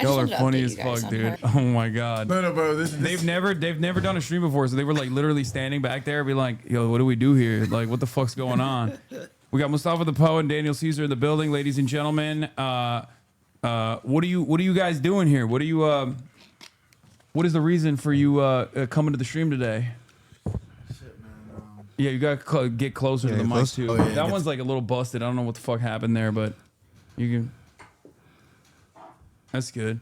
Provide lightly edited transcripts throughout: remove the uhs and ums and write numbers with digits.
Y'all are wanted to funny update as you guys fuck, on dude. her. Oh my god. No, bro. They've never done a stream before, so they were like literally standing back there, be like, "Yo, what do we do here? Like, what the fuck's going on?" We got Mustafa the Poet and Daniel Caesar in the building, ladies and gentlemen. What are you guys doing here? What is the reason for you coming to the stream today? Yeah, you gotta get closer to the mic too. Oh, yeah, that one's like a little busted. I don't know what the fuck happened there, but you can. That's good.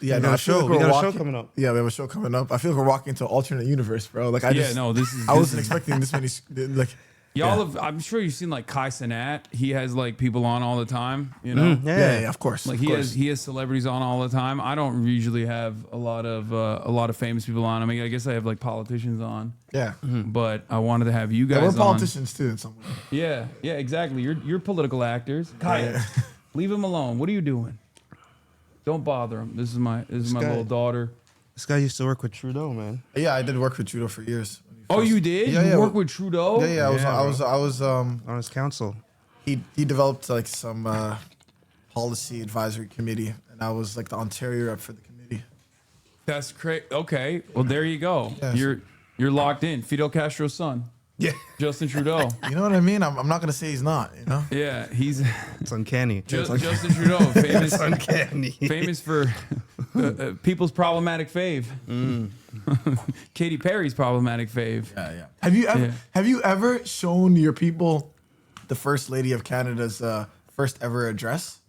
Yeah, We no, got I a feel show. like We we're got a walking, show coming up. Yeah, we have a show coming up. I feel like we're walking into an alternate universe, bro. Like I Yeah, just, no, this is. I this wasn't is- expecting this many. Like, Y'all have. I'm sure you've seen like Kai Cenat. He has like people on all the time. You know. yeah, of course. Like of course. he has celebrities on all the time. I don't usually have a lot of famous people on. I mean, I guess I have like politicians on, Yeah. but I wanted to have you guys Yeah, we're on. politicians too in some way. Yeah, exactly. You're political actors. Kai, leave him alone. What are you doing? Don't bother him. This is my guy- little daughter. This guy used to work with Trudeau, man. Yeah, I did work with Trudeau for years. Oh, you did? Yeah, you yeah. work with Trudeau? Yeah, I was On his council. he developed like some policy advisory committee, and I was like the Ontario rep for the committee. That's crazy. Okay, well there you go. Yeah. You're locked in. Fidel Castro's son, Yeah. Justin Trudeau. You know what I mean? I'm not gonna say he's not. You know. Yeah, he's It's uncanny. Justin Trudeau, famous uncanny. famous for people's problematic fave. Katy Perry's problematic fave. Yeah. Have you ever shown your people the First Lady of Canada's first ever address?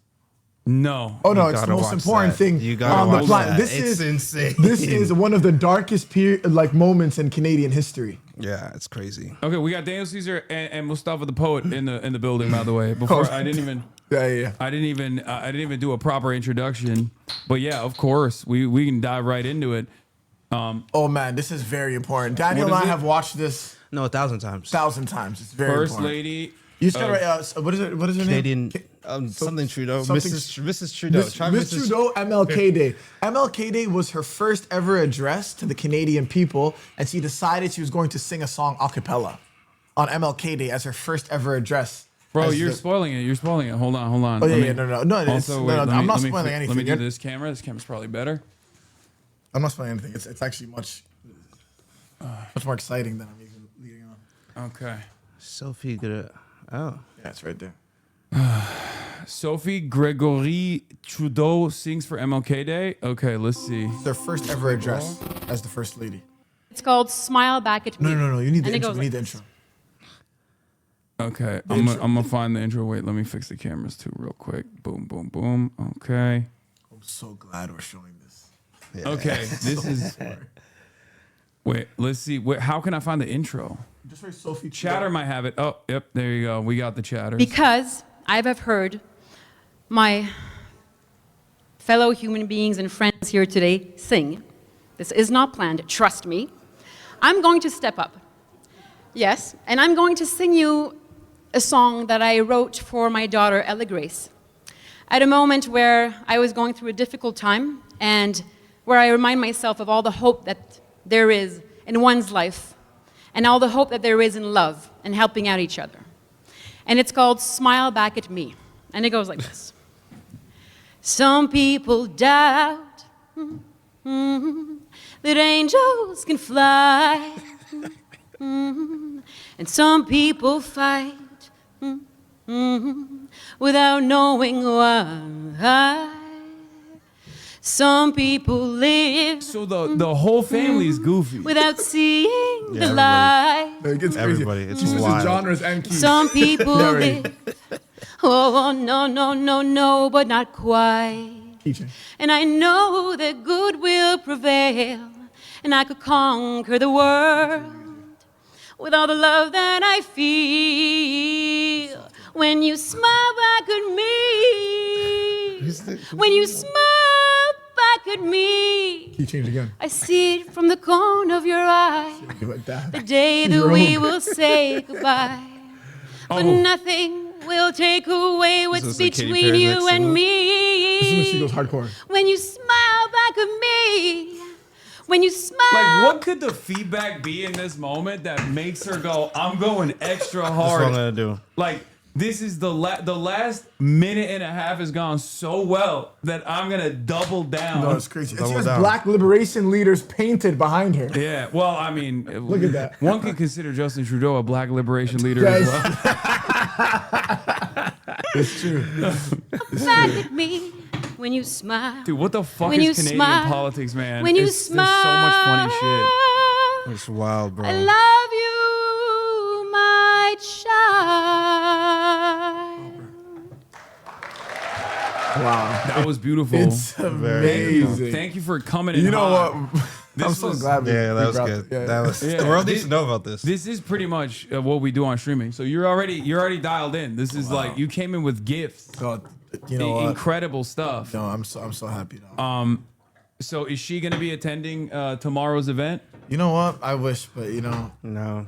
No. Oh no, You it's the gotta most watch important that. thing You gotta on the watch planet. that. This It's is insane. This is one of the darkest moments in Canadian history. Yeah, it's crazy. Okay, we got Daniel Caesar and Mustafa the Poet in the building. By the way, before I didn't even. Yeah. I didn't even do a proper introduction, but yeah, of course we can dive right into it. Oh man, this is very important. Daniel What and is I it? have watched this No, 1,000 times. 1,000 times. It's very First important. lady, You just gotta write. What is it? What is her Canadian, name? something Trudeau. something- Mrs. Trudeau. Miss Try Miss Trudeau, MLK Day. MLK Day was her first ever address to the Canadian people, and she decided she was going to sing a song a cappella on MLK Day as her first ever address. bro, As you're the- spoiling it. You're spoiling it. Hold on. Oh yeah, Let me- yeah, no. Also, No, wait, no, let I'm me- not let me spoiling fi- anything. Let me do You're- this camera. This camera's probably better. I'm not spoiling anything. It's actually much more exciting than I'm even leading on. Okay. Sophie gonna. Oh. Yeah, it's right there. Sophie Gregory Trudeau sings for MLK Day. Okay, let's see. Their first ever address as the first lady. It's called Smile Back at Me. No. You need the And it intro. goes We need like the this. intro. Okay, I'm gonna find the intro. Wait, let me fix the cameras too real quick. Boom, boom, boom. Okay. I'm so glad we're showing this. Okay, this is. Wait, let's see. Wait, how can I find the intro? Just write Sophie. Chatter might have it. Oh, yep, there you go. We got the chatters. Because I have heard my fellow human beings and friends here today sing. This is not planned, trust me. I'm going to step up. Yes, and I'm going to sing you a song that I wrote for my daughter, Ella Grace, at a moment where I was going through a difficult time and where I remind myself of all the hope that there is in one's life and all the hope that there is in love and helping out each other. And it's called Smile Back at Me. And it goes like this. Some people doubt that angels can fly. And some people fight without knowing why. Some people live So the whole family is goofy. without seeing the everybody. light. It gets crazy. Everybody, it's She switches wild. genres and keys. Some people Yeah, right. live. Oh, no, but not quite. Teaching. And I know that good will prevail, and I could conquer the world with all the love that I feel. When you smile back at me, when you smile back at me, Key change again. I see it from the corner of your eye. Like that. The day that Your we own. will say goodbye. But nothing will take away what's is like Katy between Perry you next and to This is when she me. goes hardcore. When you smile back at me, when you smile. Like, what could the feedback be in this moment that makes her go, I'm going extra That's what I'm hard? gonna do. Like, This is the last minute and a half has gone so well that I'm gonna double down. No, it's crazy. And she Double has down. black liberation leaders painted behind her. Yeah, well, I mean, Look at that. One could consider Justin Trudeau a black liberation leader Guys. as well. It's true. Back at me when you smile. Dude, what the fuck When you is Canadian smile. politics, man? When you There's smile. so much funny shit. It's wild, bro. I love you, my child. Wow. That was beautiful. It's amazing. Thank you for coming in. You know hot. what? I'm This so was- glad we Yeah, that we was brought good. Yeah, That was Yeah. the world needs This- to know about this. This is pretty much what we do on streaming. So you're already dialed in. This is like you came in with gifts, God, you know what? incredible stuff. No, I'm so happy now. So is she going to be attending tomorrow's event? You know what? I wish, but you know, No.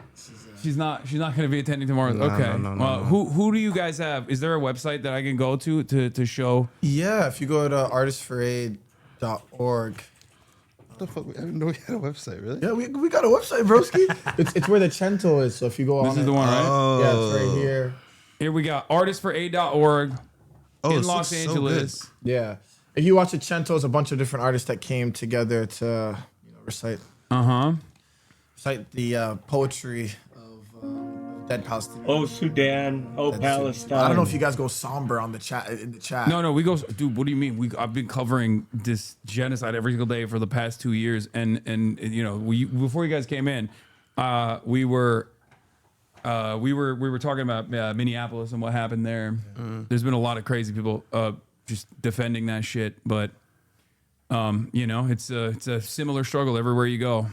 She's not going to be attending tomorrow's. No, okay. no, Well, no. who do you guys have? Is there a website that I can go to show? yeah. If you go to artistforaid.org. What the fuck? I didn't know we had a website, really? Yeah, we got a website, broski. it's where the Cento is. So if you go on, This is the one, right? Yeah, it's right here. Here we got artistforaid.org Oh, in this Los looks so Angeles. Yeah. If you watch the Cento, it's a bunch of different artists that came together to recite the poetry of dead Palestinians. Oh, Sudan. Oh, Palestine. I don't know if you guys go somber on the chat in the chat. No, we go, dude. What do you mean? I've been covering this genocide every single day for the past 2 years, and you know, before you guys came in, we were talking about Minneapolis and what happened there. There's been a lot of crazy people just defending that shit, but you know, it's a similar struggle everywhere you go.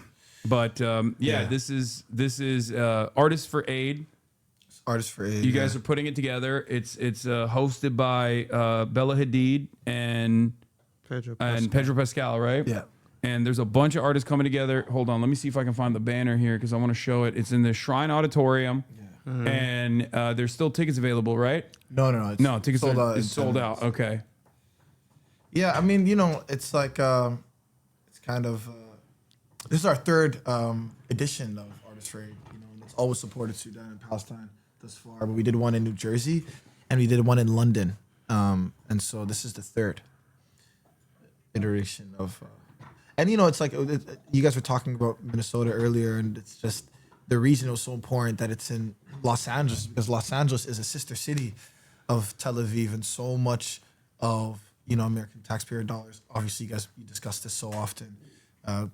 But this is Artists for Aid. Artists for Aid. You guys are putting it together. It's hosted by Bella Hadid and Pedro Pascal, right? Yeah. And there's a bunch of artists coming together. Hold on, let me see if I can find the banner here because I want to show it. It's in the Shrine Auditorium, and there's still tickets available, right? No. No, tickets sold are out in sold 10 out. minutes. Okay. Yeah, I mean, you know, it's like it's kind of this is our third edition of Artists for Aid. You know, and it's always supported Sudan and Palestine thus far. But we did one in New Jersey, and we did one in London, and so this is the third iteration of. And you know, it's like you guys were talking about Minnesota earlier, and it's just the reason it was so important that it's in Los Angeles because Los Angeles is a sister city of Tel Aviv, and so much of American taxpayer dollars. Obviously, you discuss this so often.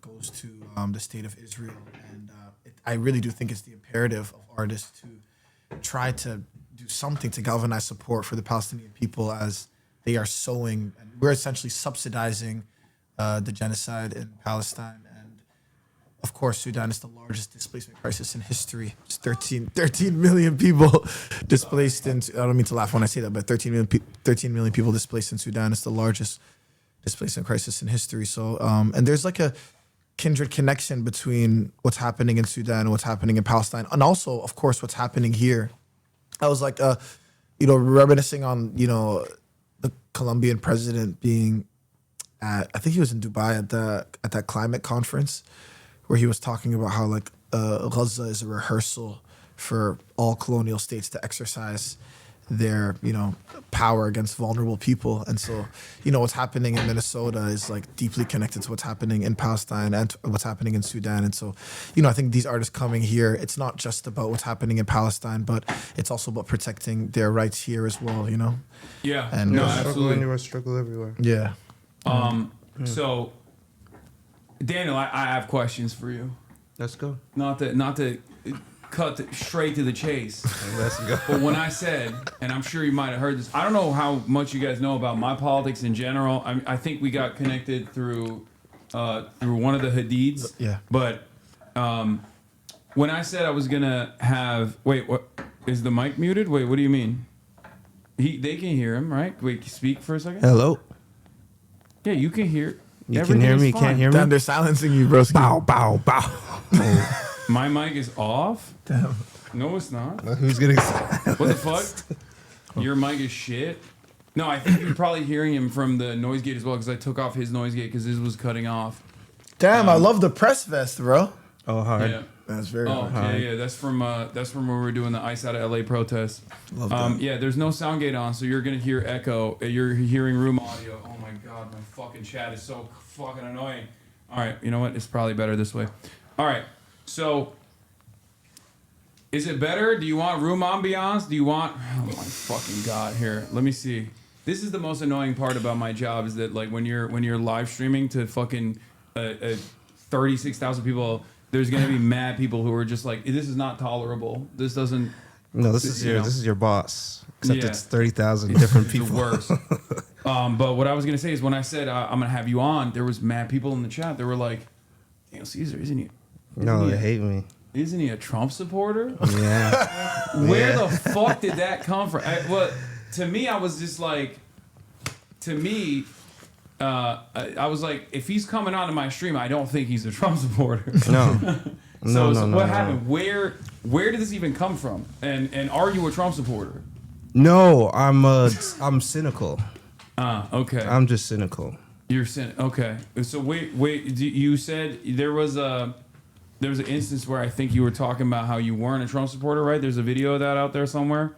Goes to the state of Israel, and I really do think it's the imperative of artists to try to do something to galvanize support for the Palestinian people as they are sowing, and we're essentially subsidizing the genocide in Palestine. And of course, Sudan is the largest displacement crisis in history. It's 13 million people displaced in, I don't mean to laugh when I say that, but 13 million people displaced in Sudan. It's the largest displacement crisis in history. So, and there's like a kindred connection between what's happening in Sudan and what's happening in Palestine. And also, of course, what's happening here. I was like, reminiscing on, the Colombian president being I think he was in Dubai at that climate conference where he was talking about how like Gaza is a rehearsal for all colonial states to exercise their power against vulnerable people. And so what's happening in Minnesota is like deeply connected to what's happening in Palestine and what's happening in Sudan. And so I think these artists coming here, it's not just about what's happening in Palestine, but it's also about protecting their rights here as well. Yeah. And no, Struggle absolutely. anywhere, struggle everywhere. yeah. So, Daniel, I have questions for you. Let's go. Not to cut straight to the chase. Let's go. But when I said, and I'm sure you might have heard this, I don't know how much you guys know about my politics in general. I think we got connected through one of the Hadids. Yeah. But when I said I was gonna have, wait, what is the mic muted? Wait, what do you mean? They can hear him, right? Wait, speak for a second. Hello. Yeah, you can hear. You Everything can hear is me. fine. Can't hear me. Damn, they're silencing you, bro. Bow, bow, bow. My mic is off. Damn. No, it's not. Who's getting? What the fuck? Your mic is shit. No, I think you're probably hearing him from the noise gate as well because I took off his noise gate because his was cutting off. Damn, I love the press vest, bro. Oh, hard. Yeah. That's very Oh hard. yeah. That's from when we were doing the Ice Out of LA protest. Love that. Yeah, there's no sound gate on, so you're gonna hear echo. You're hearing room audio. Oh my god, my fucking chat is so fucking annoying. All right, you know what? It's probably better this way. All right, so is it better? Do you want room ambiance? Do you want? Oh my fucking god! Here, let me see. This is the most annoying part about my job is that like when you're live streaming to fucking 36,000 people. There's gonna be mad people who are just like, this is not tolerable. This doesn't. No, this is your boss. Except Yeah. it's 30,000 different The people. worst. But what I was gonna say is when I said I'm gonna have you on, there was mad people in the chat. They were like, Daniel Caesar, isn't he? No, they hate me. Isn't he a Trump supporter? Yeah. Where Yeah. the fuck did that come from? Well, to me, I was just like, I was like, if he's coming onto my stream, I don't think he's a Trump supporter. No. So no, what no. happened? Where did this even come from? And are you a Trump supporter? No, I'm cynical. Okay. I'm just cynical. You're saying okay. So wait. You said there was an instance where I think you were talking about how you weren't a Trump supporter, right? There's a video of that out there somewhere,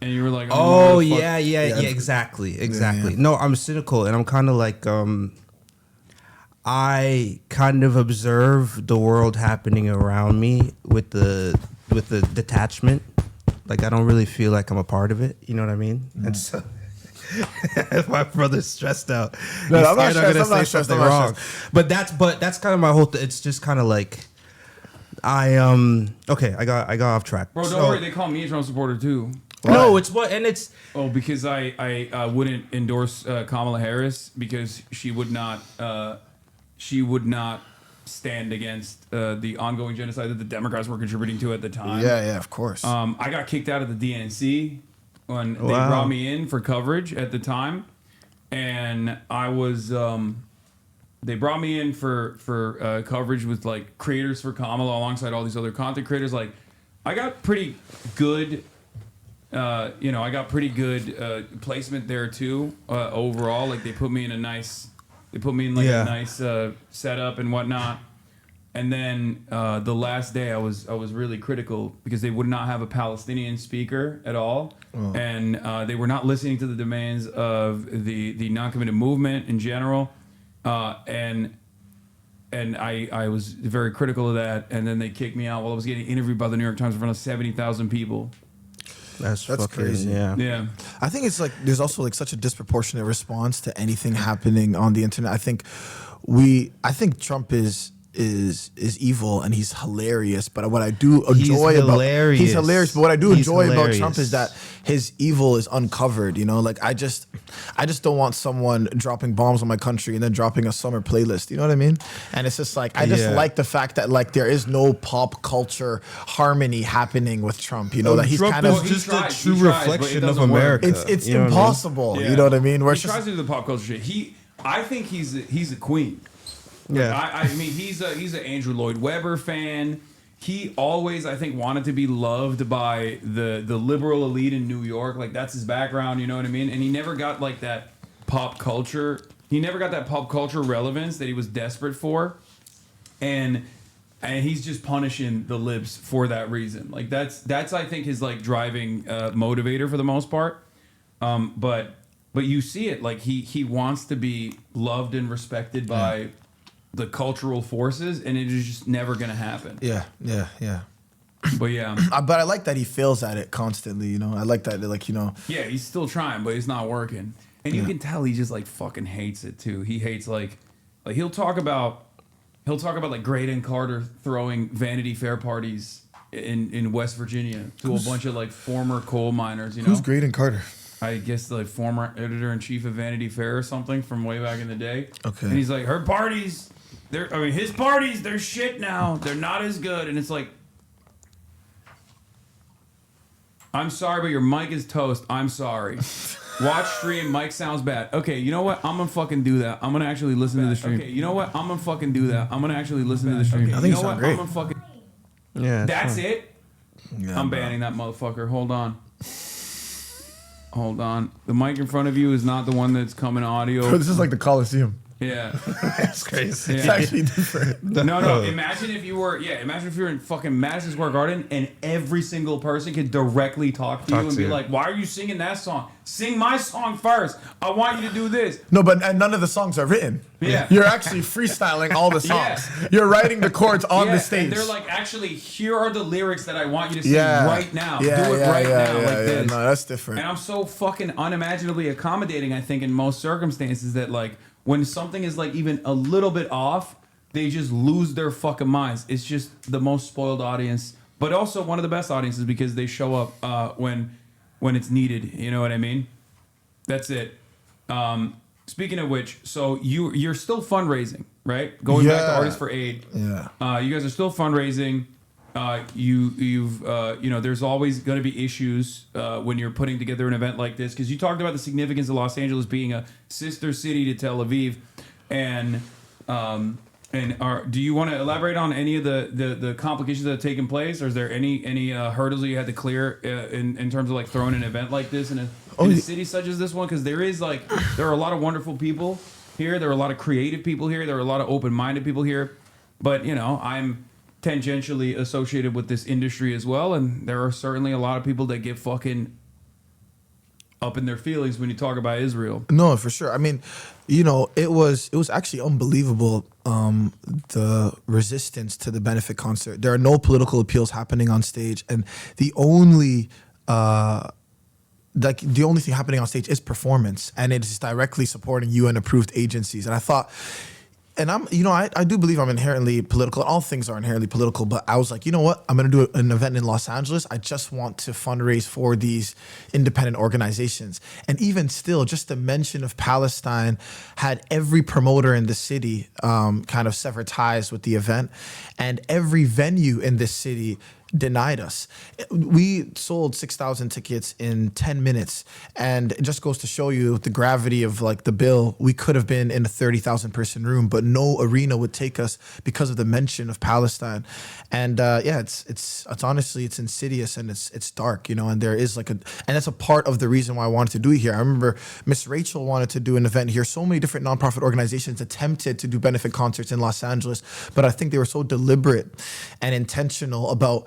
and you were like, Oh motherfucker. yeah, exactly. No, I'm cynical, and I'm kind of like I kind of observe the world happening around me with the detachment. Like I don't really feel like I'm a part of it. You know what I mean? And so. If my brother's stressed out, No, he's I'm not scared stressed, I'm not stressed, something I'm not wrong. But that's kind of my whole. It's just kind of like okay. I got off track. Bro, don't So- worry. They call me a Trump supporter too. No, it's what, and it's Oh, because I wouldn't endorse Kamala Harris because she would not stand against the ongoing genocide that the Democrats were contributing to at the time. Yeah, of course. I got kicked out of the DNC when they Wow. brought me in for coverage at the time, and I was they brought me in for coverage with like creators for Kamala alongside all these other content creators. Like, I got pretty good. I got pretty good placement there too. Overall, like they put me in a nice setup and whatnot. And then the last day, I was really critical because they would not have a Palestinian speaker at all, and they were not listening to the demands of the non-committed movement in general. And I was very critical of that. And then they kicked me out while I was getting interviewed by the New York Times in front of 70,000 people. that's That's fucking, crazy. Yeah. Yeah. I think it's like there's also like such a disproportionate response to anything happening on the internet. I think Trump is evil and he's hilarious. But what I do enjoy he's hilarious. But what I do He's enjoy about hilarious. Trump is that his evil is uncovered. You know, like I just don't want someone dropping bombs on my country and then dropping a summer playlist. You know what I mean? And it's just like I just Yeah. like the fact that like there is no pop culture harmony happening with Trump. You know that he's Trump kind is of he just tries, a true he tries, but it reflection of doesn't work. America. it's You know what I mean? impossible. Yeah. You know what I mean? Where He it's just tries to do the pop culture shit. I think he's a queen. Yeah. I mean, he's an Andrew Lloyd Webber fan. He always, I think, wanted to be loved by the liberal elite in New York. Like, that's his background, you know what I mean? And he never got, like, that pop culture. He never got that pop culture relevance that he was desperate for. And he's just punishing the libs for that reason. Like, that's I think, his, like, driving motivator for the most part. But you see it. Like, he wants to be loved and respected by the cultural forces, and it is just never going to happen. yeah. But yeah, But I like that he fails at it constantly. You know, I like that. Like yeah, he's still trying, but it's not working. And you can tell he just like fucking hates it too. He hates like he'll talk about like Graydon Carter throwing Vanity Fair parties in West Virginia to a bunch of like former coal miners. You know, who's Graydon Carter? I guess the former editor-in-chief of Vanity Fair or something from way back in the day. Okay. And he's like, her parties, his parties, they're shit now. They're not as good. And it's like, I'm sorry, but your mic is toast. I'm sorry. Watch stream, mic sounds bad. Okay, you know what? I'm gonna fucking do that. I'm gonna actually listen to the stream. Okay, you know what? I'm gonna fucking do that. I'm gonna actually listen to the stream. I think you you know sound what? great. I'm gonna fucking. Yeah. That's fine. it. Yeah, I'm bro. banning that motherfucker. Hold on. Hold on. The mic in front of you is not the one that's coming audio. Bro, this is like the Coliseum. Yeah. That's crazy. It's actually different. No. Imagine if you were in fucking Madison Square Garden and every single person could directly talk to you and be like, "Why are you singing that song? Sing my song first. I want you to do this." No, but and none of the songs are written. Yeah. You're actually freestyling all the songs. Yeah. You're writing the chords on the stage. And they're like, actually, here are the lyrics that I want you to sing right now. Do it right now, like this. No, that's different. And I'm so fucking unimaginably accommodating, I think, in most circumstances that, like, when something is, like, even a little bit off, they just lose their fucking minds. It's just the most spoiled audience, but also one of the best audiences because they show up when it's needed. You know what I mean? That's it. Speaking of which, so you're still fundraising, right? Going back to Artists for Aid. Yeah. You guys are still fundraising. There's always going to be issues when you're putting together an event like this because you talked about the significance of Los Angeles being a sister city to Tel Aviv, and do you want to elaborate on any of the complications that have taken place, or is there any hurdles that you had to clear in terms of like throwing an event like this in a city such as this one? Because there are a lot of wonderful people here, there are a lot of creative people here, there are a lot of open-minded people here, but I'm tangentially associated with this industry as well, and there are certainly a lot of people that get fucking up in their feelings when you talk about Israel. No, for sure. I mean, it was actually unbelievable, the resistance to the benefit concert. There are no political appeals happening on stage, and the only thing happening on stage is performance, and it is directly supporting UN approved agencies. And I thought, and I do believe I'm inherently political. All things are inherently political, but I was like, you know what? I'm going to do an event in Los Angeles. I just want to fundraise for these independent organizations. And even still, just the mention of Palestine had every promoter in the city kind of sever ties with the event. And every venue in this city denied us. We sold 6,000 tickets in 10 minutes, and it just goes to show you the gravity of like the bill. We could have been in a 30,000 person room, but no arena would take us because of the mention of Palestine. And it's honestly, it's insidious and it's dark, and there is and that's a part of the reason why I wanted to do it here. I remember Miss Rachel wanted to do an event here. So many different nonprofit organizations attempted to do benefit concerts in Los Angeles, but I think they were so deliberate and intentional about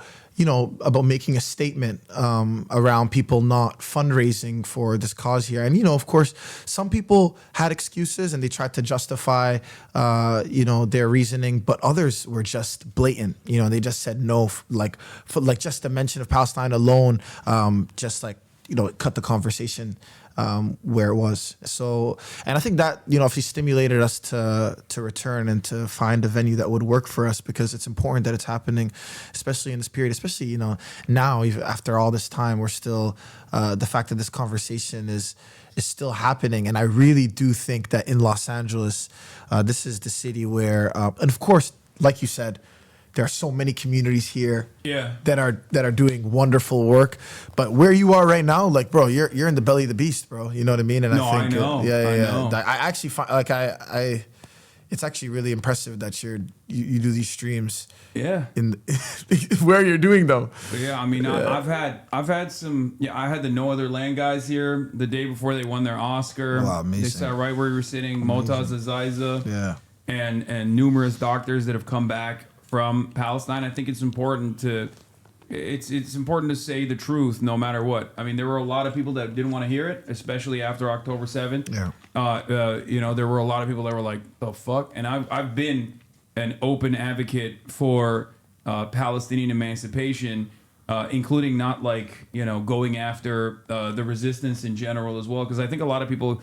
making a statement around people not fundraising for this cause here. And, of course, some people had excuses and they tried to justify, their reasoning, but others were just blatant. They just said no, for just the mention of Palestine alone, it cut the conversation where it was. So, and I think that, if he stimulated us to return and to find a venue that would work for us, because it's important that it's happening, especially in this period, especially, now, even after all this time, we're still, the fact that this conversation is still happening. And I really do think that in Los Angeles, this is the city where, and of course, like you said, there are so many communities here that are doing wonderful work. But where you are right now, bro, you're in the belly of the beast, bro. You know what I mean? And I know. I actually find it's actually really impressive that you do these streams. Yeah. In where you're doing them. Yeah, I mean, I've had some. Yeah, I had the No Other Land guys here the day before they won their Oscar. Wow, amazing. They sat right where we were sitting. Motaz Aziza. Yeah. And numerous doctors that have come back from Palestine. I think it's important to say the truth no matter what. I mean, there were a lot of people that didn't want to hear it, especially after October 7th. Yeah. There were a lot of people that were like, the fuck? And I've been an open advocate for Palestinian emancipation, including not going after the resistance in general as well, because I think a lot of people,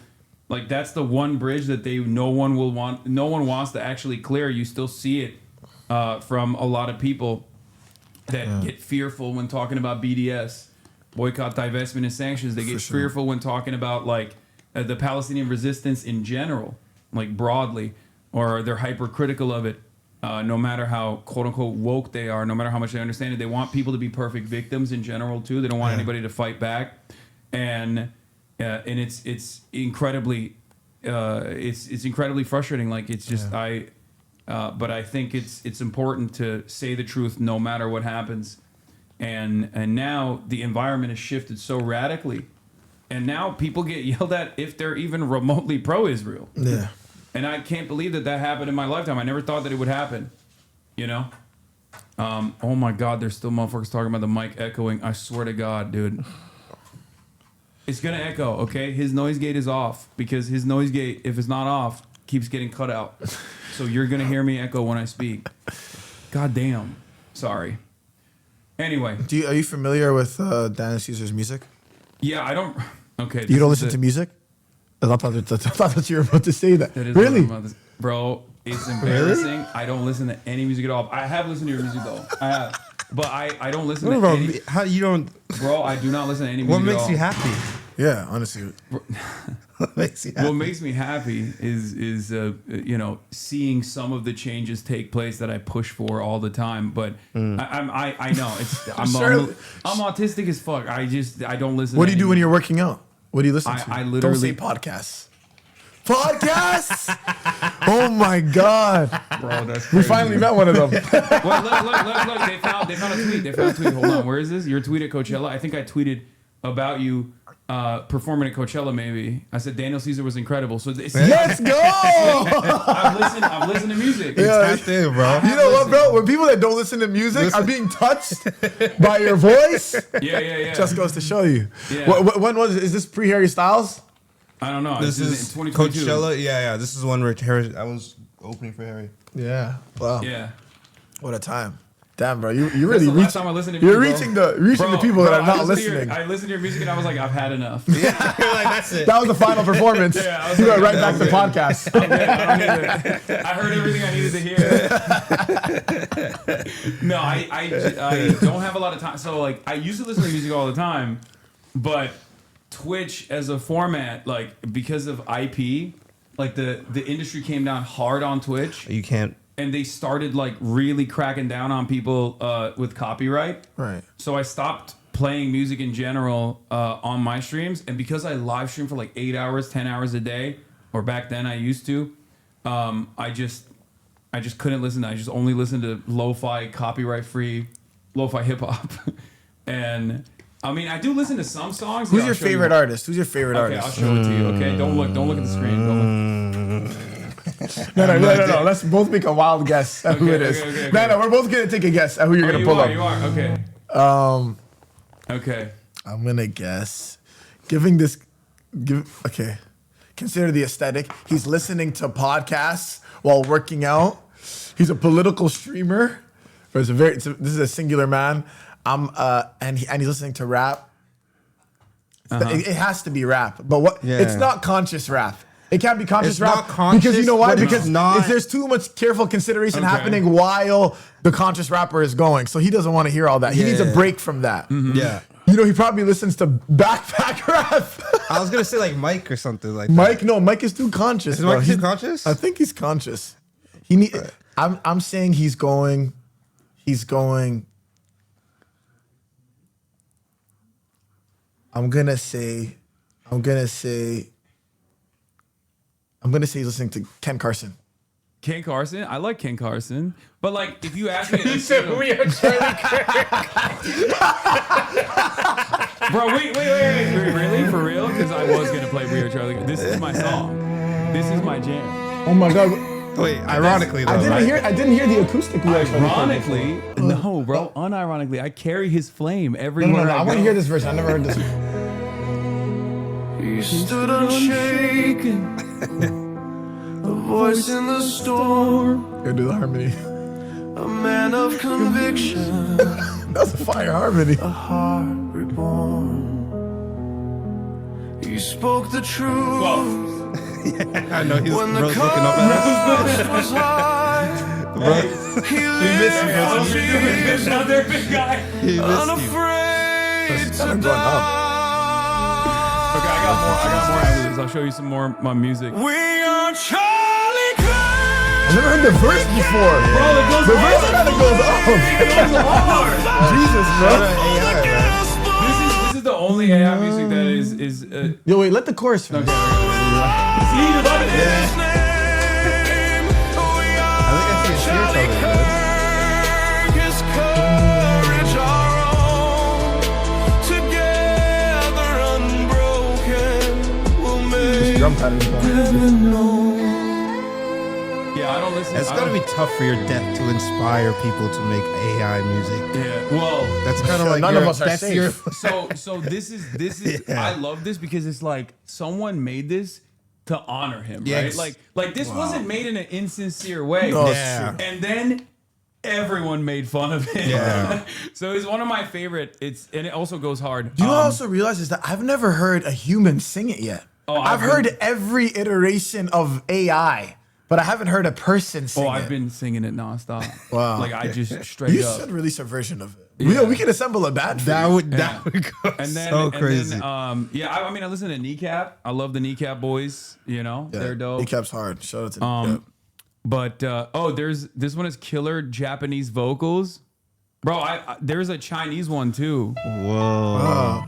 that's the one bridge that no one wants to actually clear. You still see it from a lot of people that get fearful when talking about BDS, boycott, divestment, and sanctions. They get fearful when talking about the Palestinian resistance in general, broadly, or they're hypercritical of it. No matter how quote unquote woke they are, no matter how much they understand it, they want people to be perfect victims in general too. They don't want anybody to fight back, and it's incredibly it's incredibly frustrating. But I think it's important to say the truth no matter what happens. And now the environment has shifted so radically. And now people get yelled at if they're even remotely pro-Israel. Yeah. And I can't believe that happened in my lifetime. I never thought that it would happen, you know? Oh my God, there's still motherfuckers talking about the mic echoing. I swear to God, dude. It's gonna echo, okay? His noise gate is off because his noise gate, if it's not off, keeps getting cut out. So you're gonna hear me echo when I speak. God damn. Sorry. Anyway. Are you familiar with Daniel Caesar's music? Yeah, I don't. Okay. You don't listen to music? I thought that you were about to say that. That is Really? what I'm about to- bro, it's embarrassing. I don't listen to any music at all. I have listened to your music though. I have. But I don't listen to any. How you don't? Bro, I do not listen to any music What at makes all. you happy? Yeah, honestly. What makes you happy? What makes me happy is you know, seeing some of the changes take place that I push for all the time. But I know I'm autistic as fuck. I don't listen. What to do you do any when you're working out? What do you listen to? I Don't literally say podcasts. Podcasts! Oh my God. bro, that's We crazy. finally met one of them. Well, look. They found a tweet. They found a tweet. Hold on. Where is this? Your tweet at Coachella. I think I tweeted about you performing at Coachella. Maybe I said Daniel Caesar was incredible. So Let's go! I've listened to music. Yeah. That's it, bro. You know what, bro? When people that don't listen to music are being touched by your voice, Yeah. just goes to show you. Yeah. When is this pre-Harry Styles? I don't know. This in is 2022. Coachella. Yeah. This is one where Harry. I was opening for Harry. Yeah. Wow. Yeah. What a time. Damn, bro. You That's really the last reaching. time I listened to You're music, reaching bro. the people that are not listening. I listened to your music and I was like, I've had enough. You're like, that's it. That was the final performance. Yeah, I was You like, went right that back to was podcast. I don't need it. I heard everything I needed to hear. No, I don't have a lot of time. So like, I used to listen to music all the time, but Twitch as a format, like because of IP, like the industry came down hard on Twitch. You can't. And they started like really cracking down on people with copyright. Right. So I stopped playing music in general on my streams, and because I live stream for like 8 hours, 10 hours a day, or back then I used to, I just couldn't listen. I just only listened to lo-fi, copyright-free, lo-fi hip hop, and I mean I do listen to some songs. Who's Yeah, your I'll show you. favorite artist? Who's your favorite Okay, I'll artist? show it to you. Okay, don't look at the screen. Don't look. No. Let's both make a wild guess at who it is. Okay. No, we're both gonna take a guess at who you're gonna pull up. You are. Okay. Okay. I'm gonna guess. Okay. Consider the aesthetic. He's listening to podcasts while working out. He's a political streamer. This is a singular man. And he's listening to rap. It has to be rap, but what? Yeah. It's not conscious rap. It can't be conscious It's rap not conscious, because you know why? but it's Because not- there's too much careful consideration Okay. happening while the conscious rapper is going. So he doesn't want to hear all that. He needs a Yeah. break from that. Yeah. You know, he probably listens to backpack rap. I was gonna say like Mike or something like Mike is too conscious. Is bro. Mike too He's- conscious? I think he's conscious. I'm saying he's going. I'm gonna say he's listening to Ken Carson. Ken Carson. I like Ken Carson, but like if you ask me, You said we are Charlie bro, wait, really for real? Because I was gonna play We Are Charlie. This is my song. This is my jam. Oh my god! Wait, ironically though. I didn't hear the acoustic. We Are Charlie. Ironically, no, bro. Unironically, I carry his flame everywhere. No. I want to go. hear this verse. I never heard this. He stood unshaken, a voice in the storm, Go do the harmony. a man of conviction, That's a fire harmony. a heart reborn. He spoke the truth I know he's when the bro's looking up at us. cost was high. He lived There's another big guy. He missed you. unafraid to kinda going up. die. Okay, I got more after this. I'll show you some more of my music. We are Charlie Craig. I never heard the verse before. Bro, it goes The verse kind of goes up. Jesus, bro. This is the only AI music that is. Yo, wait, let the chorus finish. See, you love it. His name, we are I think I see a tear coming, man. His courage our own. Together unbroken, we'll make Drum pattern is going. heaven known. I don't listen. It's I gotta don't- be tough for your death to inspire people to make AI music. Yeah. Well, That's kind of like none of us are that's safe. your so this is Yeah. I love this because it's like someone made this to honor him, Yes. right? Like this wasn't made in an insincere way. No, it's Yeah. true. And then everyone made fun of him. Yeah. So it's one of my favorite. And it also goes hard. Do you know what I also realize is that I've never heard a human sing it yet. Oh, I've I've heard been- every iteration of AI, but I haven't heard a person sing I've it. been singing it nonstop. Wow. Like I just straight You up. should release a version of it. Yeah. We can assemble a band. For you. that would go And then, so and crazy. then, I mean, I listen to Kneecap. I love the Kneecap boys. You know, Yeah, they're dope. Kneecap's hard. Shout out to Kneecap. But there's this one is killer Japanese vocals, bro. There's a Chinese one too. Whoa.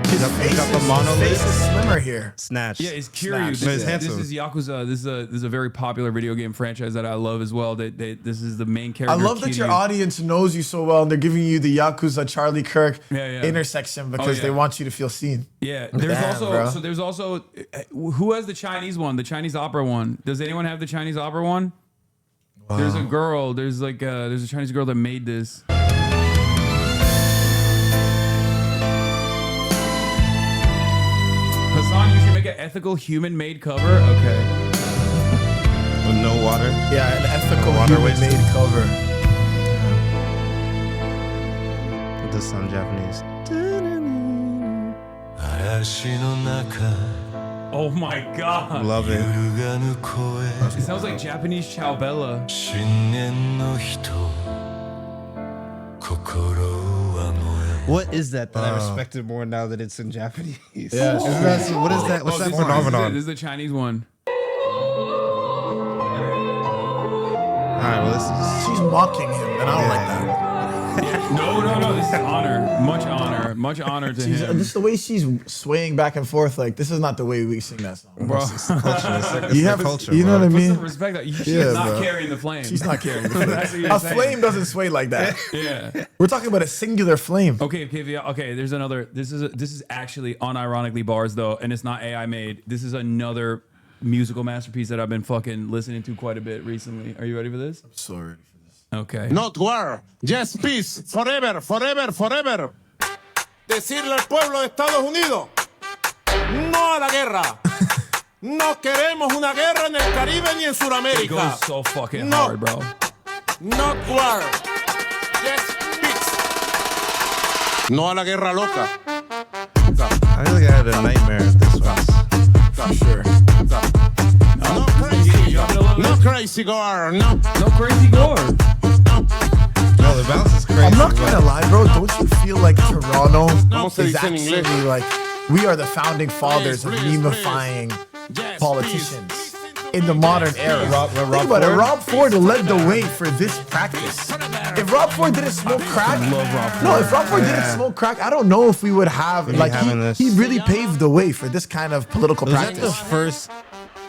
His got- face, he got the is, monolith. his face is slimmer here. Snatch. Yeah, it's Kiryu. Snatch. This, But he's this handsome. is Yakuza. This is a very popular video game franchise that I love as well. This is the main I character. love that your Kiryu. audience knows you so well and they're giving you the Yakuza Charlie Kirk Yeah. intersection because yeah. they want you to feel seen. Yeah, there's Damn, bro. there's also who has the Chinese one, the Chinese opera one? Does anyone have the Chinese opera one? There's a girl. There's a Chinese girl that made this. Hassan, you should make an ethical human-made cover. Okay. With no water. Yeah, an ethical Water human made cover. It does sound Japanese. 嵐の中 Oh my God. Love it. 揺るがぬ声 It sounds like Japanese Ciao Bella. 信念の人心は燃え What is that I respect it more now that it's in Japanese? Yeah. Isn't that, what is that? What's that This phenomenon? is the Chinese one. All right, well, this is. She's mocking him, and I don't like that. No. This is much honor to him. Just the way she's swaying back and forth, like this is not the way we sing that song. Bro. You have, culture, you know bro. what I Put some mean? respect. She's Yeah, not bro. carrying the flame. She's not carrying the That's what flame. you're A saying. flame doesn't sway like that. Yeah. We're talking about a singular flame. Okay. There's another. This is actually unironically bars though, and it's not AI made. This is another musical masterpiece that I've been fucking listening to quite a bit recently. Are you ready for this? So ready for this. Okay. Not war, just peace, forever, forever, forever. Decirle al pueblo de Estados Unidos, no a la guerra. No queremos una guerra en el Caribe ni en It Sudamérica. goes so fucking No. hard, bro. Not war, just peace. No a la guerra loca. I feel like I had a nightmare of this one. For sure. No crazy, no crazy war, no. No crazy gore. No, the bounce is crazy. I'm not gonna lie, bro. Don't you feel like Toronto ¿Cómo se is dice en actually inglés? like we are the founding fathers of Please, memifying Just politicians in the modern era? Rob Think about it. Ford? Rob Ford led the way for this practice. If Rob Ford didn't smoke crack, if Rob Ford didn't smoke crack, I don't know if we would have like having this. he really paved the way for this kind of political Was that the practice. first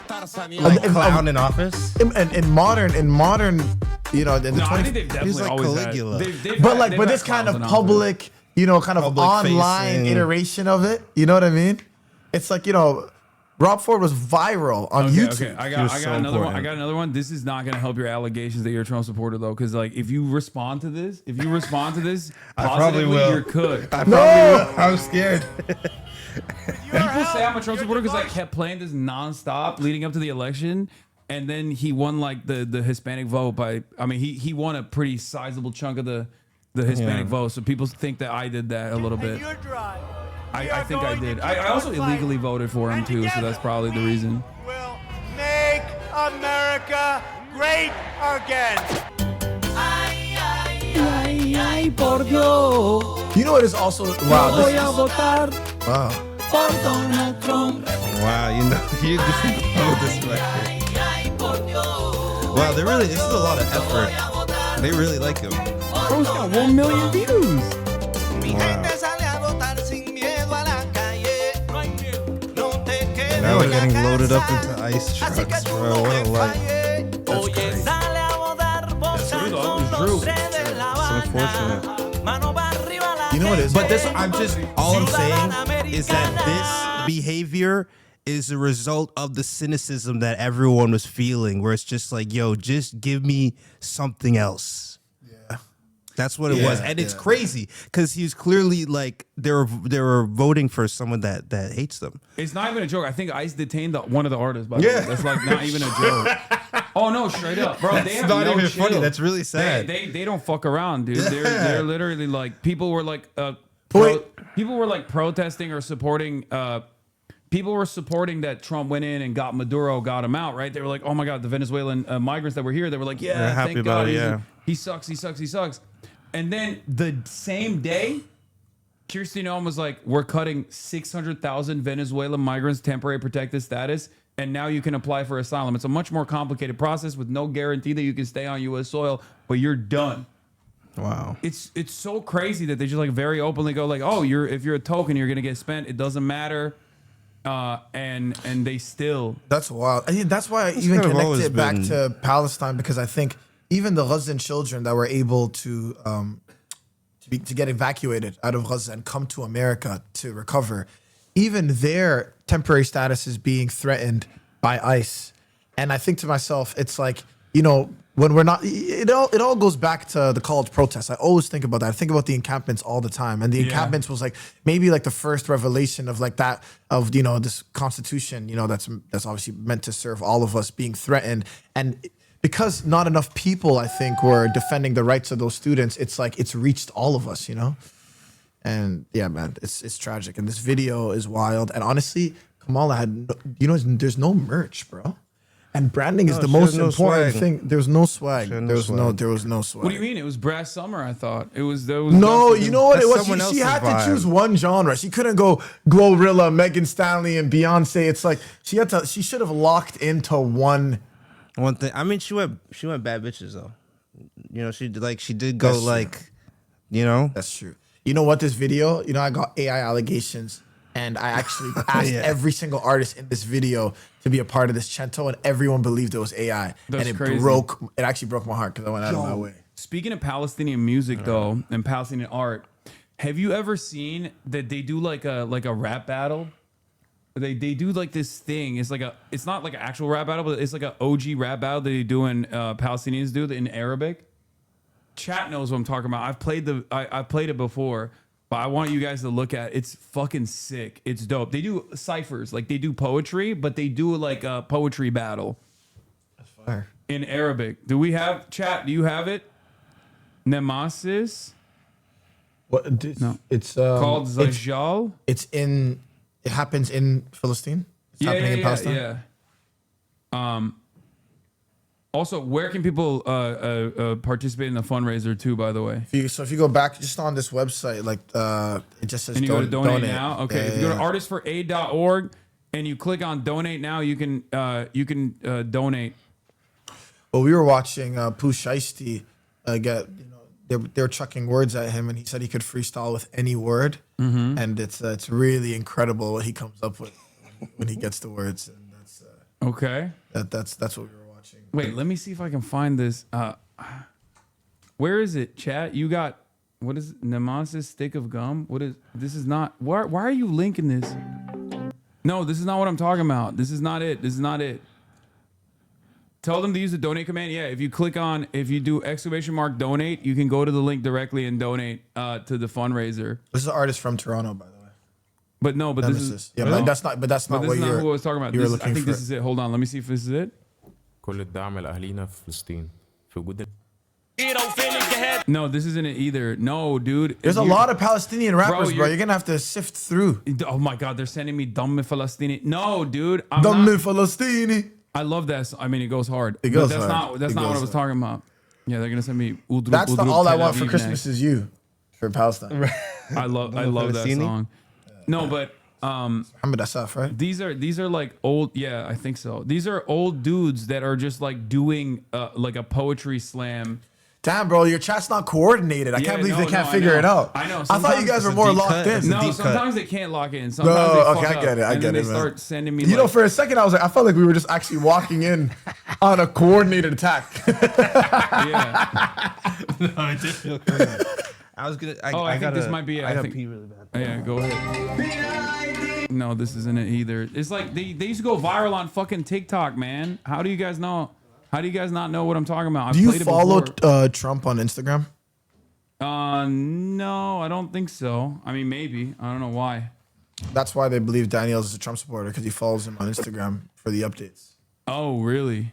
Tarzania. like clown in office? In modern, you know, in the No, I 20, think they've definitely He's like always Caligula. had. They've but had- like, they've but had this kind clowns of in public, you know, kind of Public online facing. iteration of it. You know what I mean? It's like, you know, Rob Ford was viral on Okay, YouTube. okay. I He got was so another one. I important. got another one. This is not going to help your allegations that you're a Trump supporter though, because like if you respond to this, I probably positively, will. you could. I probably will. I'm scared. People say I'm a Trump supporter because I kept playing this nonstop leading up to the election, and then he won like the Hispanic vote by. I mean, he won a pretty sizable chunk of the Hispanic Yeah. vote. So people think that I did that a little bit. I think I did. I also illegally voted for him too, so that's probably the reason. will make America great again. You know what is also wow. This is, wow. Wow, you know, you just know this record. Wow, this is a lot of effort. They really like him. Bro's got 1 million views. Wow. Now we're getting loaded up into ice trucks, bro. What a life. That's crazy. It's unfortunate. You know what it is? But this, all I'm saying is that this behavior is a result of the cynicism that everyone was feeling, where it's just like, yo, just give me something else. Yeah. That's what it was. And it's crazy because he's clearly like they were voting for someone that hates them. It's not even a joke. I think ICE detained one of the artists. By the way, that's like not even a joke. Oh no, straight up, bro. They have not no even chill. funny. That's really sad. They don't fuck around, dude. They're literally like people were like people were like protesting or supporting. People were supporting that Trump went in and got Maduro, got him out. Right? They were like, oh my god, the Venezuelan migrants that were here. They were like, yeah, They're happy thank about God. it, yeah. He sucks. He sucks. He sucks. And then the same day, Kirsten Noem was like, we're cutting 600,000 Venezuelan migrants temporary protected status, and now you can apply for asylum. It's a much more complicated process with no guarantee that you can stay on U.S. soil, but you're done. Wow. It's so crazy that they just like very openly go like, oh, if you're a token, you're gonna get spent. It doesn't matter. And they still. That's wild. I think that's why I even kind of connected always it back been- to Palestine, because I think even the Gazan children that were able to get evacuated out of Gaza and come to America to recover, even their temporary status is being threatened by ICE. And I think to myself, it's like, you know, when we're not, it all goes back to the college protests. I always think about that. I think about the encampments all the time. And the encampments was like maybe like the first revelation of like that, of, you know, this constitution, you know, that's obviously meant to serve all of us, being threatened. And because not enough people, I think, were defending the rights of those students, it's like it's reached all of us, you know? And yeah, man, it's tragic. And this video is wild. And honestly, Kamala had, there's no merch, bro. And branding is the she most had no important swag. thing. There was no swag. She had no There was swag. no swag. What do you mean? It was Brass Summer. I thought it was. There was No, nothing- you know what it That's was? someone She else's had to vibe. choose one genre. She couldn't go Glorilla, Megan Stanley, and Beyonce. It's like she should have locked into one. One thing. I mean, she went bad bitches though. You know, she did go That's true. like, you know. That's true. You know what? This video, you know, I got AI allegations, and I actually asked Yeah. every single artist in this video to be a part of this Cento, and everyone believed it was AI. That's and it crazy. actually broke my heart because I went out of my way. Speaking of Palestinian music though, and Palestinian art, have you ever seen that they do like a rap battle? They do like this thing. It's not like an actual rap battle, but it's like an OG rap battle that they do in Palestinians do in Arabic. Chat knows what I'm talking about. I've played it before, but I want you guys to look at it. It's fucking sick. It's dope. They do ciphers, like they do poetry, but they do like a poetry battle Fire. in Arabic. Do we have chat? Do you have it? Nemesis What? No. It's called it's, Zajal. it happens in Philistine. It's happening in Palestine. Yeah. Also, where can people participate in the fundraiser too? By the way, If you go back just on this website, like it just says and you go to donate donate now. Okay, Yeah, if you go to yeah. artistforaid.org and you click on donate now, you can donate. Well, we were watching Pooh Shiesty get, they were chucking words at him, and he said he could freestyle with any word, and it's really incredible what he comes up with when he gets the words, and Okay. that's what we were watching. Wait, let me see if I can find this. Where is it, chat? You got, what is it? Nemesis stick of gum? What is, this is not, why are you linking this? No, this is not what I'm talking about. This is not it. This is not it. Tell them to use the donate command. Yeah, if you do ! donate, you can go to the link directly and donate to the fundraiser. This is an artist from Toronto, by the way. But no, but Nemesis. this is, Yeah, no, but that's not but what this is not who I was talking about. you were This- looking I think for. this is it. Hold on, let me see if this is it. كل الدعم لأهلينا في فلسطين في وجود No, this isn't it either. No, dude. There's a You- lot of Palestinian rappers, bro. you're- You're gonna have to sift through. Oh my God, they're sending me Damme Falastini. No, dude. I'm Damme not, Falastini. I love that. I mean, it goes hard. It goes but that's hard. not. That's It not what I goes was hard. talking about. Yeah, they're gonna send me. Udruk, That's Udruk, all I Tel want for Aviv Christmas next. is you for Palestine. I love that Falastini? song. No, but Muhammad Asaf, right? these are like old. Yeah, I think so. These are old dudes that are just like doing like a poetry slam. Damn, bro, your chat's not coordinated. I Yeah, can't believe no, they can't no, I figure know. it out. I know. I thought you Sometimes guys it's were a more deep locked cut. in. It's a No, deep cut. sometimes they can't lock in. Sometimes No, they okay, fuck I get up, it. I and get then it, they man. start sending me. You know, like, for a second, I felt like we were just actually walking in on a coordinated attack. yeah. I I was gonna. I think this might be it. I I gotta think- pee really bad. Oh, yeah, go ahead. No, this isn't it either. It's like they used to go viral on fucking TikTok, man. How do you guys know? How do you guys not know what I'm talking about? I've Do you played it follow before. Trump on Instagram? No, I don't think so. I mean, maybe. I don't know why. That's why they believe Daniels is a Trump supporter because he follows him on Instagram for the updates. Oh, really?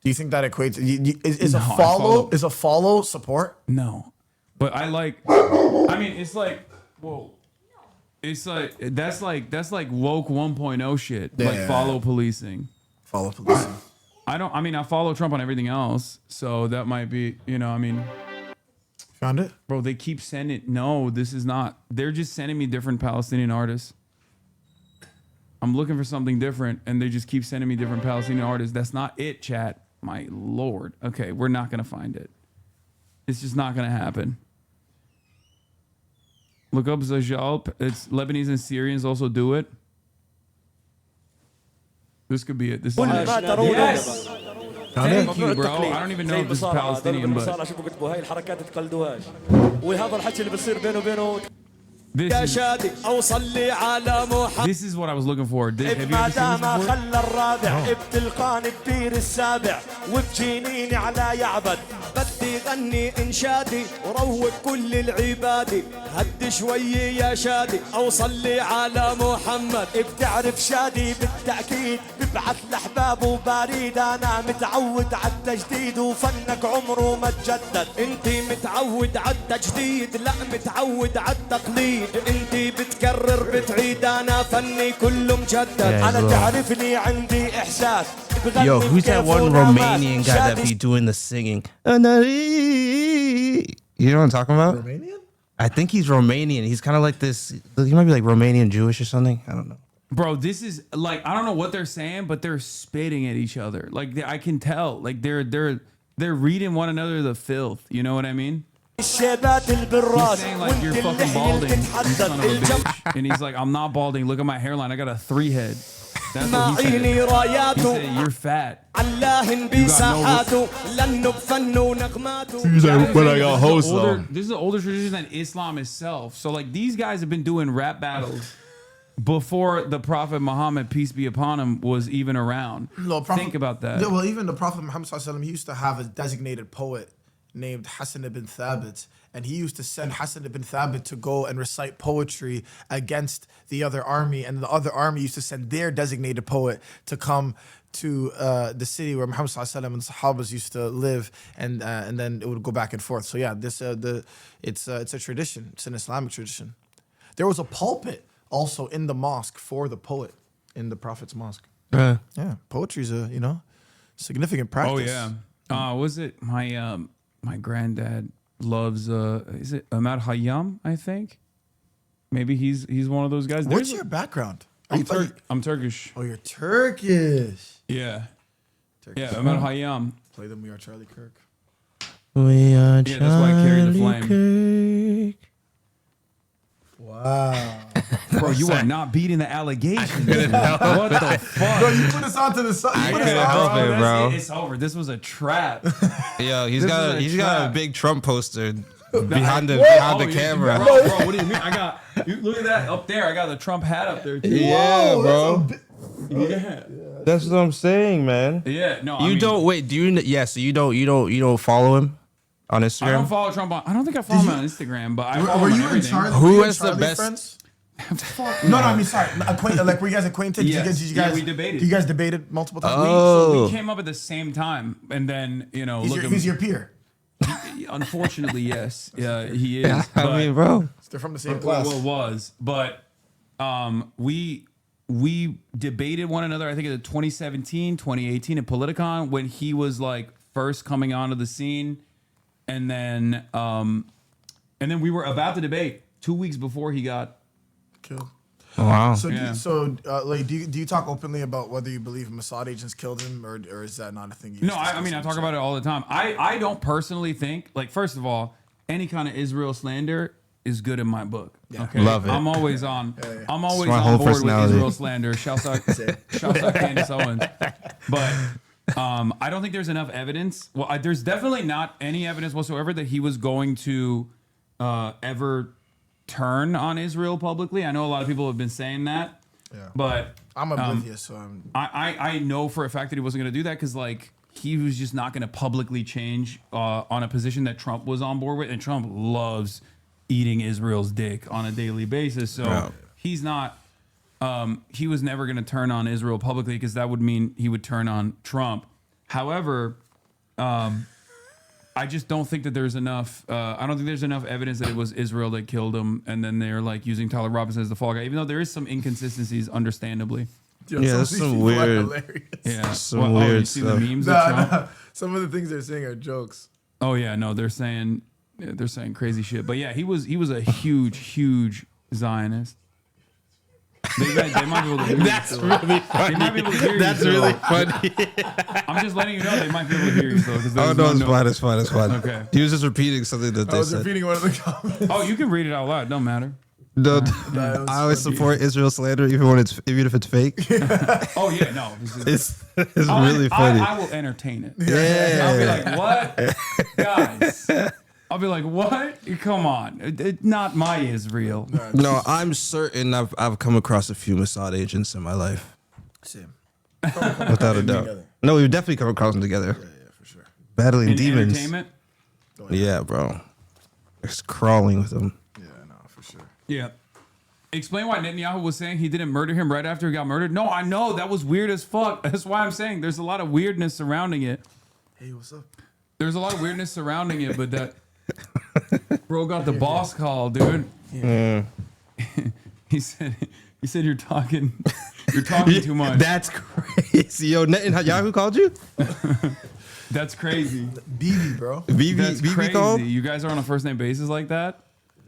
Do you think that equates? Is No, a I follow follow. is a follow support? No. But I mean, it's like, whoa. It's like that's like woke 1.0 shit. Like Yeah. follow policing. Follow policing. I follow Trump on everything else. So that might be, I mean, Found it? bro, they keep sending. No, this is not. They're just sending me different Palestinian artists. I'm looking for something different, and they just keep sending me different Palestinian artists. That's not it, chat. My lord. Okay, we're not gonna find it. It's just not gonna happen. Look up Zajal. It's Lebanese and Syrians also do it. This could be it. This is it. Yes. Thank you, bro. I don't even know if this is Palestinian, but شوفوا كتبوا هاي الحركات تقلدوهاش وهذا الحكي اللي بصير بينه وبينه يا this شادي اوصل لي على محمد is what I was looking for. Have you ever ما seen this دام before? خلى الرابع بتلقاني بدير السابع وبجنيني على يعبد بدي غني انشادي وروق كل العبادي هد شوي يا شادي اوصل لي على محمد بتعرف شادي بالتاكيد ببعث لاحبابه بريد انا متعود على التجديد وفنك عمره ما تجدد انت متعود على التجديد لا متعود على التقليد انت بتكرر بتعيد انا فني كله مجدد انا تعرفني عندي احساس Yo, who's that one Romanian guy that be doing the singing? You know what I'm talking about? Romanian? I think he's Romanian. He's kind of like this. He might be like Romanian Jewish or something. I don't know. Bro, this is like I don't know what they're saying, but they're spitting at each other. Like I can tell. Like they're reading one another the filth. You know what I mean? الشيبات He's البراس saying like you're وانت fucking اللحية balding, you son of a الجم bitch. And he's like, I'm not balding. Look at my hairline. I got a 3 head. That's ما what he said. عيني He راياته said you're fat. علاهن بساحاته لانه بفنه ونغماته This is an older tradition than Islam itself. So like these guys have been doing rap battles before the Prophet Muhammad, peace be upon him, was even around. No, Think about that. Yeah, well, even the Prophet Muhammad Sallallahu Alaihi Wasallam, he used to have a designated poet named Hassan ibn Thabit, and he used to send Hassan ibn Thabit to go and recite poetry against the other army, and the other army used to send their designated poet to come to the city where Muhammad Sallallahu Alaihi Wasallam and Sahabas used to live, and then it would go back and forth. So yeah, it's a tradition. It's an Islamic tradition. There was a pulpit also in the mosque for the poet in the Prophet's mosque. Yeah, poetry's a significant practice. Oh yeah. Was it my granddad loves is it Ahmad Khayyam, I think? Maybe he's one of those guys. What's your background? I'm Turkish. Oh, you're Turkish. Yeah. Turkish. Yeah, Ahmad Khayyam. Play them. We are Charlie Kirk. We are Yeah, that's why I carry the flame. Kirk. Wow. Bro, you are not beating the allegations. What the fuck? Bro, you put us onto the side. I couldn't help it, That's bro. It's over. This was a trap. Yo, he's This got is a a trap. big Trump poster behind the Oh, camera. Bro, what do you mean? Look at that up there. I got the Trump hat up there too. Yeah, Whoa, bro. Yeah. That's what I'm saying, man. Yeah. No, You don't wait. Do you? Yeah. So you don't follow him on I Instagram. don't follow Trump on. I don't think I follow him on Instagram, but I follow Were him you on and everything. Charlie? Who were you and has the Charlie best- friends? No, I mean, sorry. Like, were you guys acquainted? Yes. Did you Yeah, guys, we debated. You guys debated multiple times? Oh. We came up at the same time, and then He's your peer. Unfortunately, yes, yeah, he is. I mean, bro. They're from the same class. Well, was, but we debated one another. I think in 2017, 2018 at Politicon when he was like first coming onto the scene, and then we were about to debate 2 weeks before he got Killed. Wow. So, Yeah. do you talk openly about whether you believe Mossad agents killed him, or is that not a thing? You No, I mean, I talk about it all the time. I don't personally think, like, first of all, any kind of Israel slander is good in my book. Okay? Love it. I'm always on. I'm always my on whole board with personality. Israel slander. Shouts out Candace Owens. But I don't think there's enough evidence. Well, there's definitely not any evidence whatsoever that he was going to ever turn on Israel publicly. I know a lot of people have been saying that, but I'm oblivious, so I know for a fact that he wasn't going to do that because like he was just not going to publicly change on a position that Trump was on board with, and Trump loves eating Israel's dick on a daily basis. So he's not. He was never going to turn on Israel publicly because that would mean he would turn on Trump. However, I just don't think that there's enough. I don't think there's enough evidence that it was Israel that killed him, and then they're like using Tyler Robinson as the fall guy, even though there is some inconsistencies, understandably. yeah, that's some weird. Yeah, Some you weird see the stuff. memes of Trump? Some of the things they're saying are jokes. Oh yeah, no, they're saying crazy shit. But yeah, he was a huge Zionist. They might be able to hear That's you. really funny. They might be able to hear That's you. really funny. I'm just letting you know they might be able to hear you though. Oh no, it's fine. It's fine. It's fine. Okay. He was just repeating something that I they was said. repeating one of the comments. Oh, you can read it out loud. Don't matter. No, That was I always funny. support Israel slander, even if it's fake. Oh yeah, no. It's really funny. I will entertain it. Yeah. I'll be like, what, guys? I'll be like, what? Come on, not my Israel. No, I'm certain I've come across a few Mossad agents in my life, Same. without a doubt. Together. No, we've definitely come across them together, Yeah, for sure. battling In demons. entertainment. Yeah, bro, it's crawling with them. Yeah, no, for sure. Yeah. Explain why Netanyahu was saying he didn't murder him right after he got murdered. No, I know that was weird as fuck. That's why I'm saying there's a lot of weirdness surrounding it. Hey, what's up? There's a lot of weirdness surrounding it, but that bro got the boss call, dude. he said you're talking too much. That's crazy. Yo, Netanyahu called you? That's crazy. BB, bro. That's BB crazy. called? You guys are on a first name basis like that?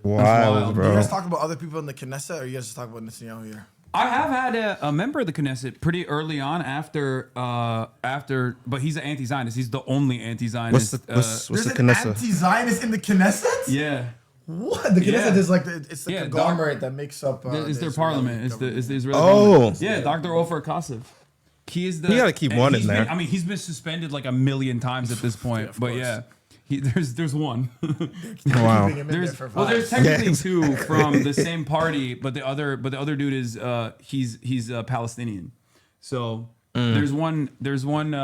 Wild, wild. You bro. guys talk about other people in the Knesset, or you guys just talk about Netanyahu here? I have had a member of the Knesset pretty early on after, but he's an anti-Zionist. He's the only anti-Zionist. What's There's the an Knesset? anti-Zionist in the Knesset? Yeah. What? The Knesset Yeah. is like it's the Yeah, conglomerate that makes up. It's their Israeli parliament. It's government. the Israeli Oh. government. Yeah, Dr. Ofer Kasif. He is the. You gotta keep and one in he's there. I mean, he's been suspended like a million times at this point. of but course. yeah, there's one. Wow. Keeping him in there for There's vibes. technically Yes. two from the same party, but the other dude is he's Palestinian. So there's one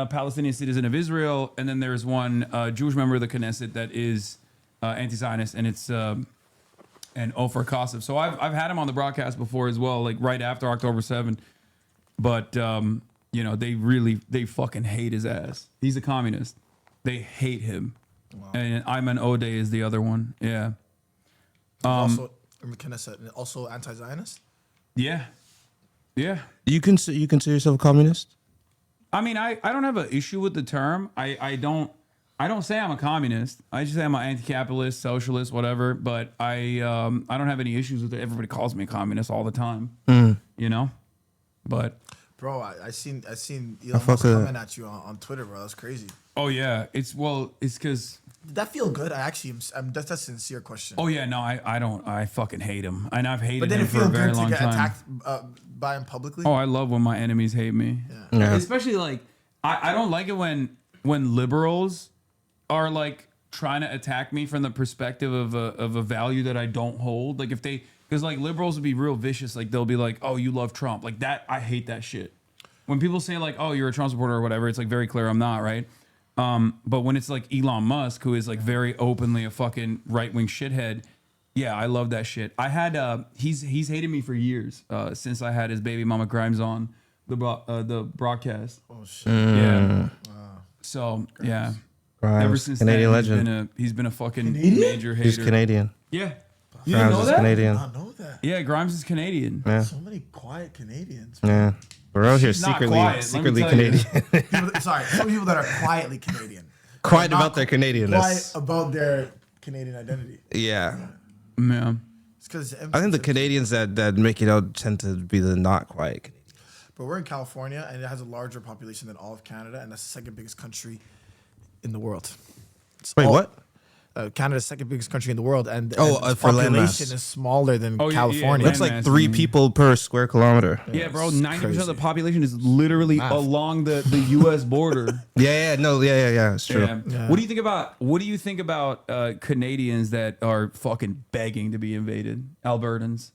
Palestinian citizen of Israel, and then there's one Jewish member of the Knesset that is anti-Zionist, and it's and Ofer Kasif. So I've had him on the broadcast before as well, like right after October 7th. But you know, they fucking hate his ass. He's a communist. They hate him. Wow. And Ayman Odeh is the other one. Yeah. Also in the Knesset, and also anti-Zionist. Yeah. Yeah. You consider yourself a communist? I mean, I don't have an issue with the term. I don't say I'm a communist. I just say I'm an anti-capitalist, socialist, whatever. But I don't have any issues with it. Everybody calls me a communist all the time. You know? But Bro, I seen Elon fuck Musk with comment at you on Twitter, bro. That's crazy. oh yeah, it's because Did that feel good? I actually that's a sincere question. oh yeah, no, I fucking hate him. And I've hated but did him it for feel a very good to long get time. attacked by him publicly? Oh, I love when my enemies hate me. Yeah. Especially like I don't like it when liberals are like trying to attack me from the perspective of a value that I don't hold. Like if they because like liberals would be real vicious. Like they'll be like, oh, you love Trump. Like that, I hate that shit. When people say like, oh, you're a Trump supporter or whatever, it's like very clear I'm not, right? But when it's like Elon Musk, who is like very openly a fucking right wing shithead, yeah, I love that shit. I had he's hated me for years since I had his baby mama Grimes on the broadcast. Oh shit. Yeah. So yeah, Grimes, ever since Canadian then, legend. he's been a fucking Canadian? major hater. He's Canadian. Yeah, you didn't Grimes know is that? Canadian. I know that. Yeah, Grimes is Canadian. Yeah. So many quiet Canadians. Yeah. We're out here She's not secretly quiet, let me tell you. Canadian. Sorry, some people that are quietly Canadian. Quiet Not about their Quiet Canadianness. about their Canadian identity. Yeah. Yeah. It's because I think the Canadians that make it out tend to be the not quiet Canadians. But we're in California, and it has a larger population than all of Canada, and that's the second biggest country in the world. It's Wait, all- what? Canada's second biggest country in the world, and Oh, and its for landmass. population is smaller than Oh, yeah, California. yeah, That's like landmass, 3 you mean. people per square kilometer. Yeah, bro. it's 90% of the crazy. population is literally Math. along the U.S. border. Yeah, it's true. Yeah. What do you think about Canadians that are fucking begging to be invaded? Albertans.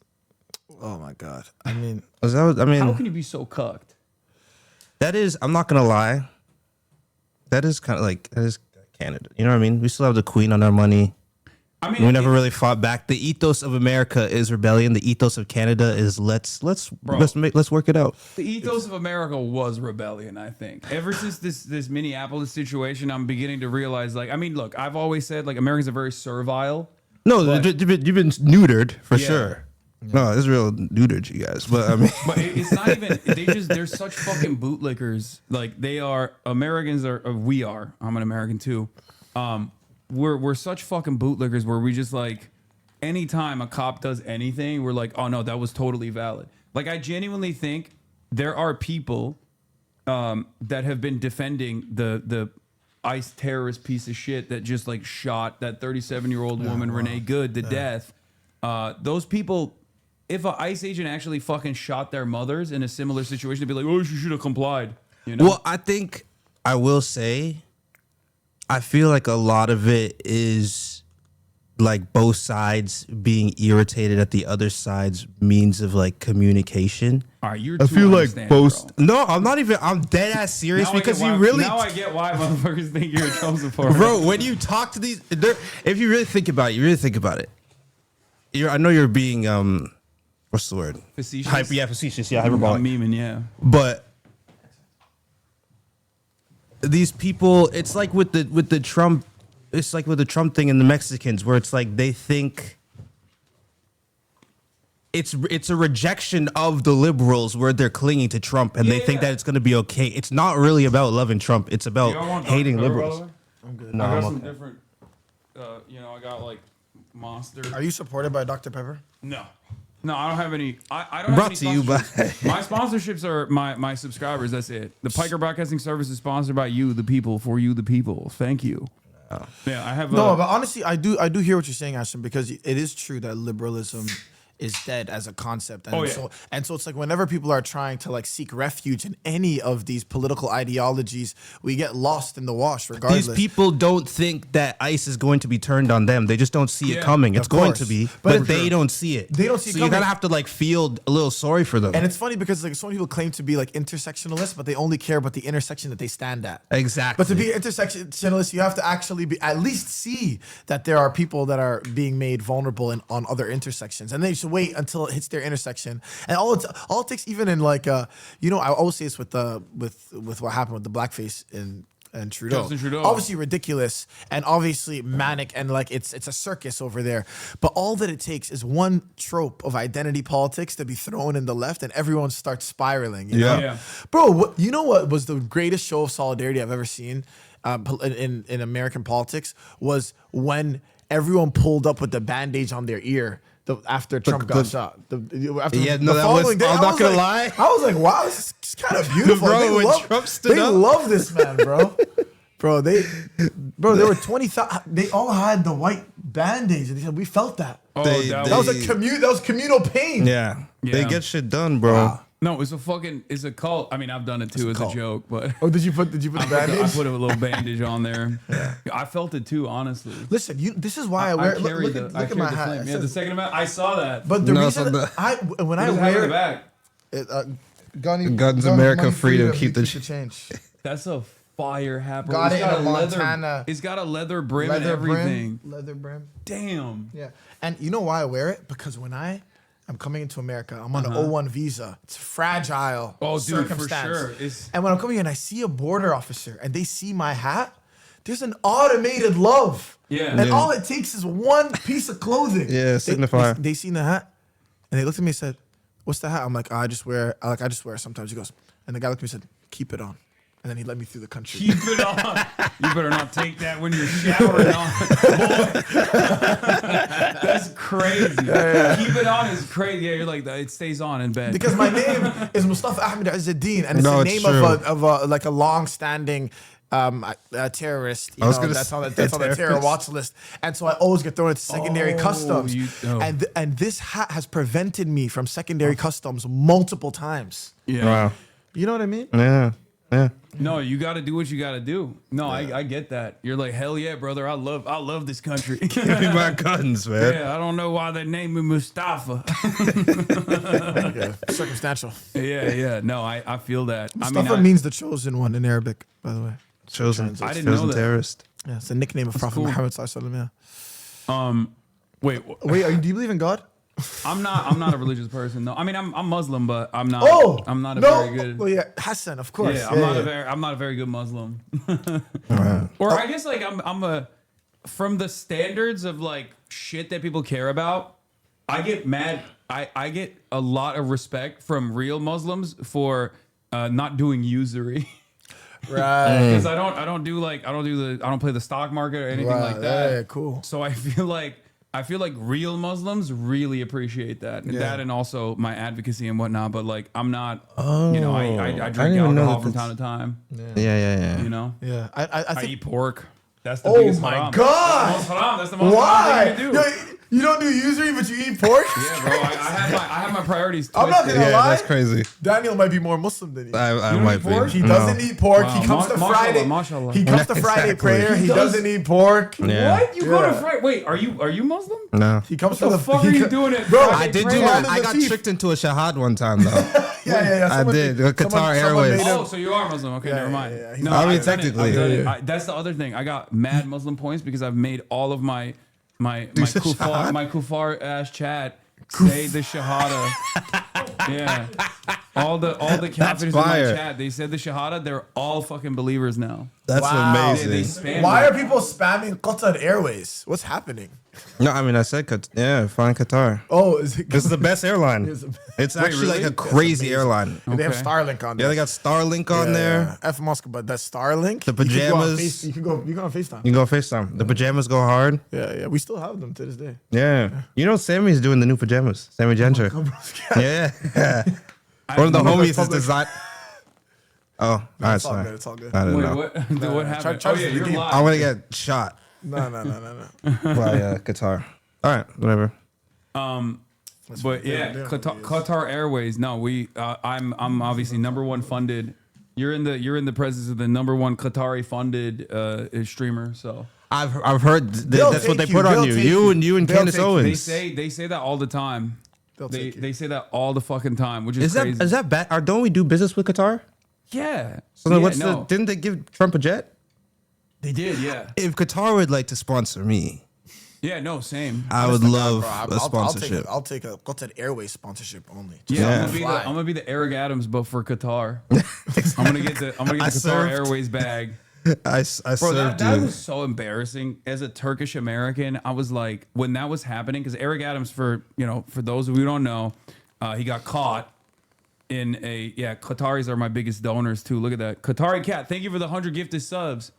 Oh my god! I mean, How can you be so cucked? that is. I'm not gonna lie. That is kind of like that is Canada. You know what I mean? We still have the Queen on our money. I mean, We never really fought back. The ethos of America is rebellion. The ethos of Canada is let's work it out. the ethos of America was rebellion. I think ever since this Minneapolis situation, I'm beginning to realize. Like, I mean, look, I've always said like Americans are very servile. No, But- you've been neutered for Yeah. sure. No, it's real neutered, you guys. But I mean, But it's not even. They're such fucking bootlickers. Like they are. Americans are. We are. I'm an American too. We're such fucking bootlickers where we just like, anytime a cop does anything, we're like, oh no, that was totally valid. Like I genuinely think there are people that have been defending the ICE terrorist piece of shit that just like shot that 37-year-old woman Renee Good to death. Those people. If an ICE agent actually fucking shot their mothers in a similar situation, they'd be like, "Oh, you should have complied." You know? well, I think I will say, I feel like a lot of it is like both sides being irritated at the other side's means of like communication. All right, you're. I too feel like understanding, both. bro. No, I'm not even. I'm dead ass serious Now I because get you why- really, Now I get why motherfuckers think you're a Trump supporter, bro. When you talk to these, if you really think about it, I know you're being what's the word? Facetious. Facetious. Yeah, I'm hyperbolic. memeing, yeah. But these people, it's like with the Trump, it's like with the Trump thing and the Mexicans, where it's like they think it's a rejection of the liberals where they're clinging to Trump and they think that it's going to be okay. It's not really about loving Trump. It's about hating liberals. I'm good. No, I got I'm some okay. different. I got like Monster. are you supported by Dr. Pepper? No, I don't have any. I don't Brought have to any you by- sponsorships. My sponsorships are my subscribers. That's it. The Piker Broadcasting Service is sponsored by you, the people, for you, the people. Thank you. Yeah, I have. No, but honestly, I do hear what you're saying, Ashton, because it is true that liberalism is dead as a concept. And so it's like whenever people are trying to like seek refuge in any of these political ideologies, we get lost in the wash regardless. These people don't think that ICE is going to be turned on them. They just don't see it Yeah, coming. It's of going course. to be, But but they don't see it. They don't see it So you coming. gotta have to like feel a little sorry for them. And it's funny because like so many people claim to be like intersectionalists, but they only care about the intersection that they stand at. Exactly. But to be intersectionalist, you have to actually be at least see that there are people that are being made vulnerable on other intersections, and then you should wait until it hits their intersection. And all it takes, even in like I always say this with what happened with the blackface and Trudeau. Justin Trudeau. Obviously ridiculous and obviously manic and like it's a circus over there. But all that it takes is one trope of identity politics to be thrown in the left and everyone starts spiraling. You know? Yeah. Bro, you know what was the greatest show of solidarity I've ever seen in American politics was when everyone pulled up with the bandage on their ear after Trump got shot. I'm not gonna lie. I was like, wow, this is kind of beautiful. Bro, when Trump stood they up. love this man, bro. There were 20,000. They all had the white bandage, and they said we felt that. Oh, They- that That was was that was communal pain. yeah, they Yeah. get shit done, bro. Wow. no. It's a cult. I mean, I've done it too as a cult. joke, but Oh, did you put the I bandage? put a little bandage on there. I felt it too, honestly. Listen, this is why I wear. carry Look I at carry my the hat. flame. It Yeah, says- the second amendment. I saw that. But the No, reason so the- when It I doesn't have it in the wear back. Guns America, freedom, keep the the change. That's a fire hat, bro. Got It's it in got a a leather. Montana. It's got a leather brim and everything. Leather brim. Damn. Yeah, and you know why I wear it? Because when I'm coming into America, I'm on an O1 visa. It's fragile. Oh, dude, for circumstance. sure. It's- And when I'm coming in, I see a border officer, and they see my hat. There's an automated love. Yeah. And Yeah. all it takes is one piece of clothing. Yeah, signifier. They seen the hat, and they looked at me and said, "What's the hat?" I'm like, I just wear it sometimes. He goes, and the guy looked at me and said, "Keep it on." And then he let me through the country. Keep it on. You better not take that when you're showering on. Boy. That's crazy. Keep it on is crazy. Yeah, you're like, it stays on in bed. Because my name is Mustafa Ahmed Azzuddin, and it's No, the it's name true. of a long-standing a terrorist. I was know, gonna that's say on the terror terrorist. watch list, and so I always get thrown into secondary customs. oh. And this hat has prevented me from secondary customs multiple times. Yeah. Wow. You know what I mean? Yeah. Yeah. No, you got to do what you got to do. No, I get that. You're like, hell yeah, brother. I love this country. Give me my guns, man. Yeah, I don't know why they named me Mustafa. Yeah, circumstantial. yeah. No, I feel that. Mustafa means the chosen one in Arabic, by the way. Chosen. I didn't know chosen that. terrorist. Yeah, it's a nickname of Prophet cool. Muhammad sallallahu alaihi wasallam. Wait, Wait, do you believe in God? I'm not a religious person. No, I mean I'm Muslim, but I'm not. Oh, I'm not a no. very good. Well, yeah, Hassan, of course. Yeah, I'm not a very good Muslim. Or I guess like I'm a from the standards of like shit that people care about. I get mad. I get a lot of respect from real Muslims for not doing usury. Right. Because I don't play the stock market or anything like that. Yeah, cool. So I feel like real Muslims really appreciate that. Yeah. That and also my advocacy and whatnot. But like I'm not, I didn't drink even know alcohol that from that's- time to time. Yeah. You know, Yeah, I I think. eat pork. That's the Oh biggest my haram. God! That's the most haram. That's the most Why? haram thing to do. Yo, you don't do usury, but you eat pork? Yeah, bro. I have my priorities. I'm not twisted. gonna lie. That's crazy. Daniel might be more Muslim than you. I don't might eat be. pork? He doesn't eat pork. Wow. He comes to Mashallah, Friday. mashallah. He comes to Friday Exactly. prayer. He doesn't eat pork. Yeah. What? You go to Yeah. Friday? Wait, are you Muslim? No. He comes What for the fuck are you doing at Bro, Friday I did do prayer? that. Someone I in got the thief. tricked into a shahad one time though. Yeah. I did. Qatar Airways. made him- Oh, so you are Muslim? Okay, never mind. yeah. No, I mean, I've done it. technically. I've done it. Yeah. That's the other thing. I got mad Muslim points because I've made all of my kufar ass chat say the shahada. Yeah, all the kafirs in my fire. chat. They said the shahada. They're all fucking believers now. That's Wow. amazing. They spam Why it. are people spamming Qatar Airways? What's happening? No, I mean I said fine Qatar. Oh, is it? It's the best airline. It's the- It's actually really? like a crazy airline. They have Okay. Starlink on there. Yeah, they got Starlink on there. F Moscow, but that Starlink. The pajamas. You can go on FaceTime. You can go FaceTime. The pajamas go hard. Yeah. We still have them to this day. Yeah. You know Sammy's doing the new pajamas. Sammy Gentry. Yeah. One of the homies is public. designed. Oh, It's that's all fine. good. It's all good. I don't Wait, know. what? What happened? try Oh to yeah, redeem. you're live. I'm gonna get shot No. by Qatar. All right, whatever. But yeah, Qatar Airways. No, I'm obviously number one funded. You're in the presence of the number one Qatari funded streamer. So I've heard They'll that's what they take you. put on They'll you. take You you. and They'll Candace take you. Owens. they say that all the time. They'll take you. They say that all the fucking time, which is Is that crazy. is that bad? Or don't we do business with Qatar? Yeah. So then Yeah, what's no. didn't they give Trump a jet? They did, yeah. If Qatar would like to sponsor me, Yeah, no, same. I would love Bro, a sponsorship. I'll take a Qatar Airways sponsorship only. Yeah, Yeah. I'm gonna be the Eric Adams, but for Qatar. I'm gonna get the Qatar served. Airways bag. I Bro, served that you. was so embarrassing. As a Turkish American, I was like, when that was happening, because Eric Adams, for those of you who don't know, he got caught in Qataris are my biggest donors too. Look at that. Qatari Cat, thank you for the 100 gifted subs.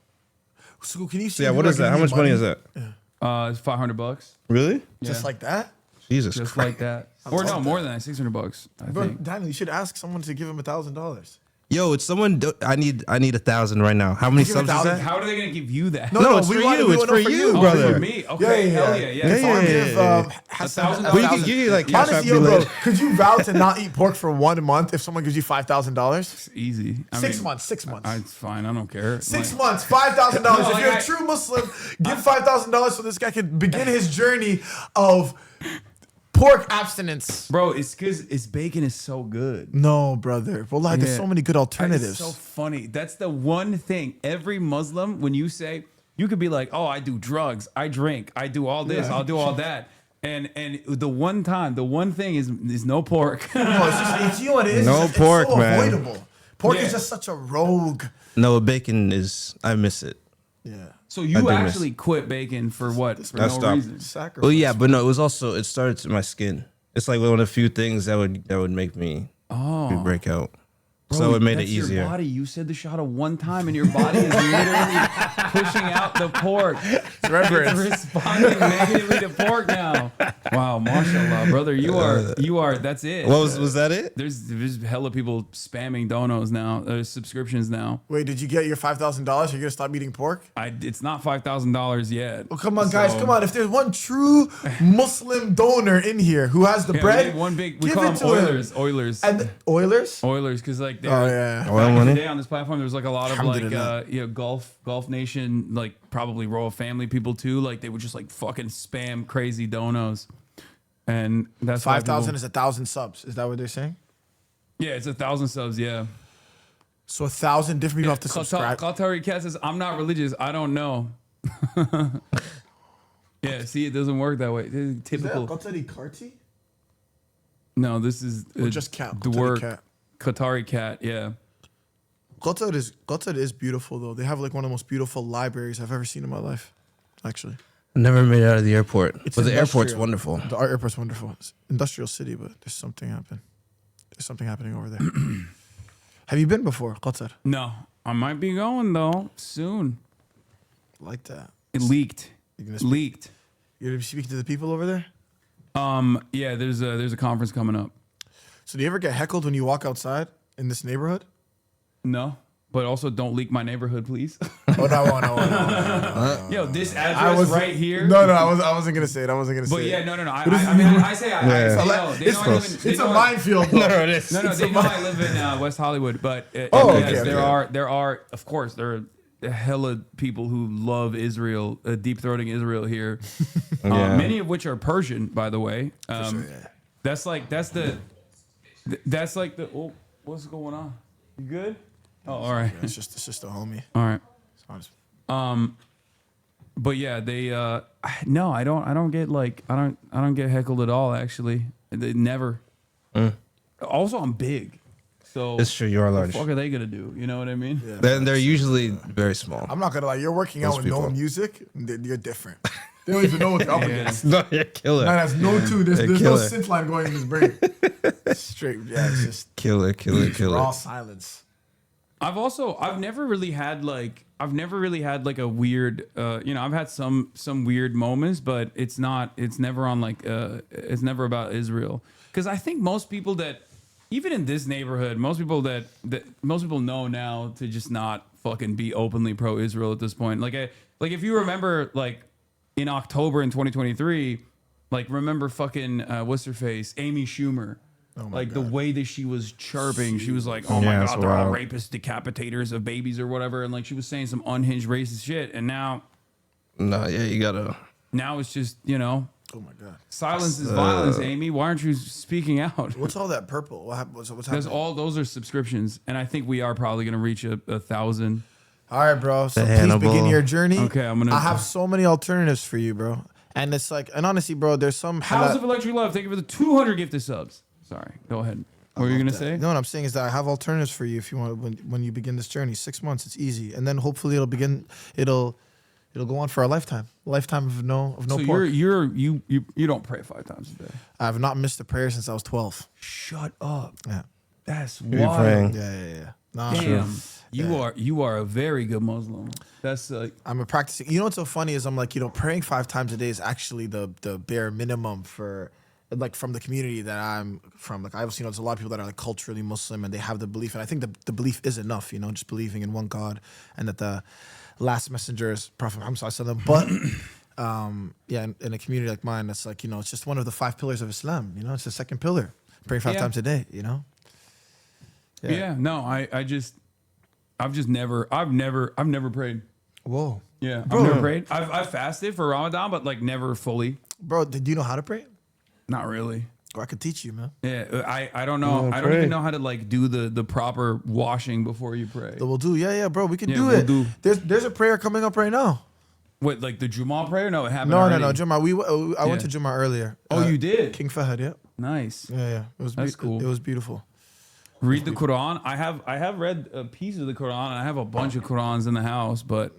So can you see? Yeah, if what you is that? How give much me money is that? It's $500. Really? Just Yeah. like that? Jesus Just Christ. like that. Or no, more than that, $600. I Bro, think. Daniel, you should ask someone to give him $1,000. Yo, it's someone. I need 1,000 right now. How many Give him subs is 1,000. that? How are they gonna give you that? No, it's we for want- you. we It's want for it for you, you. Oh, brother. for me? Okay, hell yeah. Yeah, So I'll yeah, give yeah. Hassan $1,000. Well, you can give you like cash Honestly, app. yo, Be bro, like, could you vow to not eat pork for 1 month if someone gives you $5,000? It's easy. I 6 mean, months. 6 months. It's fine. I don't care. 6 Like- months, $5,000. No, If like you're I- a true Muslim, give $5,000 so this guy can begin his journey of pork abstinence. Bro, it's because bacon is so good. No, brother. Well, like, there's Yeah. so many good alternatives. It's so funny. That's the one thing. Every Muslim, when you say, you could be like, oh, I do drugs, I drink, I do all this, I'll do all that. And the one thing is no pork. No, it's you know what it is? No It's pork, so man. avoidable. Pork Yeah. is just such a rogue. no, bacon is. I miss it. Yeah. So I you do actually quit bacon for what? For I no stopped. reason. Sacrifice. Well, yeah, but no, it was also it started to my skin. It's like one of the few things that would make me break out. So it made it that's easier. Your body. You said the shahada one time, and your body is literally pushing out the pork. It's responding negatively to pork now. Wow, mashallah, brother. You are. That's it. What was that it? There's hella people spamming donos now. There's subscriptions now. Wait, did you get your $5,000? Are you gonna stop eating pork? It's not $5,000 yet. Oh, come on, guys, come on. If there's one true Muslim donor in here who has the bread, we need one big. We give call it them to him. Oilers. Oilers. And Oilers? Oilers, because like Oh yeah. Oil back in the money? day on this platform, there was like a lot of like Alhamdulillah. Gulf Nation, like probably Royal Family people too. Like they would just like fucking spam crazy donos, and that's why 5,000 people- is 1,000 subs. Is that what they're saying? Yeah, it's 1,000 subs. Yeah. So 1,000 different people have to subscribe. Qatari Cat says, "I'm not religious. I don't know." Yeah, see, it doesn't work that way. This is typical. Qatari Karti? No, this is Or just cat? The Qatari word cat. Qatari Cat. Yeah. Qatar is beautiful though. They have like one of the most beautiful libraries I've ever seen in my life. Actually, Never made it out of the airport. It's But the airport's industrial. wonderful. The airport's wonderful. It's industrial city, but there's something happening. There's something happening over there. Have you been before, Qatar? No, I might be going though soon. Like that. It leaked. You're gonna speak- Leaked. You're gonna be speaking to the people over there. Yeah, there's a conference coming up. So do you ever get heckled when you walk outside in this neighborhood? No, but also don't leak my neighborhood, please. Oh no. Yo, this address right here. No, I wasn't gonna say it. I wasn't gonna But say yeah, it. no. I mean, I say I say no. They know I live in. It's a minefield. Though. No, it is. No, they know I live in West Hollywood, but Oh, yes, okay, there are, of course, there are hella people who love Israel, deep throating Israel here. Yeah. Many of which are Persian, by the way. Sure, yeah. That's like the. Oh, what's going on? You good? Oh, all right, It's just a homie. all right. It's honest. But yeah, they no, I don't get like I don't get heckled at all. Actually, they never. Also, I'm big, so It's true, you are what large. the fuck are they gonna do? You know what I mean? Yeah. They're usually very small. I'm not gonna lie. You're working out Those with no people. music. You're different. They don't even know what they're up against. No, you're killer. Man has no two. There's no killer. synth line going in his brain. Straight. Yeah, it's just Killer. raw silence. I've never really had like a weird I've had some weird moments, but it's never on like it's never about Israel, because I think most people that even in this neighborhood, most people know now to just not fucking be openly pro-Israel at this point. Like if you remember like in October in 2023, like remember fucking what's her face, Amy Schumer. Like the way that she was chirping, she was like, "Oh my Yeah, it's god, they're all wild. rapists, decapitators of babies or whatever," and like she was saying some unhinged racist shit. And now No, yeah, you gotta. it's just Oh my god. silence is violence. Amy, why aren't you speaking out? What's all that purple? What happened? What's There's happening? those are subscriptions, and I think we are probably gonna reach a 1,000. All right, bro. So The please Hannibal. begin your journey. Okay, I have so many alternatives for you, bro. And it's like, and honestly, bro, there's some. House of Electric Love. Thank you for the 200 gifted subs. Sorry, go ahead. What were you gonna say? No, what I'm saying is that I have alternatives for you if you want when you begin this journey. 6 months, it's easy, and then hopefully it'll go on for a lifetime of no So pork. you don't pray 5 times a day. I have not missed a prayer since I was 12. Shut up. Yeah, That's You're wild. praying. yeah. Nah, Damn, you are a very good Muslim. That's I'm a practicing. You know what's so funny is I'm like, praying 5 times a day is actually the bare minimum for like from the community that I'm from. Like I've seen there's a lot of people that are like culturally Muslim and they have the belief, and I think the belief is enough. Just believing in one God and that the last messenger is Prophet Muhammad Sallallahu Alaihi Wasallam. But in a community like mine, it's like it's just one of the 5 pillars of Islam. It's the second pillar. Praying 5 times a day. yeah. No, I've never prayed. Whoa, Yeah, I've never prayed. I've fasted for Ramadan, but like never fully. bro, do you know how to pray? Not really. Or I could teach you, man. Yeah, I don't know. I don't even know how to like do the proper washing before you pray. We'll do. Yeah, bro. We can Yeah, do we'll it. do. There's a prayer coming up right now. What, like the Jummah prayer? No, it happened. No, already. Jummah. I went to Yeah. Jummah earlier. Oh, you did? King Fahad, yeah. Nice. Yeah. It was That's cool. It was beautiful. Read the Quran. I have read a piece of the Quran, and I have a bunch of Qurans in the house, but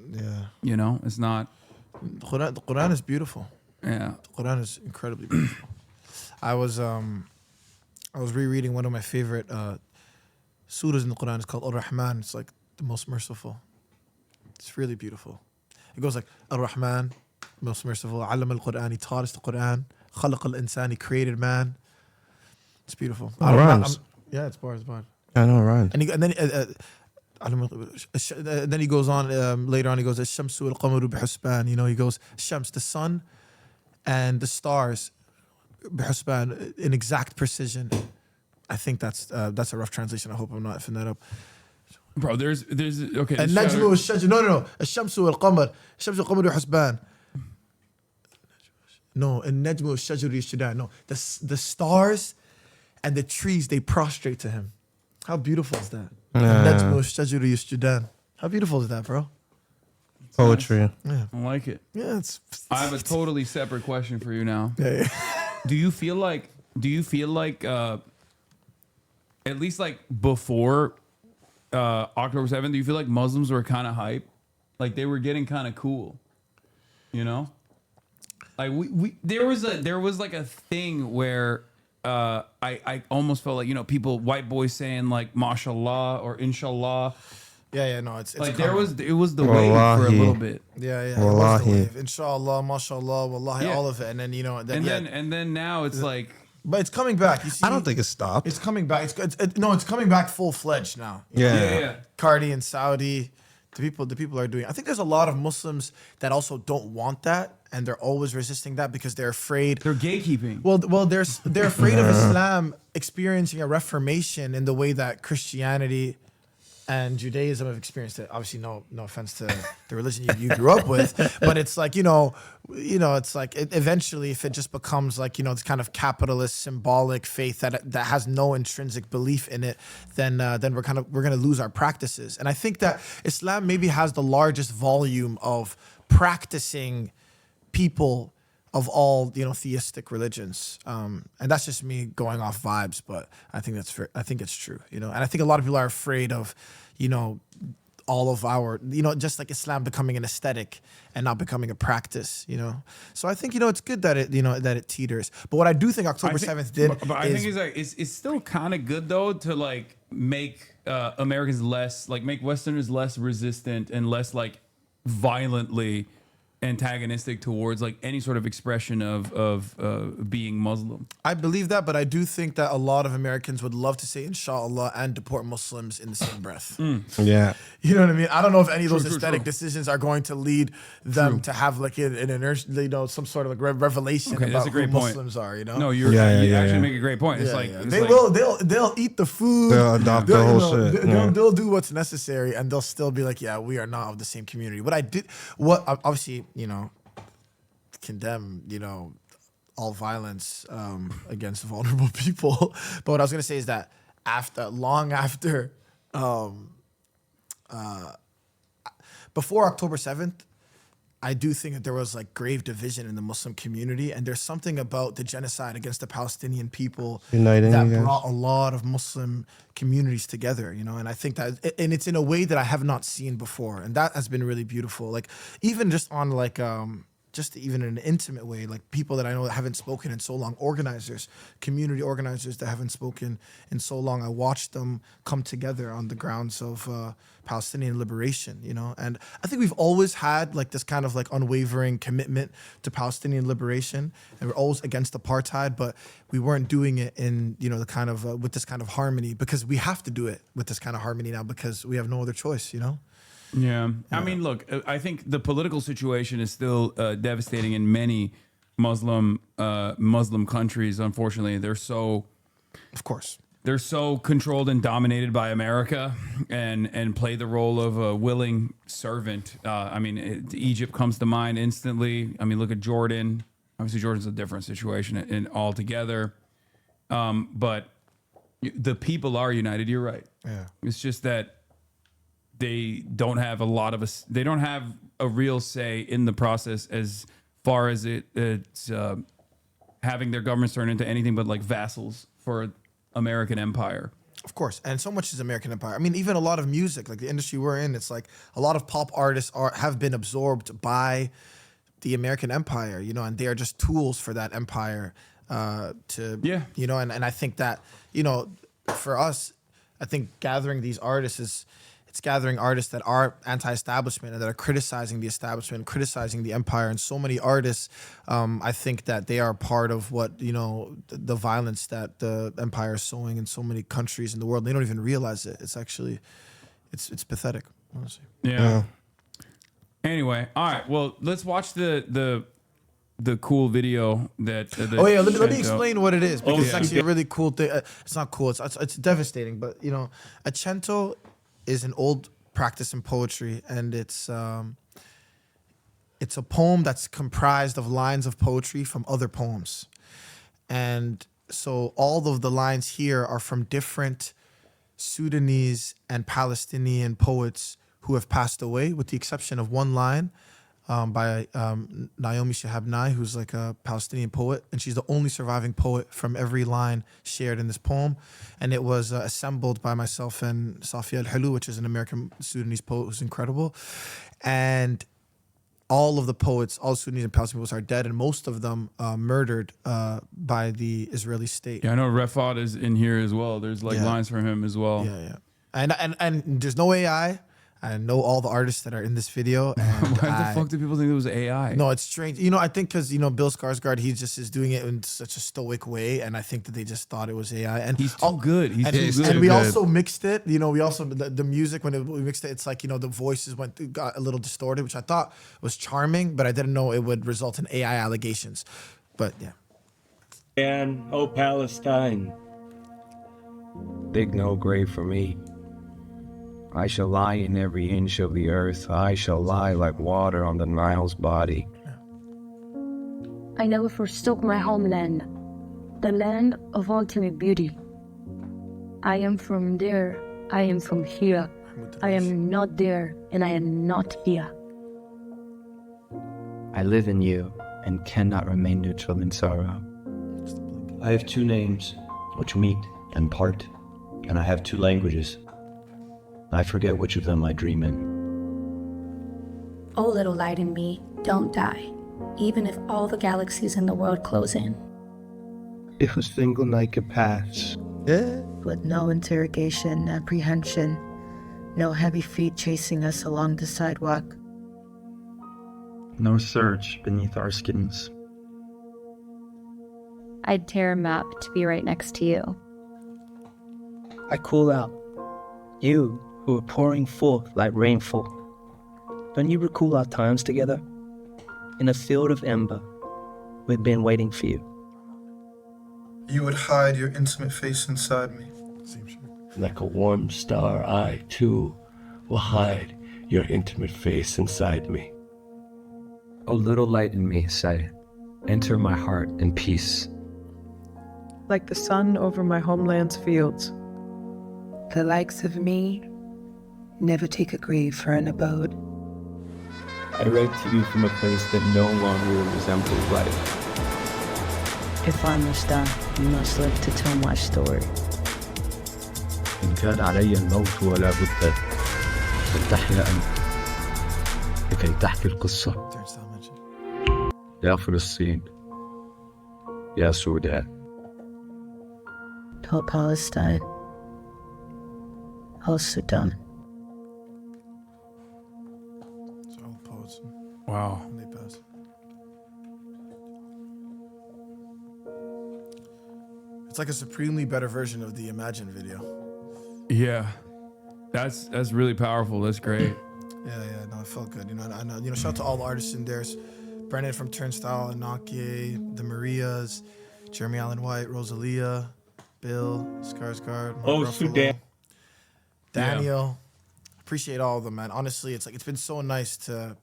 Yeah. it's not. The Quran is beautiful. Yeah. The Quran is incredibly beautiful. I was rereading one of my favorite surahs in the Quran. It's called Ar-Rahman. It's like the most merciful. It's really beautiful. It goes like Ar-Rahman, most merciful. Allam al-Quran, he taught us the Quran. Khalaq al-Insan, he created man. It's beautiful. Rhymes. Yeah, it's bars. I know, rhymes. And then he goes on later on. He goes, "Ash-shamsu wal-qamaru bihusban." You know, he goes, "Shams, the sun, and the stars, bihusban, in exact precision." I think that's a rough translation. I hope I'm not effing that up. Bro, there's okay. And najmu wal-shajar. No. Ash-shamsu wal-qamar. Ash-shamsu wal-qamaru bihusban. No, and najmu wal-shajar yashjudan. No, the stars and the trees, they prostrate to him. How beautiful is that? Najmu wal-shajar yashjudan. How beautiful is that, bro? Poetry. Yeah. I like it. Yeah, it's. I have a totally separate question for you now. Yeah. Do you feel like at least like before October 7th, do you feel like Muslims were kind of hype? Like they were getting kind of cool, you know? Like there was like a thing where I almost felt like, you know, white boys saying like mashallah or inshallah. Yeah, no, it's like common. it was the wave for a little bit. Yeah, it was the wave. Inshallah, mashallah, wallahi, all of it, and then you know, and then now it's like, but it's coming back. You see, I don't think it stopped. It's coming back. It's coming back full fledged now. Yeah. Cardi and Saudi, the people are doing. I think there's a lot of Muslims that also don't want that, and they're always resisting that because they're afraid. They're gatekeeping. Well, they're afraid of Islam experiencing a reformation in the way that Christianity and Judaism have experienced it. Obviously, no offense to the religion you grew up with, but it's like, it's like eventually if it just becomes like, this kind of capitalist symbolic faith that has no intrinsic belief in it, then we're going to lose our practices. And I think that Islam maybe has the largest volume of practicing people of all theistic religions, and that's just me going off vibes, but I think it's true, and I think a lot of people are afraid of, all of our, just like Islam becoming an aesthetic and not becoming a practice, So I think it's good that it teeters. But what I do think October 7th did, but I think it's still kind of good though to like make Americans less, like make Westerners less resistant and less like violently antagonistic towards like any sort of expression of being Muslim. I believe that, but I do think that a lot of Americans would love to say inshallah and deport Muslims in the same breath. Yeah. You know what I mean? I don't know if any of those aesthetic decisions are going to lead them to have like an inertia, some sort of like revelation about who Muslims are, No, you actually make a great point. It's like they'll eat the food. They'll adopt the whole shit. They'll do what's necessary, and they'll still be like, yeah, we are not of the same community. Obviously, condemn, all violence against vulnerable people. But what I was going to say is that long after, before October 7th, I do think that there was like grave division in the Muslim community, and there's something about the genocide against the Palestinian people that brought a lot of Muslim communities together, and I think that, and it's in a way that I have not seen before, and that has been really beautiful. Like even just on like just even in an intimate way, like people that I know that haven't spoken in so long, community organizers that haven't spoken in so long, I watched them come together on the grounds of Palestinian liberation, and I think we've always had like this kind of like unwavering commitment to Palestinian liberation, and we're always against apartheid, but we weren't doing it in, the kind of, with this kind of harmony, because we have to do it with this kind of harmony now because we have no other choice, Yeah. I mean, look, I think the political situation is still devastating in many Muslim countries. Unfortunately, they're so controlled and dominated by America and play the role of a willing servant. Egypt comes to mind instantly. I mean, look at Jordan. Obviously, Jordan's a different situation altogether. But the people are united. You're right. Yeah. It's just that they don't have they don't have a real say in the process as far as it's having their governments turn into anything but like vassals for American empire. Of course, and so much is American empire. I mean, even a lot of music, like the industry we're in, it's like a lot of pop artists have been absorbed by the American empire, and they are just tools for that empire and I think that, for us, I think gathering these artists it's gathering artists that are anti-establishment and that are criticizing the establishment, criticizing the empire. And so many artists, I think that they are part of what, the violence that the empire is sowing in so many countries in the world. They don't even realize it. It's actually, it's pathetic, honestly. Yeah. Anyway, all right. Well, let's watch the cool video that. Let me explain what it is, because it's actually a really cool thing. It's not cool. It's devastating. But a cento is an old practice in poetry, and it's a poem that's comprised of lines of poetry from other poems, and so all of the lines here are from different Sudanese and Palestinian poets who have passed away, with the exception of one line by Naomi Shihab Nye, who's like a Palestinian poet, and she's the only surviving poet from every line shared in this poem. And it was assembled by myself and Safi Al-Halu, which is an American Sudanese poet who's incredible. And all of the poets, all Sudanese and Palestinian poets, are dead, and most of them murdered by the Israeli state. Yeah, I know Refat is in here as well. There's lines from him as well. Yeah. And there's no AI. I know all the artists that are in this video. And Why the fuck do people think it was AI? No, it's strange. I think because, Bill Skarsgård, he just is doing it in such a stoic way. And I think that they just thought it was AI. And he's too good. He's too good. And we also mixed it. We also, the music, when we mixed it, it's like, the voices got a little distorted, which I thought was charming, but I didn't know it would result in AI allegations. But yeah. And oh, Palestine. Dig no grave for me. I shall lie in every inch of the earth. I shall lie like water on the Nile's body. I never forsook my homeland, the land of ultimate beauty. I am from there, I am from here. I am not there, and I am not here. I live in you and cannot remain neutral in sorrow. I have two names, which meet and part, and I have two languages. I forget which of them I dream in. Oh, little light in me, don't die, even if all the galaxies in the world close in. If a single night could pass. With no interrogation, apprehension, no heavy feet chasing us along the sidewalk. No search beneath our skins. I'd tear a map to be right next to you. I call out, you who are pouring forth like rainfall. Don't you recall our times together? In a field of ember, we've been waiting for you. You would hide your intimate face inside me. Like a warm star, I, too, will hide your intimate face inside me. O little light in me, say, enter my heart in peace. Like the sun over my homeland's fields. The likes of me never take a grave for an abode. I write to you from a place that no longer resembles life. If I must die, you must live to tell my story. إن كان علي الموت ولا بد أن تحيا أنت لكي تحكي القصة. يا فلسطين، يا سودان. Tell Palestine, tell Sudan. Wow. They pass. It's like a supremely better version of the Imagine video. Yeah, that's really powerful. That's great. Yeah, no, it felt good. Shout out to all the artists in there. Brennan from Turnstile, Anake, the Marias, Jeremy Allen White, Rosalia, Bill, Skarsgård, Sudan. Daniel. Appreciate all of them, man. Honestly, it's been so nice to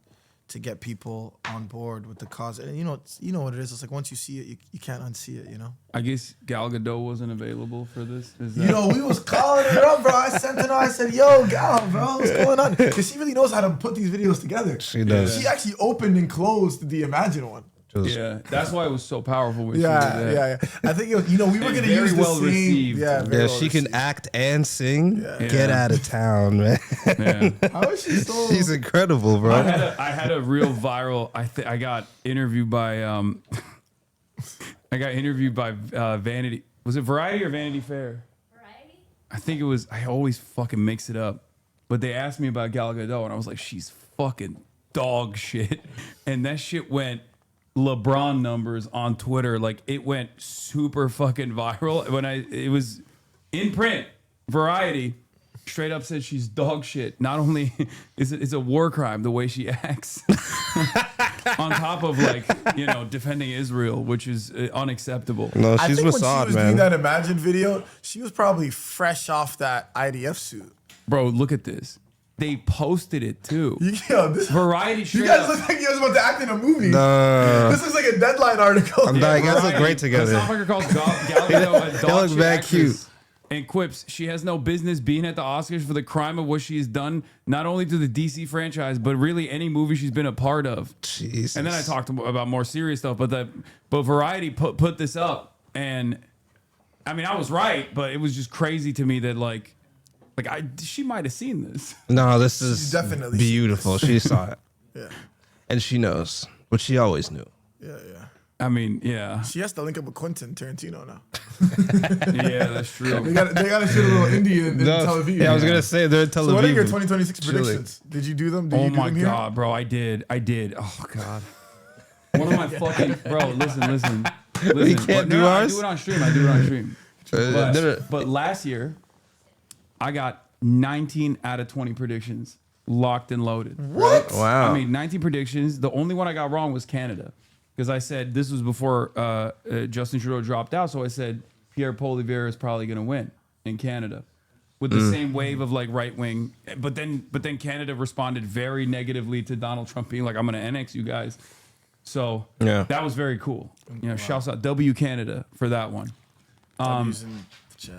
get people on board with the cause. And you know what it is. It's like once you see it, you can't unsee it, I guess Gal Gadot wasn't available for this. We was calling her up, bro. I sent her, I said, yo, Gal, bro, what's going on? Because she really knows how to put these videos together. She does. She actually opened and closed the Imagine one. Yeah, that's why it was so powerful. When Yeah. I think we were going to use the same. Received. Yeah, she can act and sing. Get out of town, man. Yeah. How is she so? She's incredible, bro. I had a real viral. I got interviewed by Vanity. Was it Variety or Vanity Fair? I think it was. I always fucking mix it up, but they asked me about Gal Gadot, and I was like, she's fucking dog shit, and that shit went LeBron numbers on Twitter. Like it went super fucking viral when it was in print. Variety straight up said she's dog shit. Not only is it's a war crime the way she acts, on top of like defending Israel, which is unacceptable. No, I she's think when she Mossad, was man. doing that Imagine video, she was probably fresh off that IDF suit. Bro, look at this. They posted it too. Variety. You Straight guys up. look like you guys about to act in a movie. No. This is like a Deadline article. I'm dying. You guys look great together. South Parker calls Gal Gadot a They dog look shit bad actress cute. and quips she has no business being at the Oscars for the crime of what she's done, not only to the DC franchise, but really any movie she's been a part of. Jesus. And then I talked about more serious stuff, but Variety put this up, and I mean I was right, but it was just crazy to me that she might have seen this. No, this is definitely beautiful. She saw it. Yeah. And she knows, but she always knew. Yeah. I mean, yeah. She has to link up with Quentin Tarantino now. Yeah, that's true. They got to shoot a little indie in Tel Aviv. Yeah, I was gonna say they're in Tel Aviv. So what are your 2026 predictions? Did you do them? Did Oh you do my them here? god, bro, I did. Oh god. One of my fucking bro. Listen. We can't do ours? I do it on stream. But last year, I got 19 out of 20 predictions locked and loaded. What? Wow. I made 19 predictions. The only one I got wrong was Canada, because I said this was before Justin Trudeau dropped out. So I said Pierre Poilievre is probably going to win in Canada with the same wave of like right wing. But then Canada responded very negatively to Donald Trump being like, I'm going to annex you guys. So that was very cool. Shouts out W Canada for that one.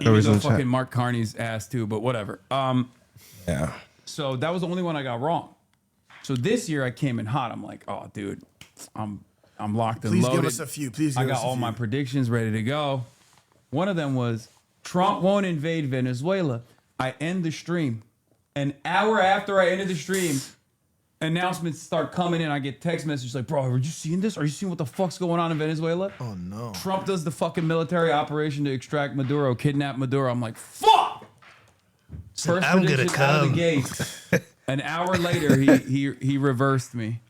Even though fucking Mark Carney's ass too, but whatever. Yeah. So that was the only one I got wrong. So this year I came in hot. I'm like, oh, dude, I'm locked and Please loaded. give us a few. Please I give got us a all few. my predictions ready to go. One of them was Trump won't invade Venezuela. I end the stream. An hour after I ended the stream, announcements start coming in. I get text messages like, bro, are you seeing this? Are you seeing what the fuck's going on in Venezuela? Oh, no. Trump does the fucking military operation to extract Maduro, kidnap Maduro. I'm like, fuck! First I'm gonna prediction out of the come. gate. An hour later, he reversed me.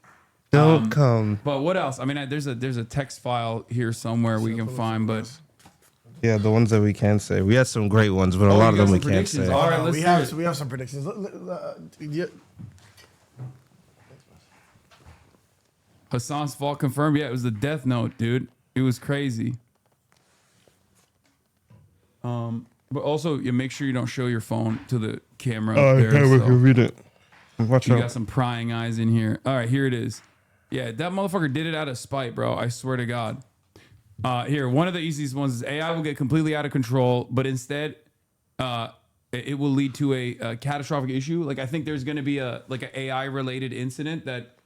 Don't come. But what else? I mean, there's a text file here somewhere we can find, but Yeah, the ones that we can say. We had some great ones, but a lot of them we can't say. All right, let's do it. We have some predictions. Yeah. Hassan's fault confirmed. Yeah, it was the Death Note, dude. It was crazy. But also, you make sure you don't show your phone to the camera. Oh, up there, okay, we so can read it. Watch you out. got some prying eyes in here. All right, here it is. Yeah, that motherfucker did it out of spite, bro. I swear to God. Here, one of the easiest ones is AI will get completely out of control, but instead, it will lead to a catastrophic issue. Like I think there's going to be an AI related incident that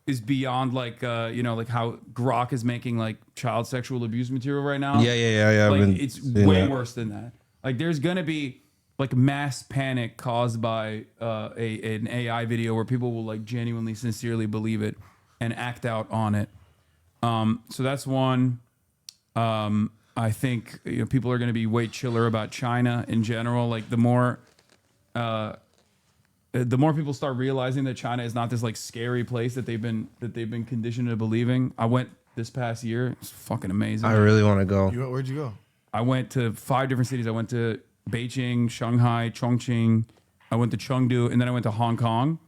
is beyond like how Grok is making like child sexual abuse material right now. Yeah. Like, I've been it's seeing way that. worse than that. Like there's going to be like mass panic caused by an AI video where people will like genuinely, sincerely believe it and act out on it. So that's one. I think people are going to be way chiller about China in general. Like the more people start realizing that China is not this like scary place that they've been conditioned to believing. I went this past year. It's fucking amazing. I really want to go. Where'd you go? I went to 5 different cities. I went to Beijing, Shanghai, Chongqing. I went to Chengdu, and then I went to Hong Kong.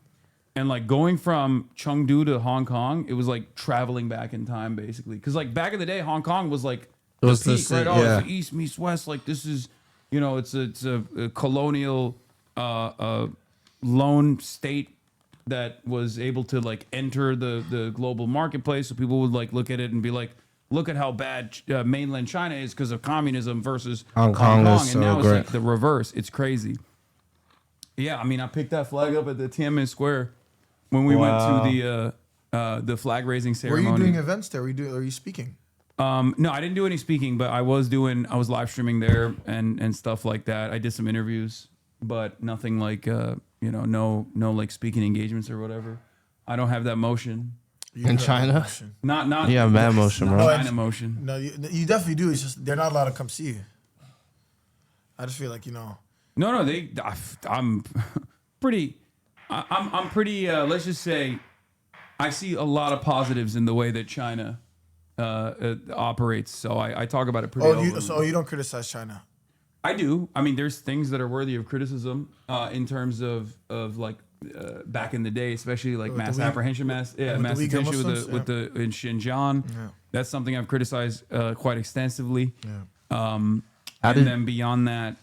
And like going from Chengdu to Hong Kong, it was like traveling back in time, basically. Because like back in the day, Hong Kong was like It was the the peak, ci- right? Oh, yeah. it's the East meets West. Like this is, it's a colonial lone state that was able to like enter the global marketplace. So people would like look at it and be like, look at how bad mainland China is because of communism versus Hong Kong is so and now great. it's like the reverse. It's crazy. Yeah, I mean, I picked that flag up at the Tiananmen Square when we went to the flag raising Were ceremony. you doing events there? Are you speaking? No, I didn't do any speaking, but I was live streaming there and stuff like that. I did some interviews, but nothing like no like speaking engagements or whatever. I don't have that motion. In China? Not Yeah, mad motion, bro. China motion. No, you definitely do. It's just they're not allowed to come see you. I just feel like No, I'm pretty. I'm pretty. Let's just say, I see a lot of positives in the way that China operates. So I talk about it pretty. So you don't criticize China? I do. I mean, there's things that are worthy of criticism in terms of like back in the day, especially like mass detention with in Xinjiang. Yeah. That's something I've criticized quite extensively. Yeah. And then beyond that,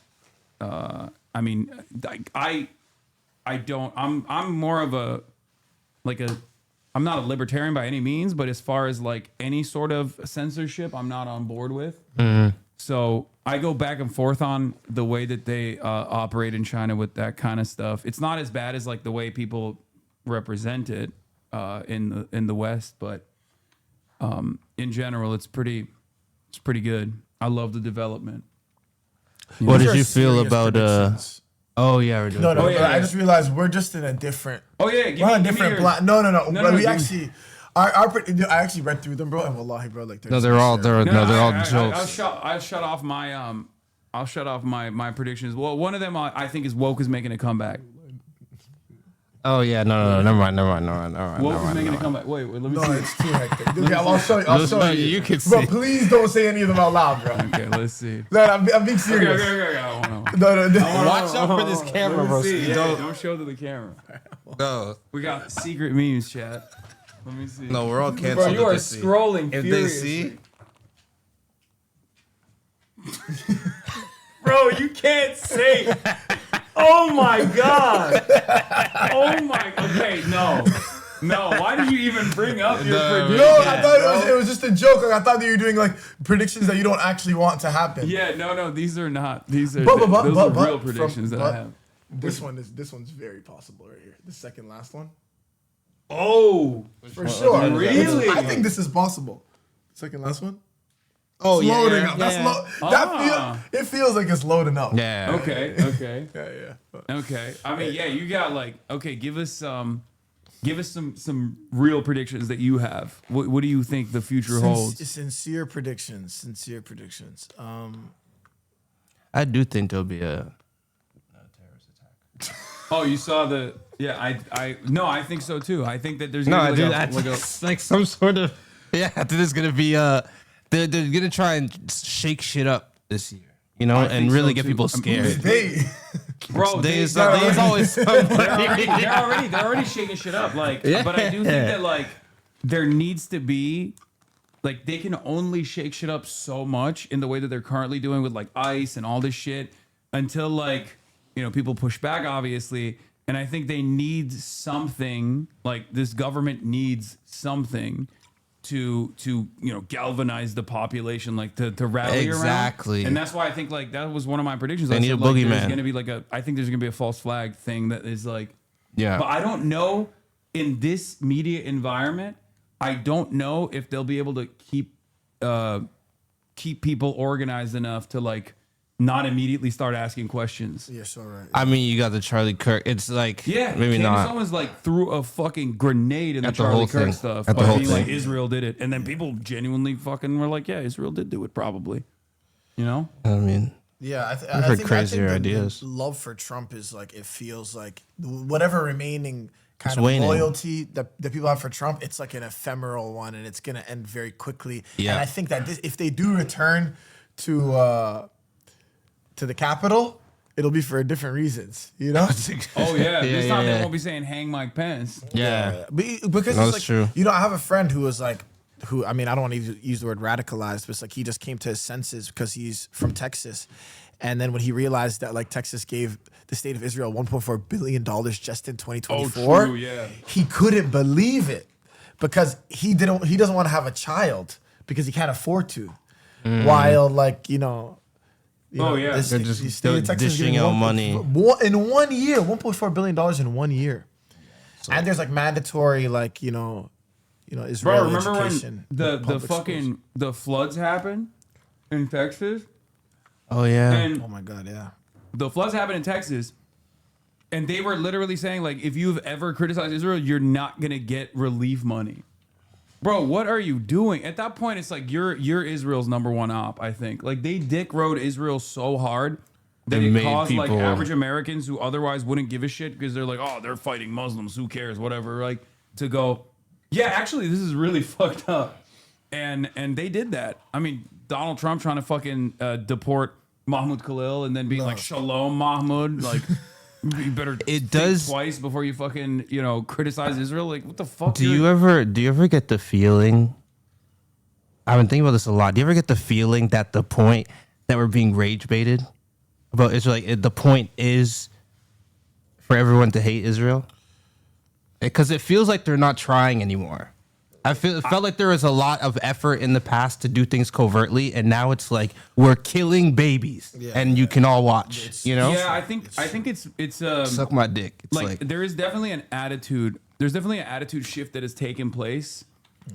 I mean, I don't. I'm more of a I'm not a libertarian by any means, but as far as like any sort of censorship, I'm not on board with. Mm-hmm. So I go back and forth on the way that they operate in China with that kind of stuff. It's not as bad as like the way people represent it in the West, but in general, it's pretty good. I love the development. What did you feel about? Oh yeah, we're doing. No. I just realized we're just in a different. Oh yeah, we're on a different plan. No. We give actually. I actually read through them, bro, and wallahi, bro, like they're all jokes. I'll shut off my predictions. Well, one of them I think is woke is making a comeback. Oh yeah, no, never mind. Woke is making a comeback. Wait, let me see. No, it's too hectic. Okay, I'll show you. You can see. Bro, please don't say any of them out loud, bro. Okay, let's see. No, I'm being serious. Okay. No. Watch out for this camera, bro. Don't show to the camera. No. We got secret memes, chat. Let me see. No, we're all canceled. Bro, you are scrolling if furiously. They see. Bro, you can't say. Oh my god. Oh my. Okay, no. Why did you even bring up your prediction? No, I thought it was just a joke. Like, I thought that you were doing like predictions that you don't actually want to happen. Yeah, no, these are not. These are those are real predictions that I have. This one's very possible right here. The second last one. Oh, for sure. Really? I think this is possible. Second last one. Oh, it's yeah. Loading up. Yeah. It feels like it's loading up. Yeah. Okay. Yeah. Okay. I mean, yeah, you got like, okay, give us some real predictions that you have. What do you think the future holds? Sincere predictions. I do think there'll be a terrorist attack. Oh, you saw the. Yeah, I think so too. I think that there's like some sort of. Yeah, I think there's gonna be they're gonna try and shake shit up this year, you know, and really get people scared. Bro, there's always somebody. they're already shaking shit up. Like, yeah. But I do think that like there needs to be like they can only shake shit up so much in the way that they're currently doing with like ICE and all this shit until like people push back, obviously. And I think they need something like this government needs something to galvanize the population, like to rally exactly around. And that's why I think like that was one of my predictions. They need a boogeyman. There's gonna be I think there's gonna be a false flag thing that is like, yeah. But I don't know in this media environment. I don't know if they'll be able to keep people organized enough to like not immediately start asking questions. Yeah, so right. I mean, you got the Charlie Kirk. It's like, maybe not. Someone's like threw a fucking grenade in the Charlie Kirk stuff by being like Israel did it, and then people genuinely fucking were like, yeah, Israel did do it, probably. I mean, yeah, I think crazier ideas. The love for Trump is like it feels like whatever remaining kind of waning. loyalty that people have for Trump, it's like an ephemeral one, and it's gonna end very quickly. Yeah. And I think that if they do return to the Capitol, it'll be for different reasons, Oh yeah, this time they won't be saying "hang Mike Pence." Yeah, because no, it's like, true. I have a friend who was like, I mean, I don't want to use the word radicalized, but it's like he just came to his senses because he's from Texas, and then when he realized that like Texas gave the state of Israel $1.4 billion just in 2024, oh, true, yeah. He couldn't believe it because he doesn't want to have a child because he can't afford to, while like oh yeah, they're just dishing out money in 1 year, $1.4 billion in 1 year, and there's like mandatory like Israeli remember education. When the floods happened in Texas? Oh yeah. And oh my god, yeah. The floods happened in Texas, and they were literally saying like, if you've ever criticized Israel, you're not gonna get relief money. Bro, what are you doing? At that point, it's like you're Israel's number one op, I think. Like, they dick rode Israel so hard that It it made caused like people- average Americans who otherwise wouldn't give a shit because they're like, oh, they're fighting Muslims, who cares, whatever. Like to go, yeah, actually, this is really fucked up, and they did that. I mean, Donald Trump trying to fucking deport Mahmoud Khalil and then being like, Shalom Mahmoud, like. You better think twice before you fucking criticize Israel. Like, what the fuck? Do you ever get the feeling? I've been thinking about this a lot. Do you ever get the feeling that the point that we're being rage baited about Israel, like, the point is for everyone to hate Israel? Because it feels like they're not trying anymore. It felt like there was a lot of effort in the past to do things covertly, and now it's like we're killing babies, and you can all watch. Yeah, I think it's suck my dick. It's like there is definitely an attitude. There's definitely an attitude shift that has taken place.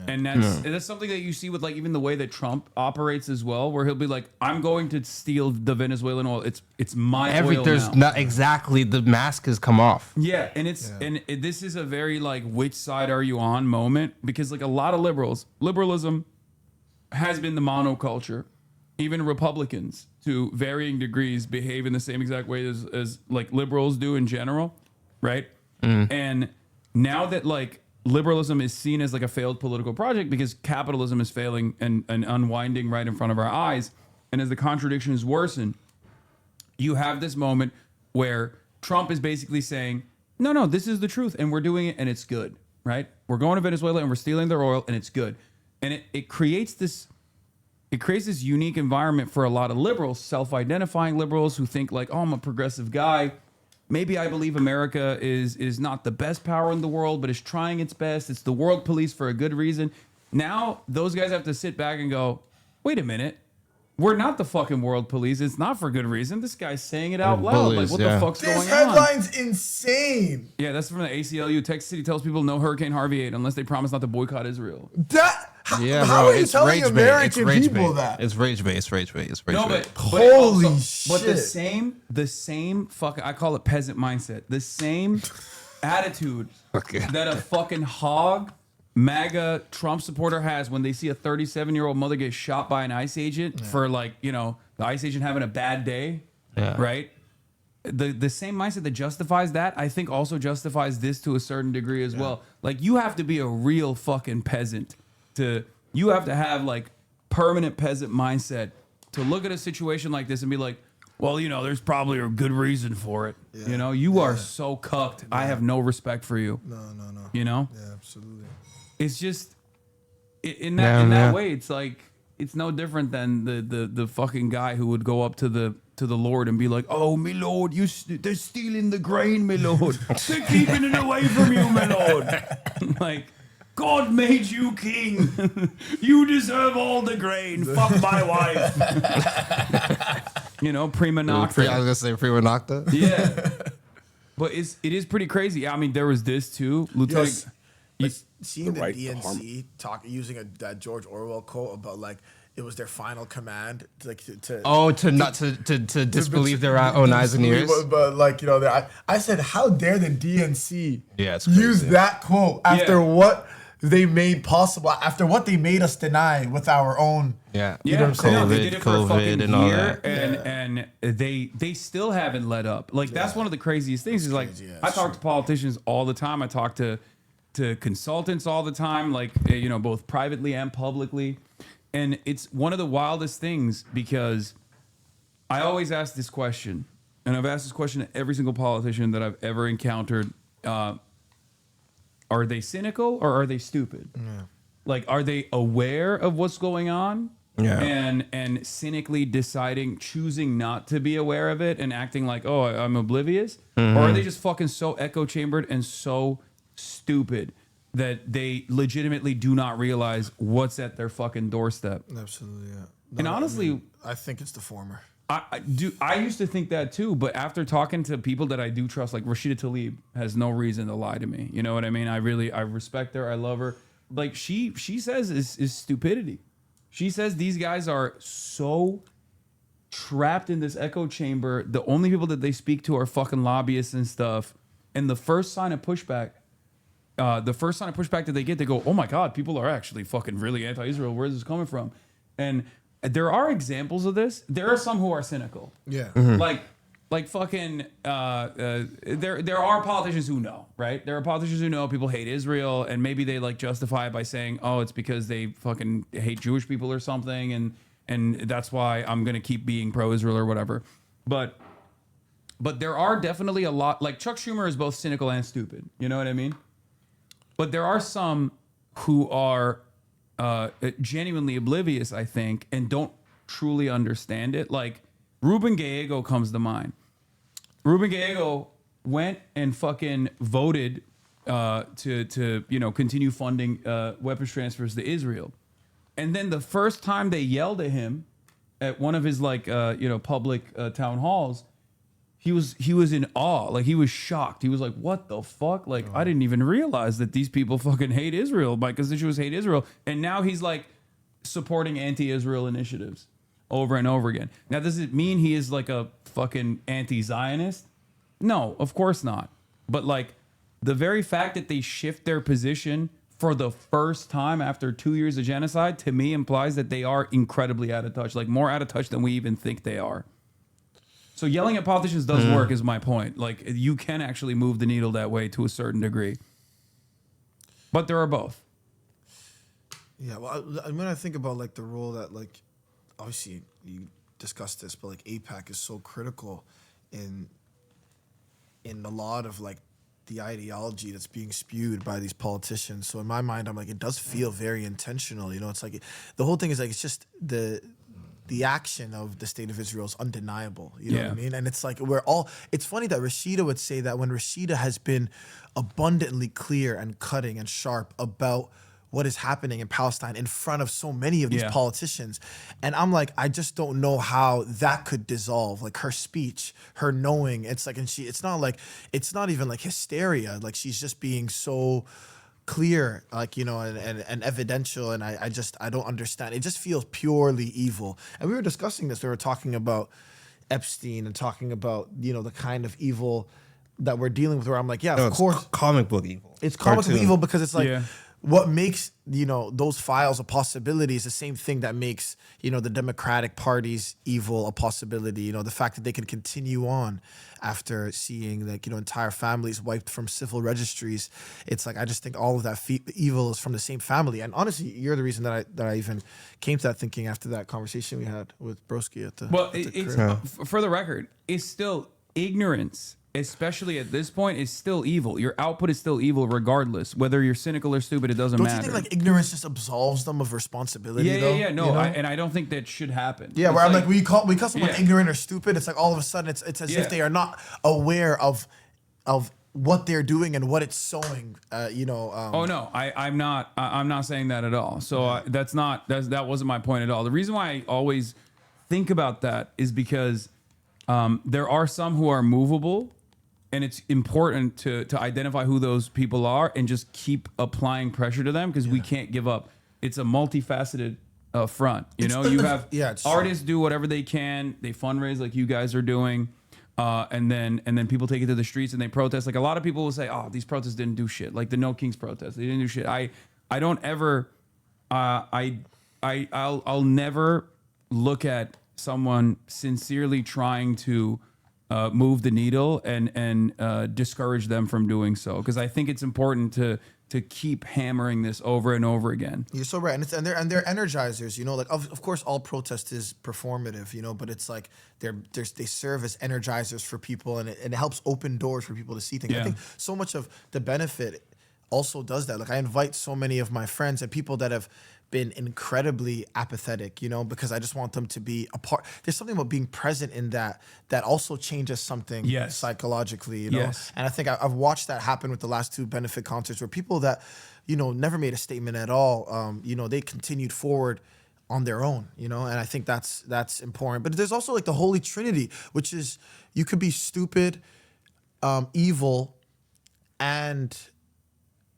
And that's something that you see with like even the way that Trump operates as well, where he'll be like, "I'm going to steal the Venezuelan oil. It's my oil there's now." not exactly the mask has come off. Yeah, and this is a very like which side are you on moment, because like a lot of liberalism has been the monoculture. Even Republicans to varying degrees behave in the same exact way as like liberals do in general, right? And now that like liberalism is seen as like a failed political project because capitalism is failing and unwinding right in front of our eyes, and as the contradictions worsen, you have this moment where Trump is basically saying, no, this is the truth, and we're doing it, and it's good, right? We're going to Venezuela, and we're stealing their oil, and it's good. And it creates this unique environment for a lot of liberals, self-identifying liberals who think like, oh, I'm a progressive guy. Maybe I believe America is not the best power in the world, but is trying its best. It's the world police for a good reason. Now those guys have to sit back and go, wait a minute. We're not the fucking world police. It's not for good reason. This guy's saying it out loud. Like, what the fuck's going on? This headline's insane. Yeah, that's from the ACLU. Texas City tells people no Hurricane Harvey aid unless they promise not to boycott Israel. How are you telling American people that? It's rage bait. It's rage bait. No, but holy shit. But the same fucking, I call it peasant mindset. The same attitude that a fucking hog MAGA Trump supporter has when they see a 37-year-old mother get shot by an ICE agent for like, the ICE agent having a bad day, right? The same mindset that justifies that, I think also justifies this to a certain degree as well. Like, you have to be a real fucking peasant you have to have like permanent peasant mindset to look at a situation like this and be like, well, there's probably a good reason for it. You are so cucked. I have no respect for you. No. Yeah, absolutely. It's just in that way, it's like it's no different than the fucking guy who would go up to the Lord and be like, "Oh, my Lord, they're stealing the grain, my Lord. They're keeping it away from you, my Lord." Like, God made you king. You deserve all the grain. Fuck my wife. Prima nocta. I was gonna say prima nocta. Yeah, but it is pretty crazy. I mean, there was this too, Lieutenant. Seeing the DNC using that George Orwell quote about like it was their final command to disbelieve their own eyes and ears. But like I said, how dare the DNC it's use that quote after what they made possible, after what they made us deny with our own. You know what I'm saying? They did it for a fucking and all year, that. and they still haven't let up. Like that's one of the craziest things. Is like I talk to politicians all the time. I talk to consultants all the time, like both privately and publicly, and it's one of the wildest things because I always ask this question, and I've asked this question to every single politician that I've ever encountered. Are they cynical or are they stupid? Like, are they aware of what's going on? And cynically choosing not to be aware of it and acting like, oh, I'm oblivious? Or are they just fucking so echo chambered and so stupid that they legitimately do not realize what's at their fucking doorstep? Absolutely, yeah. And honestly, I think it's the former. I used to think that too, but after talking to people that I do trust, like Rashida Tlaib has no reason to lie to me. You know what I mean? I respect her. I love her. Like she says is stupidity. She says these guys are so trapped in this echo chamber. The only people that they speak to are fucking lobbyists and stuff. And the first sign of pushback that they get, they go, oh my God, people are actually fucking really anti-Israel. Where is this coming from? And there are examples of this. There are some who are cynical. Yeah. Like Like fucking, there are politicians who know, right? There are politicians who know people hate Israel, and maybe they like justify it by saying, "Oh, it's because they fucking hate Jewish people or something," and that's why I'm gonna keep being pro-Israel or whatever. But there are definitely a lot. Like Chuck Schumer is both cynical and stupid. You know what I mean? But there are some who are genuinely oblivious, I think, and don't truly understand it. Like Ruben Gallego comes to mind. Ruben Gallego went and fucking voted to continue funding weapons transfers to Israel, and then the first time they yelled at him at one of his public town halls, he was in awe. Like he was shocked. He was like, "What the fuck? Like I didn't even realize that these people fucking hate Israel. My constituents hate Israel." And now he's like supporting anti-Israel initiatives over and over again. Now, does it mean he is like a fucking anti-Zionist? No, of course not. But like the very fact that they shift their position for the first time after 2 years of genocide, to me implies that they are incredibly out of touch, like more out of touch than we even think they are. So yelling at politicians does work, is my point. Like you can actually move the needle that way to a certain degree. But there are both. Yeah, well, when I think about like the role that like, obviously you discussed this, but like AIPAC is so critical in a lot of like the ideology that's being spewed by these politicians. So in my mind, I'm like, it does feel very intentional. You know, it's like the whole thing is like, it's just the action of the state of Israel is undeniable. You know what I mean? And it's like, it's funny that Rashida would say that when Rashida has been abundantly clear and cutting and sharp about what is happening in Palestine in front of so many of these politicians. And I'm like, I just don't know how that could dissolve. Like her speech, her knowing, it's like, and it's not even like hysteria. Like she's just being so clear, like, you know, and evidential. And I don't understand. It just feels purely evil. And we were discussing this. We were talking about Epstein and talking about, you know, the kind of evil that we're dealing with, where I'm like, yeah, of course. Comic book evil. It's comic book evil because it's like, what makes, you know, those files a possibility is the same thing that makes, you know, the Democratic Party's evil a possibility. You know, the fact that they can continue on after seeing, like, you know, entire families wiped from civil registries. It's like, I just think all of that evil is from the same family. And honestly, you're the reason that I even came to that thinking after that conversation we had with Broski at the for the record, it's still ignorance. Especially at this point, is still evil. Your output is still evil, regardless. Whether you're cynical or stupid, it doesn't matter. Don't you think like ignorance just absolves them of responsibility? Yeah. No, you know? and I don't think that should happen. Yeah, where I'm like, we call someone ignorant or stupid. It's like all of a sudden, it's as if they are not aware of what they're doing and what it's sowing. Oh no, I'm not saying that at all. So that wasn't my point at all. The reason why I always think about that is because there are some who are movable. And it's important to identify who those people are and just keep applying pressure to them, because we can't give up. It's a multifaceted front. You know, you have artists do whatever they can. They fundraise like you guys are doing. And then people take it to the streets and they protest. Like a lot of people will say, "Oh, these protests didn't do shit." Like the No Kings protest, they didn't do shit. I don't ever, I'll never look at someone sincerely trying to move the needle and discourage them from doing so, because I think it's important to keep hammering this over and over again. You're so right, and they're energizers. You know, like of course all protest is performative. You know, but it's like they serve as energizers for people, and it helps open doors for people to see things. I think so much of the benefit also does that. Like I invite so many of my friends and people that have been incredibly apathetic, you know, because I just want them to be a part. There's something about being present in that also changes something psychologically, you know. And I think I've watched that happen with the last two benefit concerts, where people that, you know, never made a statement at all, you know, they continued forward on their own, you know. And I think that's important. But there's also like the Holy Trinity, which is you could be stupid, evil, and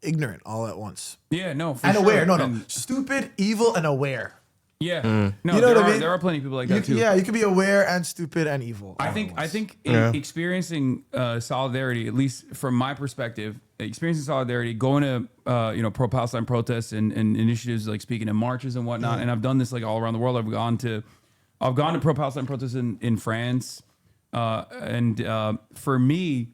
ignorant all at once. Yeah, no, for and sure. aware. No. Stupid, evil, and aware. Yeah. No, you know what I mean? There are plenty of people like that too. Yeah, you can be aware and stupid and evil. I think experiencing solidarity, at least from my perspective, experiencing solidarity, going to pro-Palestine protests and initiatives like speaking in marches and whatnot, and I've done this like all around the world. I've gone to pro-Palestine protests in France, For me,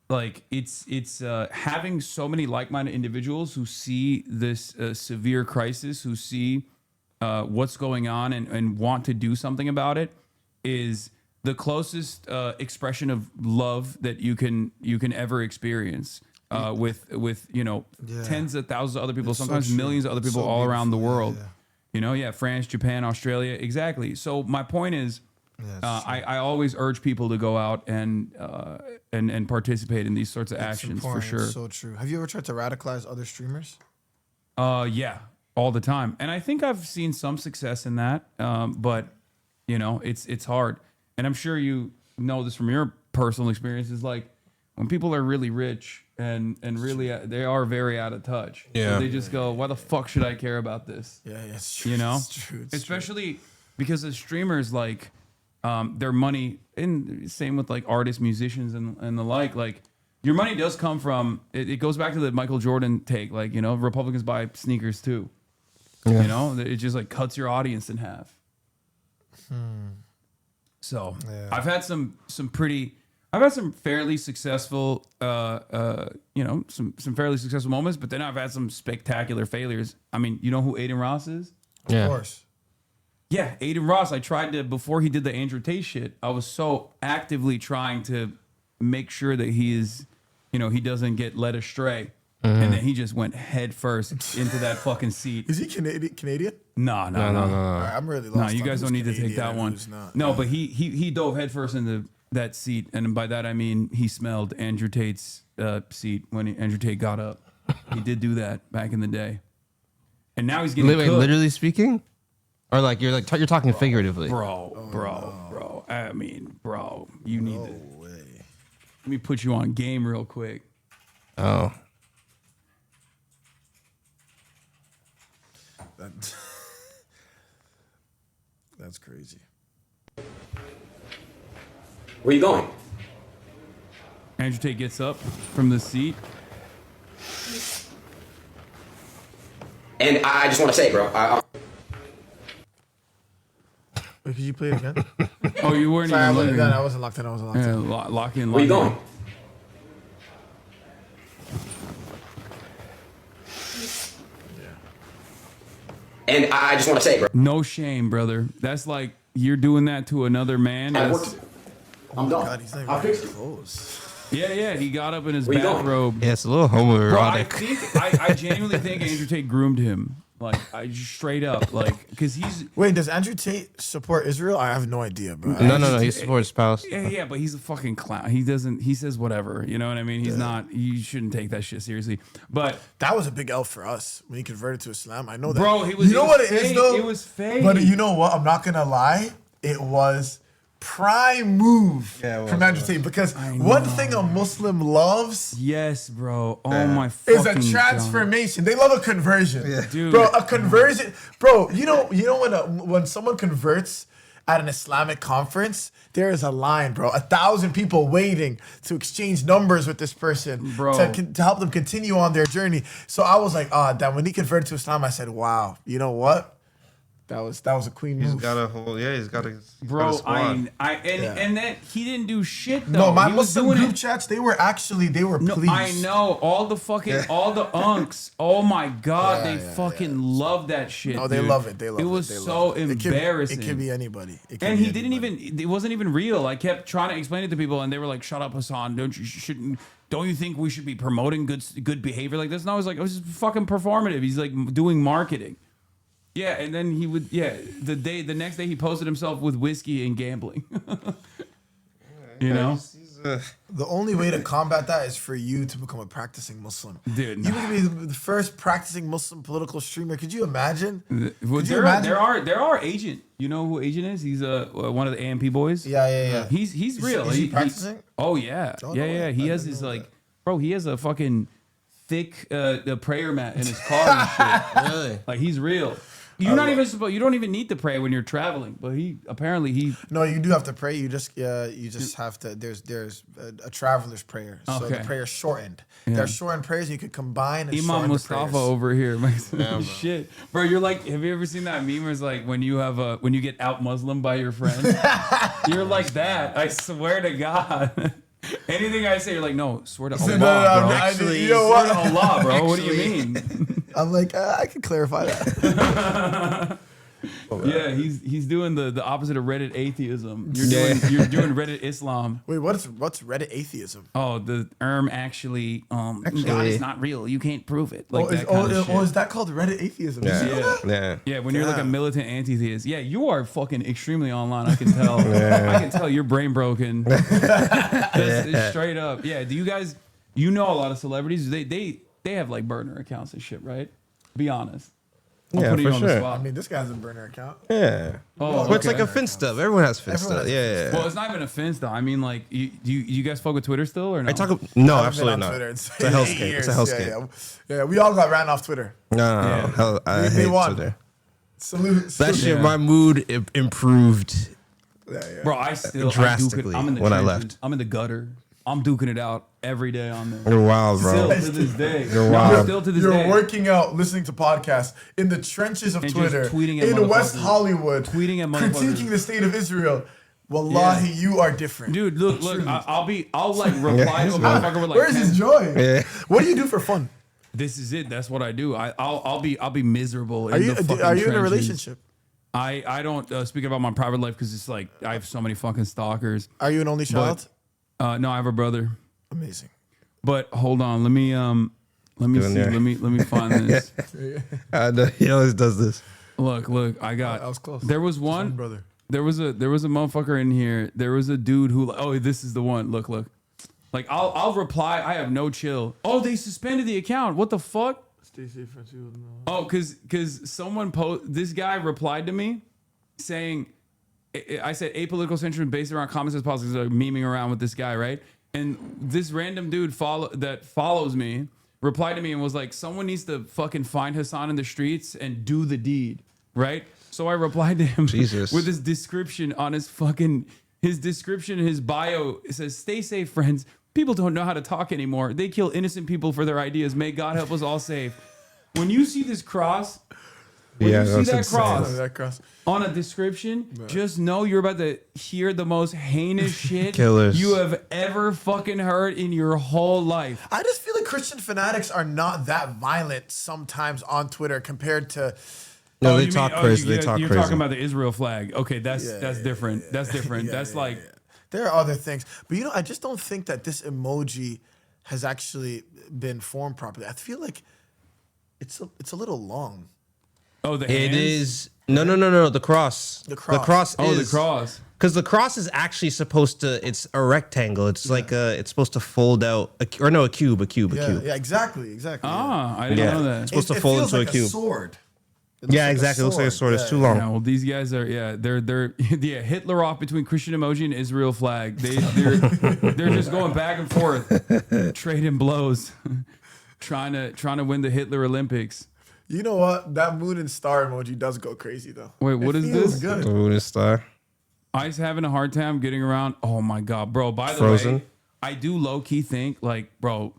like it's having so many like-minded individuals who see this severe crisis, who see what's going on and want to do something about it, is the closest expression of love that you can ever experience. With tens of thousands of other people, sometimes millions of other people all around the world. France, Japan, Australia, exactly. So my point is, I always urge people to go out and participate in these sorts of actions for sure. It's so true. Have you ever tried to radicalize other streamers? Yeah, all the time, and I think I've seen some success in that. But it's hard, and I'm sure you know this from your personal experiences. Like when people are really rich and really they are very out of touch. Yeah, so they just go, "Why the fuck should I care about this?" Yeah, it's true. It's true. Especially because as streamers, like their money, and same with like artists, musicians, and the like your money does come from. It goes back to the Michael Jordan take. Like Republicans buy sneakers too. Yeah. It just like cuts your audience in half. So I've had some fairly successful, some fairly successful moments, but then I've had some spectacular failures. I mean, you know who Aiden Ross is? Of course. Yeah, Aiden Ross. I tried to, before he did the Andrew Tate shit, I was so actively trying to make sure that he is, he doesn't get led astray. And then he just went head first into that fucking seat. Is he Canadian? No. All right, I'm really lost. No, you on guys who's don't need to take Canadian that and one. who's not. No, but he dove head first into that seat, and by that I mean he smelled Andrew Tate's seat when Andrew Tate got up. He did do that back in the day, and now he's getting Wait, cooked. literally speaking, or like you're talking figuratively, bro. I mean, bro, you need to. Way. Let me put you on game real quick. Oh. That's crazy. Where you going? Andrew Tate gets up from the seat. And I just want to say, bro. Wait, could you play it again? Oh, you weren't Sorry, even looking. I wasn't locked in. Yeah, lock in. Where you going? And I just want to say, bro. No shame, brother. That's like you're doing that to another man. I'm done. God, he's not I'll even fix it. close. Yeah. He got up in his Where you going? bathrobe. Yeah, it's a little homoerotic. Bro, I genuinely think Andrew Tate groomed him. Like, I just straight up, like, because he's. Wait, does Andrew Tate support Israel? I have no idea, bro. No. He supports his spouse. Yeah, but he's a fucking clown. He doesn't. He says whatever. You know what I mean? He's not. You shouldn't take that shit seriously. But that was a big L for us when he converted to Islam. I know that. Bro, he was. You know what it is fake. though? It was fake. But you know what? I'm not gonna lie. It was prime move from Andrew Tate, because one thing a Muslim loves, yes, bro. Oh my fucking is a transformation. They love a conversion, dude. Bro. A conversion, bro. You know when someone converts at an Islamic conference, there is a line, bro. 1,000 people waiting to exchange numbers with this person, bro, to help them continue on their journey. So I was like, damn. When he converted to Islam, I said, wow. You know what? That was a queen move. He's got a whole he's got a squad. And then he didn't do shit though. No, my he was Muslim doing group chats, they were pleased. I know all the unks. Oh my god, they fucking love that shit. No, they dude. love it. They love it. It was so embarrassing. It could be anybody. And he didn't even. It wasn't even real. I kept trying to explain it to people, and they were like, "Shut up, Hassan. Don't you think we should be promoting good behavior like this?" And I was like, "It was just fucking performative." He's like doing marketing. Yeah, and then he would. Yeah, the next day he posted himself with whiskey and gambling. You know, the only way to combat that is for you to become a practicing Muslim. Dude, you would be the first practicing Muslim political streamer. Could you imagine? There are Agent. You know who Agent is? He's one of the AMP boys. Yeah. He's real. Is he practicing? Oh yeah, yeah. He has his bro. He has a fucking thick prayer mat in his car and shit. Really? Like he's real. You're not even supposed. You don't even need to pray when you're traveling. But he No, you do have to pray. You just have to. There's a traveler's prayer. So the Okay. prayer's shortened. Yeah. There are shortened prayers you could combine and Imam shorten Mustafa the prayers. over here. Yeah, bro. Shit, bro. You're like, have you ever seen that meme where it's like when you get out Muslim by your friend? You're like that. I swear to God. Anything I say, you're like, no, swear to Allah, bro. Actually, Swear to Allah, bro. What do you mean? I'm like, I can clarify that. Yeah, he's doing the opposite of Reddit atheism. You're doing Reddit Islam. Wait, what's Reddit atheism? Oh, the actually, God is not real. You can't prove it. Like that is that called Reddit atheism? Yeah. When you're like a militant anti-theist, yeah, you are fucking extremely online. I can tell. I can tell you're brain broken. Just straight up. Yeah. Do you guys? You know a lot of celebrities. They have like burner accounts and shit, right? Be honest. I'm putting you on the spot. I mean, this guy's a burner account. Yeah. Oh, But it's okay. like a Finsta. Everyone has Finsta. Yeah. Well, it's not even a Finsta. though. I mean, like, you guys fuck with Twitter still or no? No, I haven't absolutely been on not. Twitter in It's a hellscape. 8 It's a years. hellscape. Yeah, we all got ran off Twitter. No. Hell, I hate Twitter. Salute. That shit, my mood improved Bro, I still drastically I'm in the when I trenches. left. I'm in the gutter. I'm duking it out every day on there. You're wild, bro. Still to this day. You're wild. Still to this You're day. working out, listening to podcasts in the trenches of And just Twitter, tweeting at in West motherfuckers. Hollywood, Tweeting at motherfuckers. critiquing the state of Israel. Wallahi, you are different, dude. Look, I'll like reply to a motherfucker with like. Where's his joy? Yeah. What do you do for fun? This is it. That's what I do. I'll be miserable. Are you the fucking in a trenches. relationship? I don't speak about my private life because it's like I have so many fucking stalkers. Are you an only child? No, I have a brother. Amazing. But hold on, let me see. Let me find this. I know, he always does this. Look, I got. I was close. There was one brother. There was a motherfucker in here. There was a dude who. Oh, this is the one. Look. Like I'll reply. I have no chill. Oh, they suspended the account. What the fuck? Oh, cause someone this guy replied to me saying, I said apolitical centrism based around common sense politics, are memeing around with this guy, right? And this random dude that follows me replied to me and was like, someone needs to fucking find Hassan in the streets and do the deed, right? So I replied to him with his description on his description, his bio. It says, "Stay safe, friends. People don't know how to talk anymore. They kill innocent people for their ideas. May God help us all safe." When you see this cross, that cross on a description, just know you're about to hear the most heinous shit Killers. you have ever fucking heard in your whole life. I just feel like Christian fanatics are not that violent sometimes on Twitter compared to. No, they talk crazy. They talk You're crazy. talking about the Israel flag. Okay, that's different. That's different. That's like. There are other things, but I just don't think that this emoji has actually been formed properly. I feel like it's a little long. Oh, the It hands? is no. The cross. The cross. The cross. Oh, is, the cross. Because the cross is actually supposed to. It's a rectangle. It's like it's supposed to fold out. A cube. A cube. Yeah, exactly. Ah, I didn't know that. It's supposed to It fold feels into like a cube. Sword. Yeah, exactly. It looks like a sword. It's too long. Yeah, well, these guys are they're Hitler off between Christian emoji and Israel flag. They're just going back and forth, trading blows, trying to win the Hitler Olympics. You know what? That moon and star emoji does go crazy though. Wait, what is feels this? Good. The moon and star. Ice having a hard time getting around. Oh my god, bro. By the Frozen. way, I do low key think like, bro,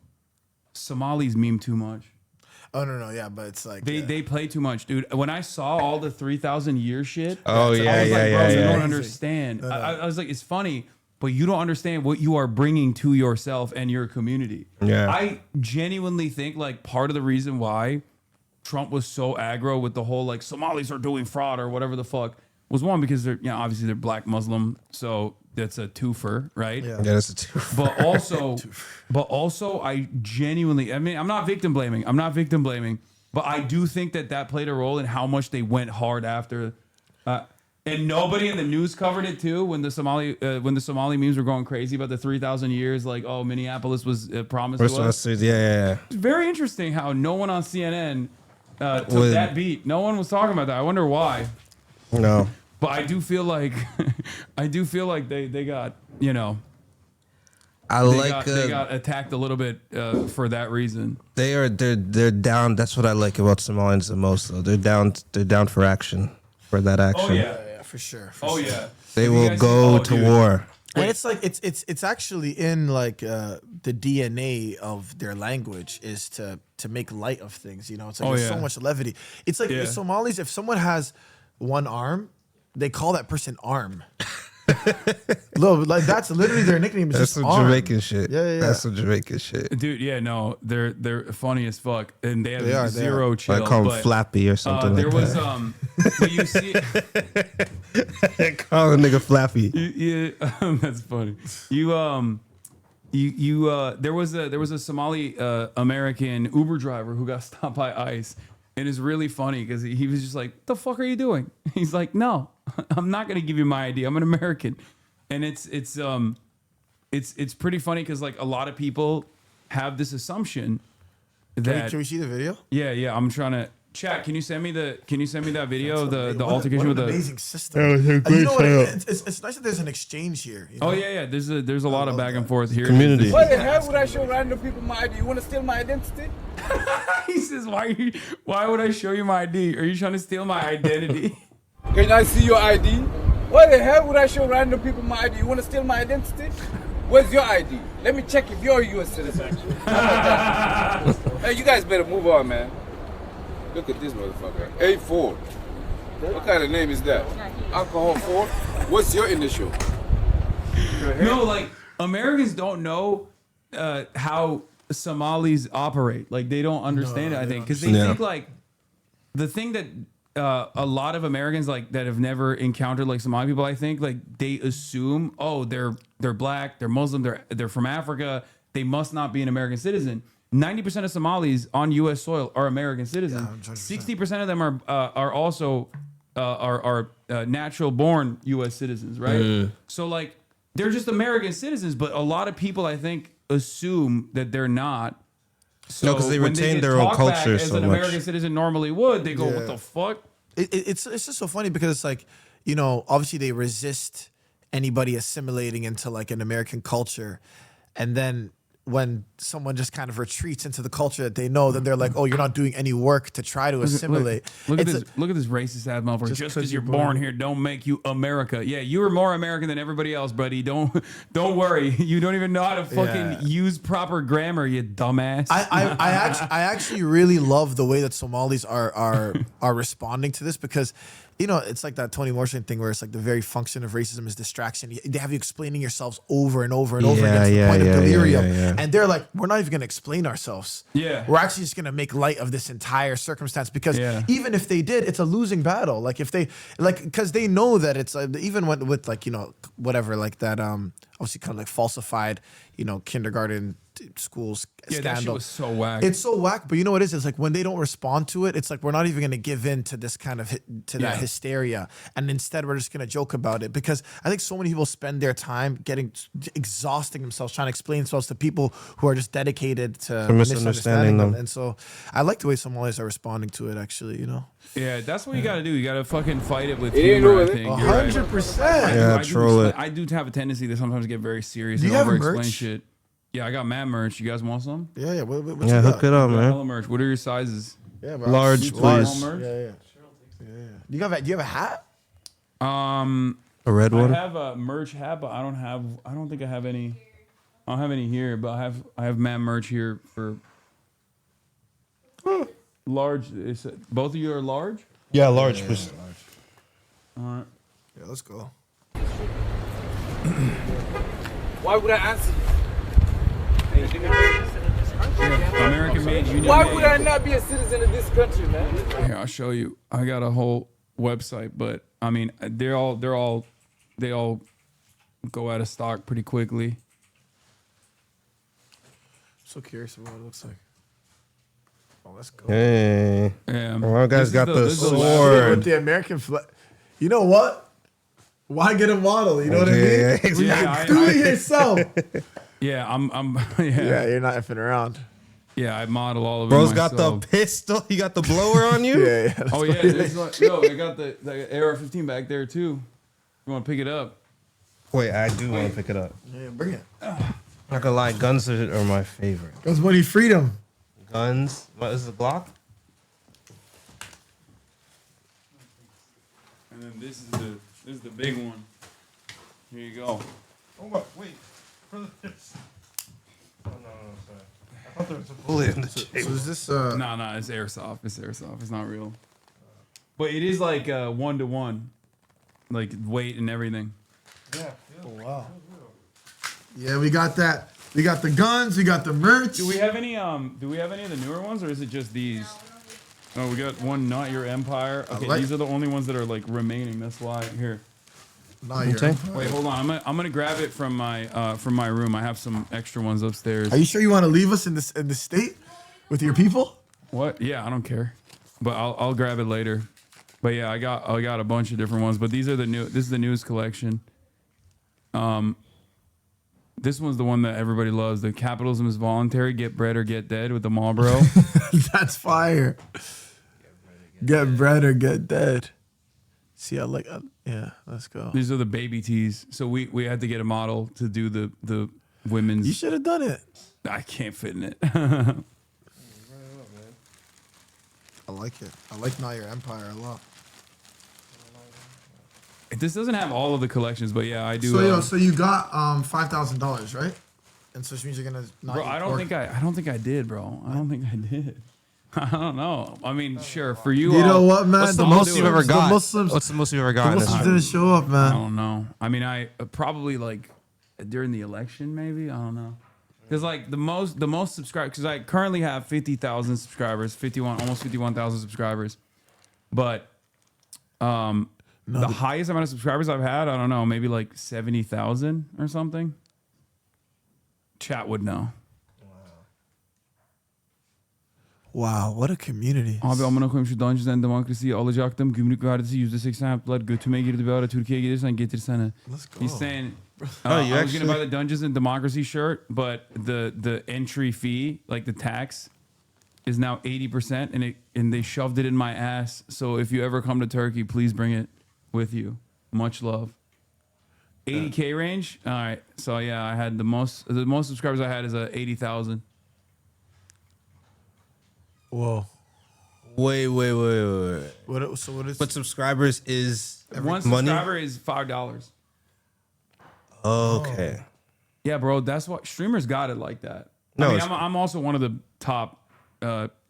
Somalis meme too much. Oh no, yeah, but it's like They play too much, dude. When I saw all the 3,000 year shit, Oh, I was yeah, like, yeah, bro, you yeah. don't understand. I was like, it's funny, but you don't understand what you are bringing to yourself and your community. Yeah. I genuinely think like part of the reason why Trump was so aggro with the whole like Somalis are doing fraud or whatever the fuck was one because they're obviously they're black Muslim, so that's a twofer, right? Yeah. Yeah, that's a twofer. But also, I genuinely, I mean, I'm not victim blaming, but I do think that played a role in how much they went hard after. And nobody in the news covered it too when the Somali memes were going crazy about the 3,000 years, like, oh, Minneapolis was promised to us. Yeah. It's very interesting how no one on CNN took that beat. No one was talking about that. I wonder why. No. But I do feel like they got, They got attacked a little bit for that reason. They're down. That's what I like about Somalians the most. Though they're down for action, for that action. Oh yeah, yeah, for sure. Yeah. They will go to war. And it's like it's actually in like the DNA of their language is to make light of things. You know, it's like there's so much levity. It's like the Somalis. If someone has one arm, they call that person Arm. Look, like that's literally their nickname. Is That's just some Arm. Jamaican shit. Yeah. That's some Jamaican shit. Dude, yeah, no, they're funny as fuck, and they have They zero are. chill. I call him but, Flappy or something there like was that. but you see, Call a nigga Flappy. that's funny. There was a Somali American Uber driver who got stopped by ICE, and it's really funny because he was just like, "The fuck are you doing?" He's like, "No, I'm not gonna give you my ID. I'm an American," and it's pretty funny because like a lot of people have this assumption that Can we see the video? yeah. I'm trying to. Chat, can you send me that video of the altercation what with an the amazing system. That was a You great know what? setup. It's nice that there's an exchange here. You know? Oh yeah. There's a lot of back and forth here. Community. Why the hell would I show random people my ID? You want to steal my identity? He says, why would I show you my ID? Are you trying to steal my identity? Can I see your ID? Why the hell would I show random people my ID? You want to steal my identity? Where's your ID? Let me check if you're a U.S. citizen. Hey, you guys better move on, man. Look at this motherfucker. A4. What kind of name is that? Alcohol 4? What's your initial? No, like Americans don't know how Somalis operate. Like they don't understand it. I think because they think like the thing that a lot of Americans like that have never encountered like Somali people. I think like they assume, oh, they're black, they're Muslim, they're from Africa. They must not be an American citizen. 90% of Somalis on U.S. soil are American citizens. 60% of them are also natural born U.S. citizens, right? So like they're just American citizens, but a lot of people I think assume that they're not. So No, because they when retain get their own talked back culture as so an much. American citizen normally would. They go, what the fuck? It's just so funny because it's like, you know, obviously they resist anybody assimilating into like an American culture, and then when someone just kind of retreats into the culture that they know, then they're like, "Oh, you're not doing any work to try to assimilate." Look at this racist ass motherfucker. Just because you're born here, don't make you America. Yeah, you are more American than everybody else, buddy. Don't worry. You don't even know how to fucking use proper grammar, you dumbass. I actually really love the way that Somalis are responding to this because, you know, it's like that Toni Morrison thing where it's like the very function of racism is distraction. They have you explaining yourselves over and over and over again to the point of delirium. And they're like, we're not even going to explain ourselves. Yeah. We're actually just going to make light of this entire circumstance because even if they did, it's a losing battle. Like if they, like, because they know that it's even with like, you know, whatever, like that, obviously kind of like falsified, you know, kindergarten schools scandal. That shit was so whack. It's so whack, but you know what it is? It's like when they don't respond to it, it's like we're not even going to give in to this kind of that hysteria, and instead we're just going to joke about it because I think so many people spend their time exhausting themselves trying to explain themselves to people who are just dedicated to misunderstanding them. And so I like the way Somalis are responding to it. Actually, you know. Yeah, that's what you got to do. You got to fucking fight it with humor. I think 100%. Yeah, troll it. I do have a tendency to sometimes get very serious Do and you have over-explain merch? shit. Yeah, I got mad merch. You guys want some? Yeah. What you Yeah, got? hook it up, I got man. hella merch. What are your sizes? Yeah, bro. Large, Small please. merch? Yeah. Do you have a hat? A red one. I have a merch hat, but I don't think I have any. I don't have any here, but I have mad merch here for large. Both of you are large? Yeah, large. All right. Yeah, let's go. Why would I answer you? American made, union Why made. would I not be a citizen of this country, man? Here, I'll show you. I got a whole website, but I mean, they all go out of stock pretty quickly. So curious about what it looks like. Oh, let's go. Hey. Yeah. One guy's got the With sword. the American flag. You know what? Why get a model? You know what I mean? Yeah, Do it yourself. Yeah, I'm Yeah, you're not effing around. Yeah, I model all of it Bro's myself. got the pistol. He got the blower on you. Yeah. Oh yeah, there's like, yo, I got the AR-15 back there too. You want to pick it up? Wait, I do want to pick it up. Yeah, bring it. Not gonna lie, guns are my favorite. Guns, money, freedom. Guns. What is the Glock? And then this is the big one. Here you go. Oh wait. Oh no, sorry. I thought there was a bullet in the So table. is this? No, it's airsoft. It's airsoft. It's not real. But it is like 1-to-1, like weight and everything. Yeah. Oh wow. Yeah, we got that. We got the guns. We got the merch. Do we have any of the newer ones, or is it just these? Oh, we got one. Not Your Empire. Okay, like- these are the only ones that are like remaining. That's why here. Not your Empire. Wait, hold on. I'm gonna grab it from my room. I have some extra ones upstairs. Are you sure you want to leave us in this state with your people? What? Yeah, I don't care, but I'll grab it later. But yeah, I got a bunch of different ones. But these are the new. This is the newest collection. This one's the one that everybody loves. The capitalism is voluntary. Get bread or get dead with the Marlboro. That's fire. Get bread or get dead. See, I like. Yeah, let's go. These are the baby tees. So we had to get a model to do the women's. You should have done it. I can't fit in it. I like it. I like Not Your Empire a lot. This doesn't have all of the collections, but yeah, I do. So you got $5,000, right? And so which means you're gonna not. Bro, I don't think I did, bro. I don't think I did. I don't know. I mean, sure, for you. You know what, man? What's the I'll most do you've it. ever The got? Muslims- What's the most you've ever The gotten? Muslims didn't show up, I man. don't know. I mean, I probably like during the election, maybe. I don't know. Because like the most subscribers, because I currently have 50,000 subscribers, almost 51,000 subscribers, but the highest amount of subscribers I've had, I don't know, maybe like 70,000 or something. Chat would know. Wow, what a community. Abi amına koyayım şu daha önceden demokrasiyi alacaktım. Gümrük vergisi %80 yaptılar. Götüme girdi bir ara Türkiye'ye gelirsen getirsene. Let's go. He's saying, Oh, you I was gonna buy actually- the Dungeons and Democracy shirt, but the entry fee, like the tax, is now 80%, and they shoved it in my ass. So if you ever come to Turkey, please bring it with you. Much love. 80K range. All right. So yeah, I had the most subscribers I had is 80,000. Whoa. Wait. What is? But subscribers is One money? subscriber is $5. Okay. Yeah, bro, that's what streamers got it like that. No, I mean, it's- I'm also one of the top.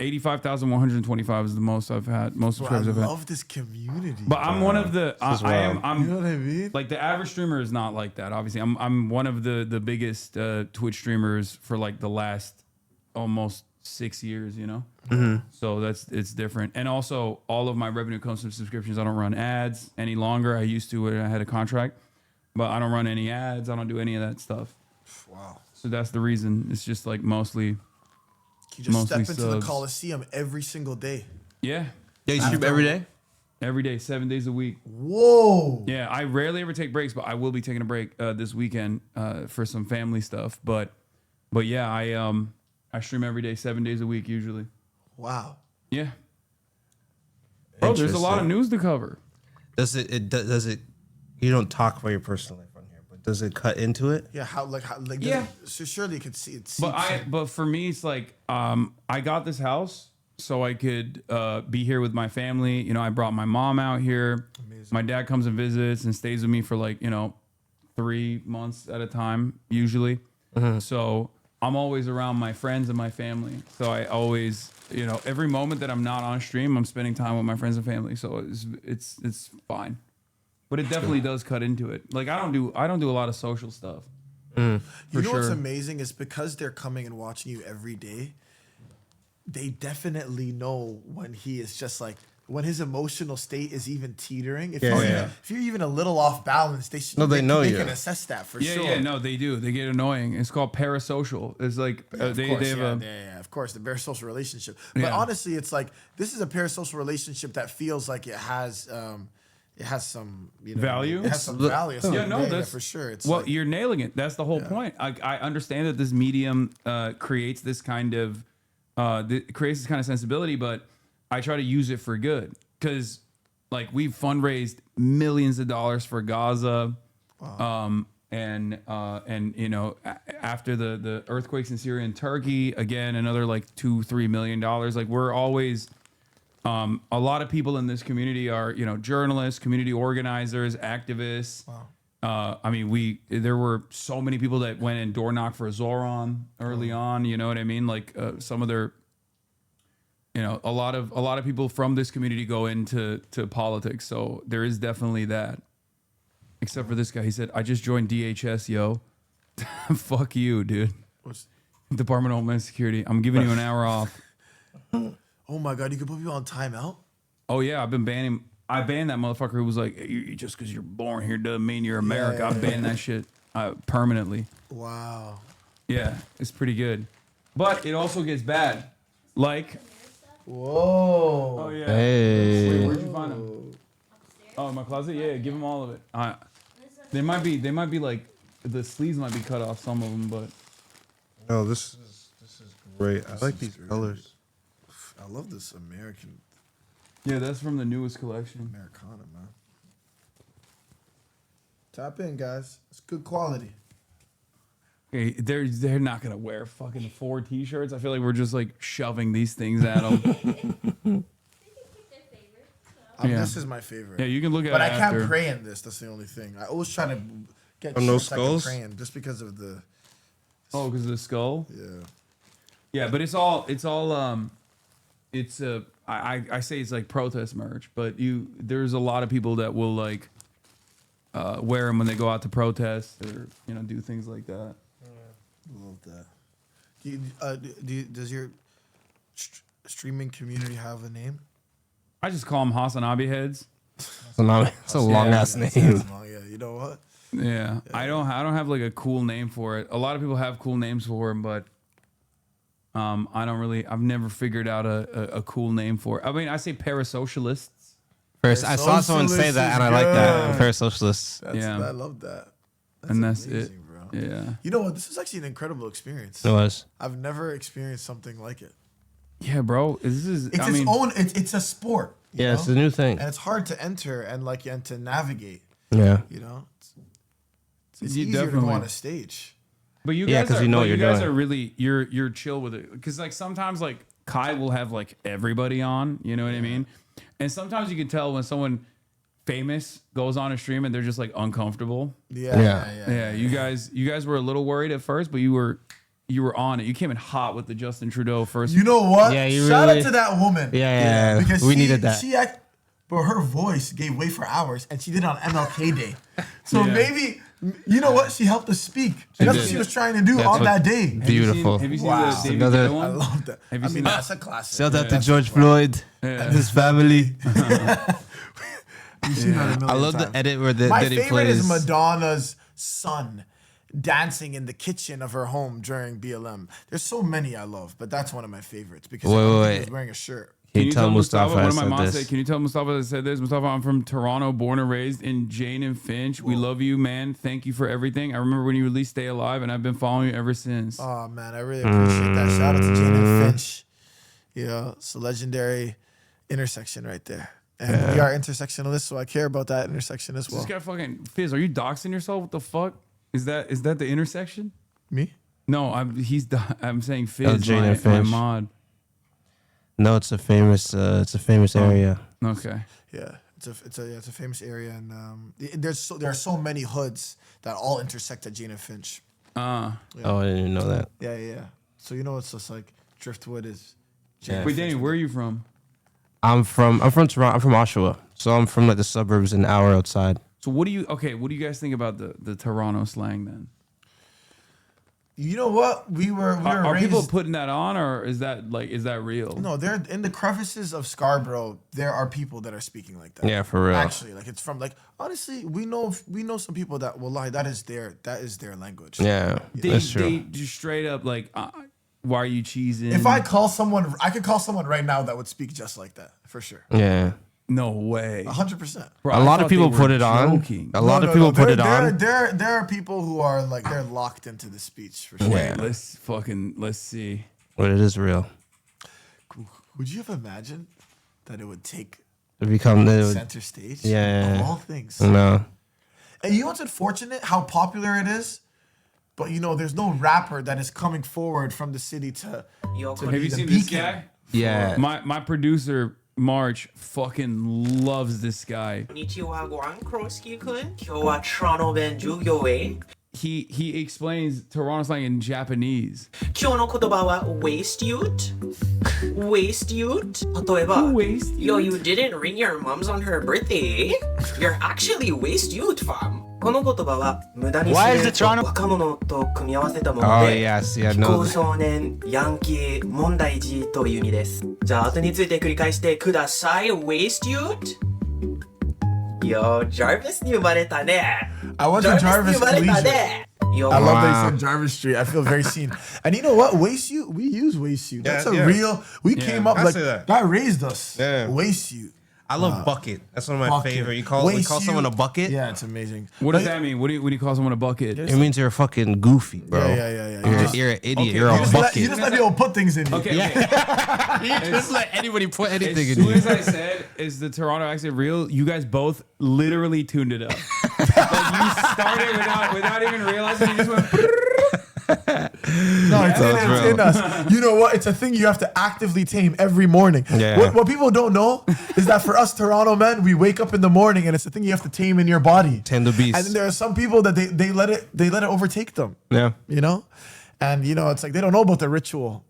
85,125 is the most I've had. Most Bro, I subscribers I've had. love this community. But I'm one of the. This is I am. wild. I'm. You know what I mean? Like the average streamer is not like that. Obviously, I'm one of the biggest Twitch streamers for like the last almost 6 years. You know. So it's different. And also, all of my revenue comes from subscriptions. I don't run ads any longer. I used to when I had a contract, but I don't run any ads. I don't do any of that stuff. Wow. So that's the reason. It's just like mostly. You just Mostly step into the subs. Coliseum every single day. Yeah. Yeah, you stream every day? Every day, 7 days a week. Whoa. Yeah, I rarely ever take breaks, but I will be taking a break this weekend for some family stuff. But yeah, I stream every day, 7 days a week usually. Wow. Yeah. Bro, there's a lot of news to cover. Does it? You don't talk about your personal life on here, but does it cut into it? Yeah. How Yeah. So surely you could see it. But for me, it's like I got this house so I could be here with my family. You know, I brought my mom out here. Amazing. My dad comes and visits and stays with me for like 3 months at a time usually. So I'm always around my friends and my family. So I always, every moment that I'm not on stream, I'm spending time with my friends and family. So it's fine. But it definitely does cut into it. Like I don't do a lot of social stuff. You know what's sure. amazing is because they're coming and watching you every day, they definitely know when he is just like when his emotional state is even teetering. If you're even a little off balance, they should. No, they know they you. can assess that for sure. Yeah, no, they do. They get annoying. It's called parasocial. It's like Of they course, have of course, the parasocial relationship. But Yeah. honestly, it's like this is a parasocial relationship that feels like it has some value. It has some value. Yeah, no, that's for sure. It's well, like, you're nailing it. That's the whole point. I understand that this medium creates this kind of creates this kind of sensibility, but I try to use it for good because like we've fundraised millions of dollars for Gaza. Wow. and you know, after the earthquakes in Syria and Turkey, again another like $2-3 million. Like we're always, a lot of people in this community are, you know, journalists, community organizers, activists. Wow. I mean, there were so many people that went and door knocked for Zoran early on. You know what I mean? Like some of their, you know, a lot of people from this community go into politics. So there is definitely that. Except for this guy, he said, "I just joined DHS, yo." Fuck you, dude. Department of Homeland Security. I'm giving you an hour off. Oh my God, you can put people on timeout? Oh yeah, I banned that motherfucker who was like, hey, just because you're born here doesn't mean you're America. Yeah, I banned that shit permanently. Wow. Yeah, it's pretty good. But it also gets bad. Like, whoa. Oh yeah. Hey. Wait, where'd you find them? Oh, in my closet? Yeah, give them all of it. They might be like, the sleeves might be cut off, some of them, but. Oh, this is great. I like these colors. I love this American. Yeah, that's from the newest collection. Americana, man. Tap in, guys. It's good quality. Okay, they're not gonna wear fucking 4 t-shirts. I feel like we're just like shoving these things at them. Yeah. This is my favorite. Yeah, you can look at but it I can't after. pray in this. That's the only thing. I always try to get no shirts I can skulls? pray in just because of the. Oh, because of the skull. Yeah. Yeah, but I say it's like protest merch, but there's a lot of people that will like wear them when they go out to protest or, you know, do things like that. Love that. Does your streaming community have a name? I just call them Hasanabi heads. It's a long ass name. Yeah, you know what? Yeah. I don't have like a cool name for it. A lot of people have cool names for them, but I've never figured out a cool name for it. I mean, I say parasocialists. I saw someone say that, and I like that. Parasocialists. I love that. And that's amazing, it. Bro. Yeah. You know what? This is actually an incredible experience. It was. I've never experienced something like it. Yeah, bro. It's a sport. you Yeah, know? it's a new thing. And it's hard to enter and to navigate. Yeah. You know? It's You easier to go definitely- on a stage. But you Yeah, guys 'cause are, you know but what you you're guys doing. are really you're chill with it, because like sometimes like Kai will have like everybody on, you know what I mean, and sometimes you can tell when someone famous goes on a stream and they're just like uncomfortable. Yeah. You guys were a little worried at first, but you were on it. You came in hot with the Justin Trudeau first. You know what? Yeah, you Shout really- out to that woman. Yeah. Because We needed that. But her voice gave way for hours, and she did it on MLK Day. So Yeah. maybe, you know what? She helped us speak. And that's what she was trying to do That's on what- that day. Beautiful. Have you seen Wow. the David Another- Guetta one? I love that. Have you seen that's that? a classic. Shout out to George Floyd and his family. You've seen that a million I love times. the edit where My Diddy favorite is plays. Madonna's son dancing in the kitchen of her home during BLM. There's so many I love, but that's one of my favorites because Wait, I think wait, he was wait. wearing a shirt. Can you tell Mustafa one I of my said moms this? said, can you tell Mustafa that said this? Mustafa, I'm from Toronto, born and raised in Jane and Finch. We love you, man. Thank you for everything. I remember when you released Stay Alive, and I've been following you ever since. Oh man, I really appreciate that. Shout out to Jane and Finch. You know, it's a legendary intersection right there. And we are intersectionalists, so I care about that intersection as well. This guy fucking Fizz, are you doxing yourself? What the fuck? Is that the intersection? Me? No, I'm saying Fizz, Jane my and Finch. mod. No, it's a famous area. Okay. Yeah, it's a famous area, and there are so many hoods that all intersect at Jane and Finch. Oh, I didn't even know that. Yeah. So you know, it's just like Driftwood is. Yeah. Wait, Danny, where are you from? I'm from Toronto. I'm from Oshawa, so I'm from like the suburbs, an hour outside. So what do you guys think about the Toronto slang then? You know what? We were Are raised. people putting that on, or is that real? No, they're in the crevices of Scarborough. There are people that are speaking like that. Yeah, for real. Actually, like it's from like honestly, we know some people that will lie. That is their language. Yeah, that's true. They just straight up like, why are you cheesing? If I call someone, I could call someone right now that would speak just like that for sure. Yeah. No way. 100%. A lot of people put it on. A lot of people put it on. There are people who are like they're locked into the speech for sure. Wait, let's see. But it is real. Would you have imagined that it would take To become the center stage? Yeah. Of all things. No. And you know what's unfortunate? How popular it is. But you know, there's no rapper that is coming forward from the city to Have be you the seen this beacon. guy? Yeah. My producer March fucking loves this guy. こんにちは、ご覧クロスキー君。今日はトロント弁授業へ。He explains Toronto slang in Japanese. 今日の言葉は waste youth. Waste youth. 例えば Yo, you didn't ring your mom's on her birthday. You're actually waste youth, fam. この言葉は無駄に Why す is る the と Toronto- 若者と組み合わせたもの Oh で yes, yeah, 非 no. 行少年、ヤンキー、問題児という意味です。じゃあ後について繰り返してください。waste youth. Yo, Jarvis に生まれたね。 I went to Jarvis に生まれた Collegiate. ね。Yo, I love that you said Jarvis Street. I feel very seen. And you know what? Waste you, we use waste you. That's a real. We came up I like say that. God raised us. Yeah. Waste you. I love bucket. That's one of my Bucket. favorite. You call Waste someone you. a bucket? Yeah, it's amazing. What does that mean? When you call someone a bucket? It means you're fucking goofy, bro. Yeah. You're an idiot. Okay, You're a bucket. You just let people put things in you. Okay. You just let anybody put anything As in soon you. as I said, "Is the Toronto accent real?" You guys both literally tuned it up. Like you started without even realizing. You just went. No, it's in us. You know what? It's a thing you have to actively tame every morning. Yeah. What people don't know is that for us Toronto men, we wake up in the morning and it's a thing you have to tame in your body. Tame the beast. And then there are some people that they let it overtake them. Yeah. You know? And you know, it's like they don't know about the ritual.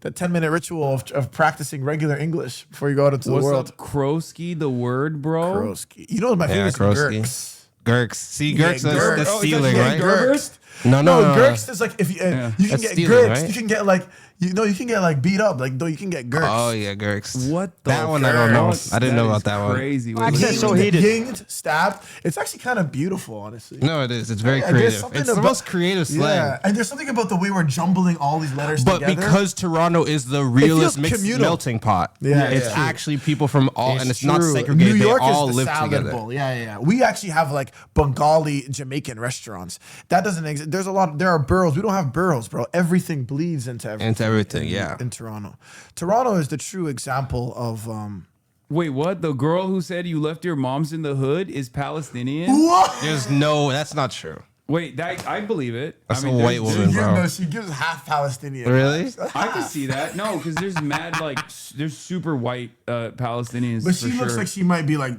The 10-minute ritual of practicing regular English before you go out into What's the world. up, Krosky? The word, bro. Krosky. You know my favorite is Gurks. Gurks. See, Yeah, Gurks, that's Gurks. the Oh, is that stealing, yeah, right? Gurks? No. Gurks is like if you you can That's get stealing, Gurks, right? you can get like you can get like beat up. Like though you can get Gurks. Oh yeah, Gurks. What the that one I don't know. Gurks? I didn't know That about is that one. crazy. Like, Accent's so heated. Yinged, stabbed. It's actually kind of beautiful, honestly. No, it is. It's very Yeah, there's creative. something It's the about- most creative slang. Yeah, and there's something about the way we're jumbling all these letters But together. because Toronto is the realest feels mixed communal. melting pot, Yeah, it's yeah. actually people from all, and it's not true. segregated. New York they all is the live salad together. bowl. Yeah. We actually have like Bengali Jamaican restaurants. That doesn't exist. There's a lot. There are boroughs. We don't have boroughs, bro. Everything bleeds into everything. Into everything, yeah. In Toronto, Toronto is the true example of. Wait, what? The girl who said you left your mom's in the hood is Palestinian? What? There's no, that's not true. Wait, I believe it. That's I mean, a white there's- woman, She bro. gives, she gives half Palestinian. Really? vibes. I can see that. No, because there's mad like there's super white Palestinians. But for she looks sure. like she might be like,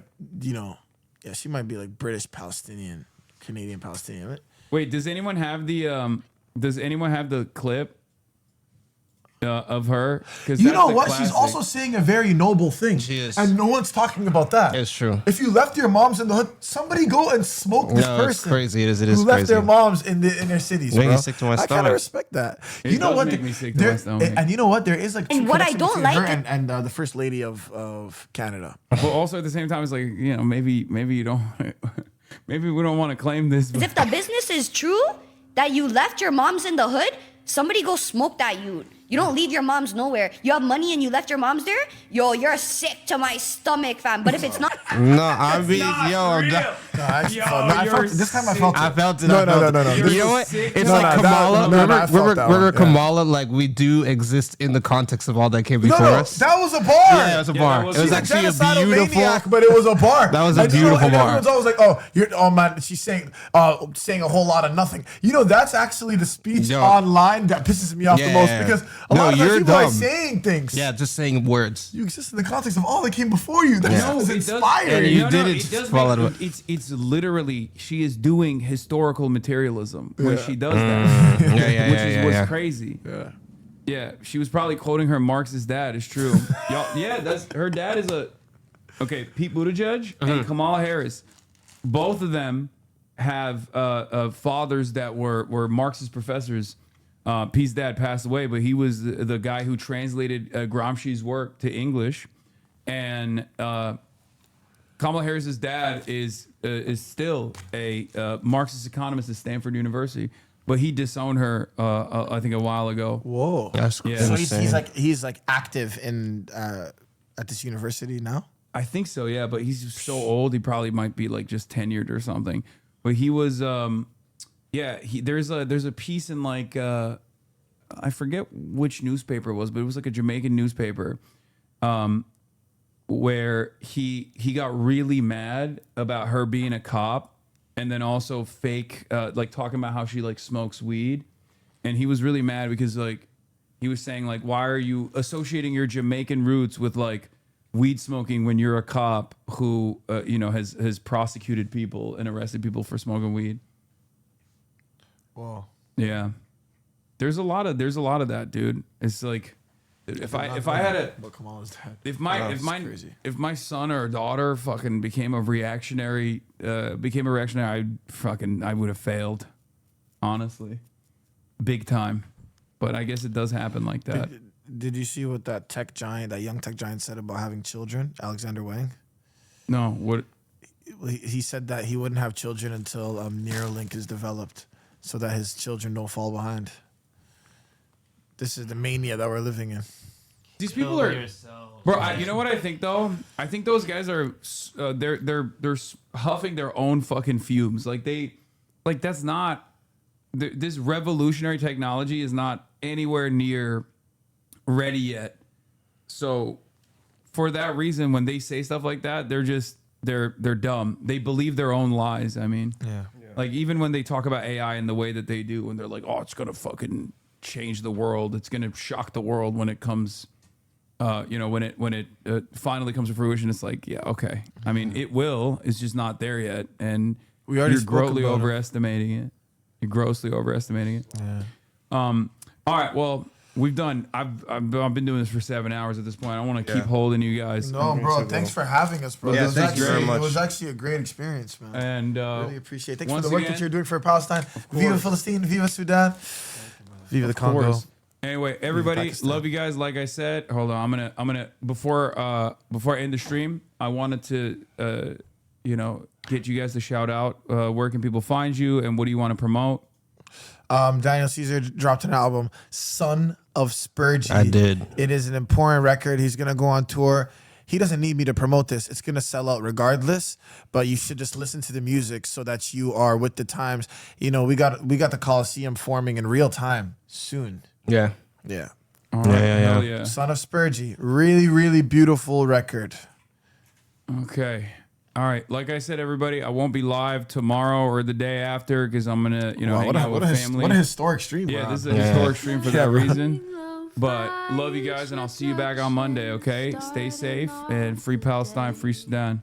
she might be like British Palestinian, Canadian Palestinian. Right? Wait, does anyone have the clip of her? Because You know what? She's also saying a very noble thing. She is. And no one's talking about that. It's true. If you left your moms in the hood, somebody go and smoke this No, person. it's crazy. It is who left crazy. their moms in their cities, Making bro. me sick to my I kind stomach. of respect that. It you know does what? make me sick to my stomach. And you know what? There is like And true what I connection don't between her like- and the first lady of Canada. But also at the same time, it's like, you know, maybe you don't. Maybe we don't want to claim this. As if the business is true that you left your moms in the hood, somebody go smoke that you. You don't leave your moms nowhere. You have money and you left your moms there? Yo, you're sick to my stomach, fam. But if it's not... No, I mean, I'm No, I actually felt, no, I felt it. This time I felt it. I felt it. No, I no, felt no, it. no, no. You know what? sick It's No, like no, that- Kamala. no, no, I felt Remember that one, yeah. Kamala? Like we do exist in the context of all that came No, before no, us. that was a bar. Yeah, it was a Yeah, bar. that was- It was She's a actually a genocidal beautiful. maniac, but it was a bar. That was a And you know, beautiful and bar. Everyone's always like, "Oh man, she's saying a whole lot of nothing." You know, that's actually the speech Yo. online that pisses me off the most Yeah. because a No, lot of times you're people are dumb. saying things. Yeah, just saying words. You exist in the context of all that came before you. That No, is it does- inspiring. And you No, didn't it does fall make- out of It's literally she is doing historical materialism when she does that, Yeah, yeah, which yeah, is yeah, what's yeah. crazy. Yeah, she was probably quoting her Marxist dad. It's true. Y'all, yeah, that's her dad is Pete Buttigieg and Kamala Harris. Both of them have fathers that were Marxist professors. Pete's dad passed away, but he was the guy who translated Gramsci's work to English, and Kamala Harris's dad is still a Marxist economist at Stanford University, but he disowned her I think a while ago. Whoa, That's Yeah. So insane. he's like active in at this university now. I think so, yeah, but he's so old he probably might be like just tenured or something. But he was there's a piece in like I forget which newspaper it was, but it was like a Jamaican newspaper where he got really mad about her being a cop and then also fake, like talking about how she like smokes weed. And he was really mad because like he was saying like, why are you associating your Jamaican roots with like weed smoking when you're a cop who you know has prosecuted people and arrested people for smoking weed? Whoa. Yeah, there's a lot of that, dude. It's like if I had a But Kamala's dead. if That's my crazy. if my son or daughter fucking became a reactionary, I would have failed, honestly, big time. But I guess it does happen like that. Did you see what that young tech giant said about having children, Alexander Wang? No, what? He said that he wouldn't have children until Neuralink is developed, so that his children don't fall behind. This is the mania that we're living in. These people are, bro. You know what I think though? I think those guys are, they're huffing their own fucking fumes. That's not. This revolutionary technology is not anywhere near ready yet. So, for that reason, when they say stuff like that, they're dumb. They believe their own lies. I mean, yeah. Like even when they talk about AI in the way that they do, when they're like, "Oh, it's gonna fucking change the world. It's gonna shock the world when it comes." When it finally comes to fruition, it's like, yeah, okay. I mean, it will. It's just not there yet, and you're grossly overestimating it. You're grossly overestimating it. Yeah. All right. Well, we've done. I've been doing this for 7 hours at this point. I want to keep holding you guys. No, bro. Thanks for having us, bro. Yeah, thank you very much. It was actually a great experience, man. And really appreciate it. Thanks for the work that you're doing for Palestine. Viva Palestine. Viva Sudan. Viva the Congo. Anyway, everybody, love you guys. Like I said, hold on. I'm gonna before I end the stream, I wanted to get you guys to shout out. Where can people find you, and what do you want to promote? Daniel Caesar dropped an album, Son of Spurgey. I did. It is an important record. He's gonna go on tour. He doesn't need me to promote this. It's gonna sell out regardless. But you should just listen to the music so that you are with the times. You know, we got the Coliseum forming in real time soon. Yeah. Yeah. All right. Hell yeah. Son of Spurgey. Really, really beautiful record. Okay. All right. Like I said, everybody, I won't be live tomorrow or the day after because I'm gonna, hang out with family. What a historic stream. Yeah, bro. this is a historic stream for that reason. But love you guys, and I'll see you back on Monday. Okay. Stay safe and free Palestine, free Sudan.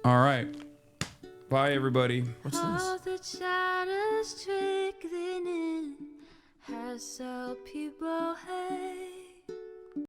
All right. Bye, everybody. What's this? Has all people hate.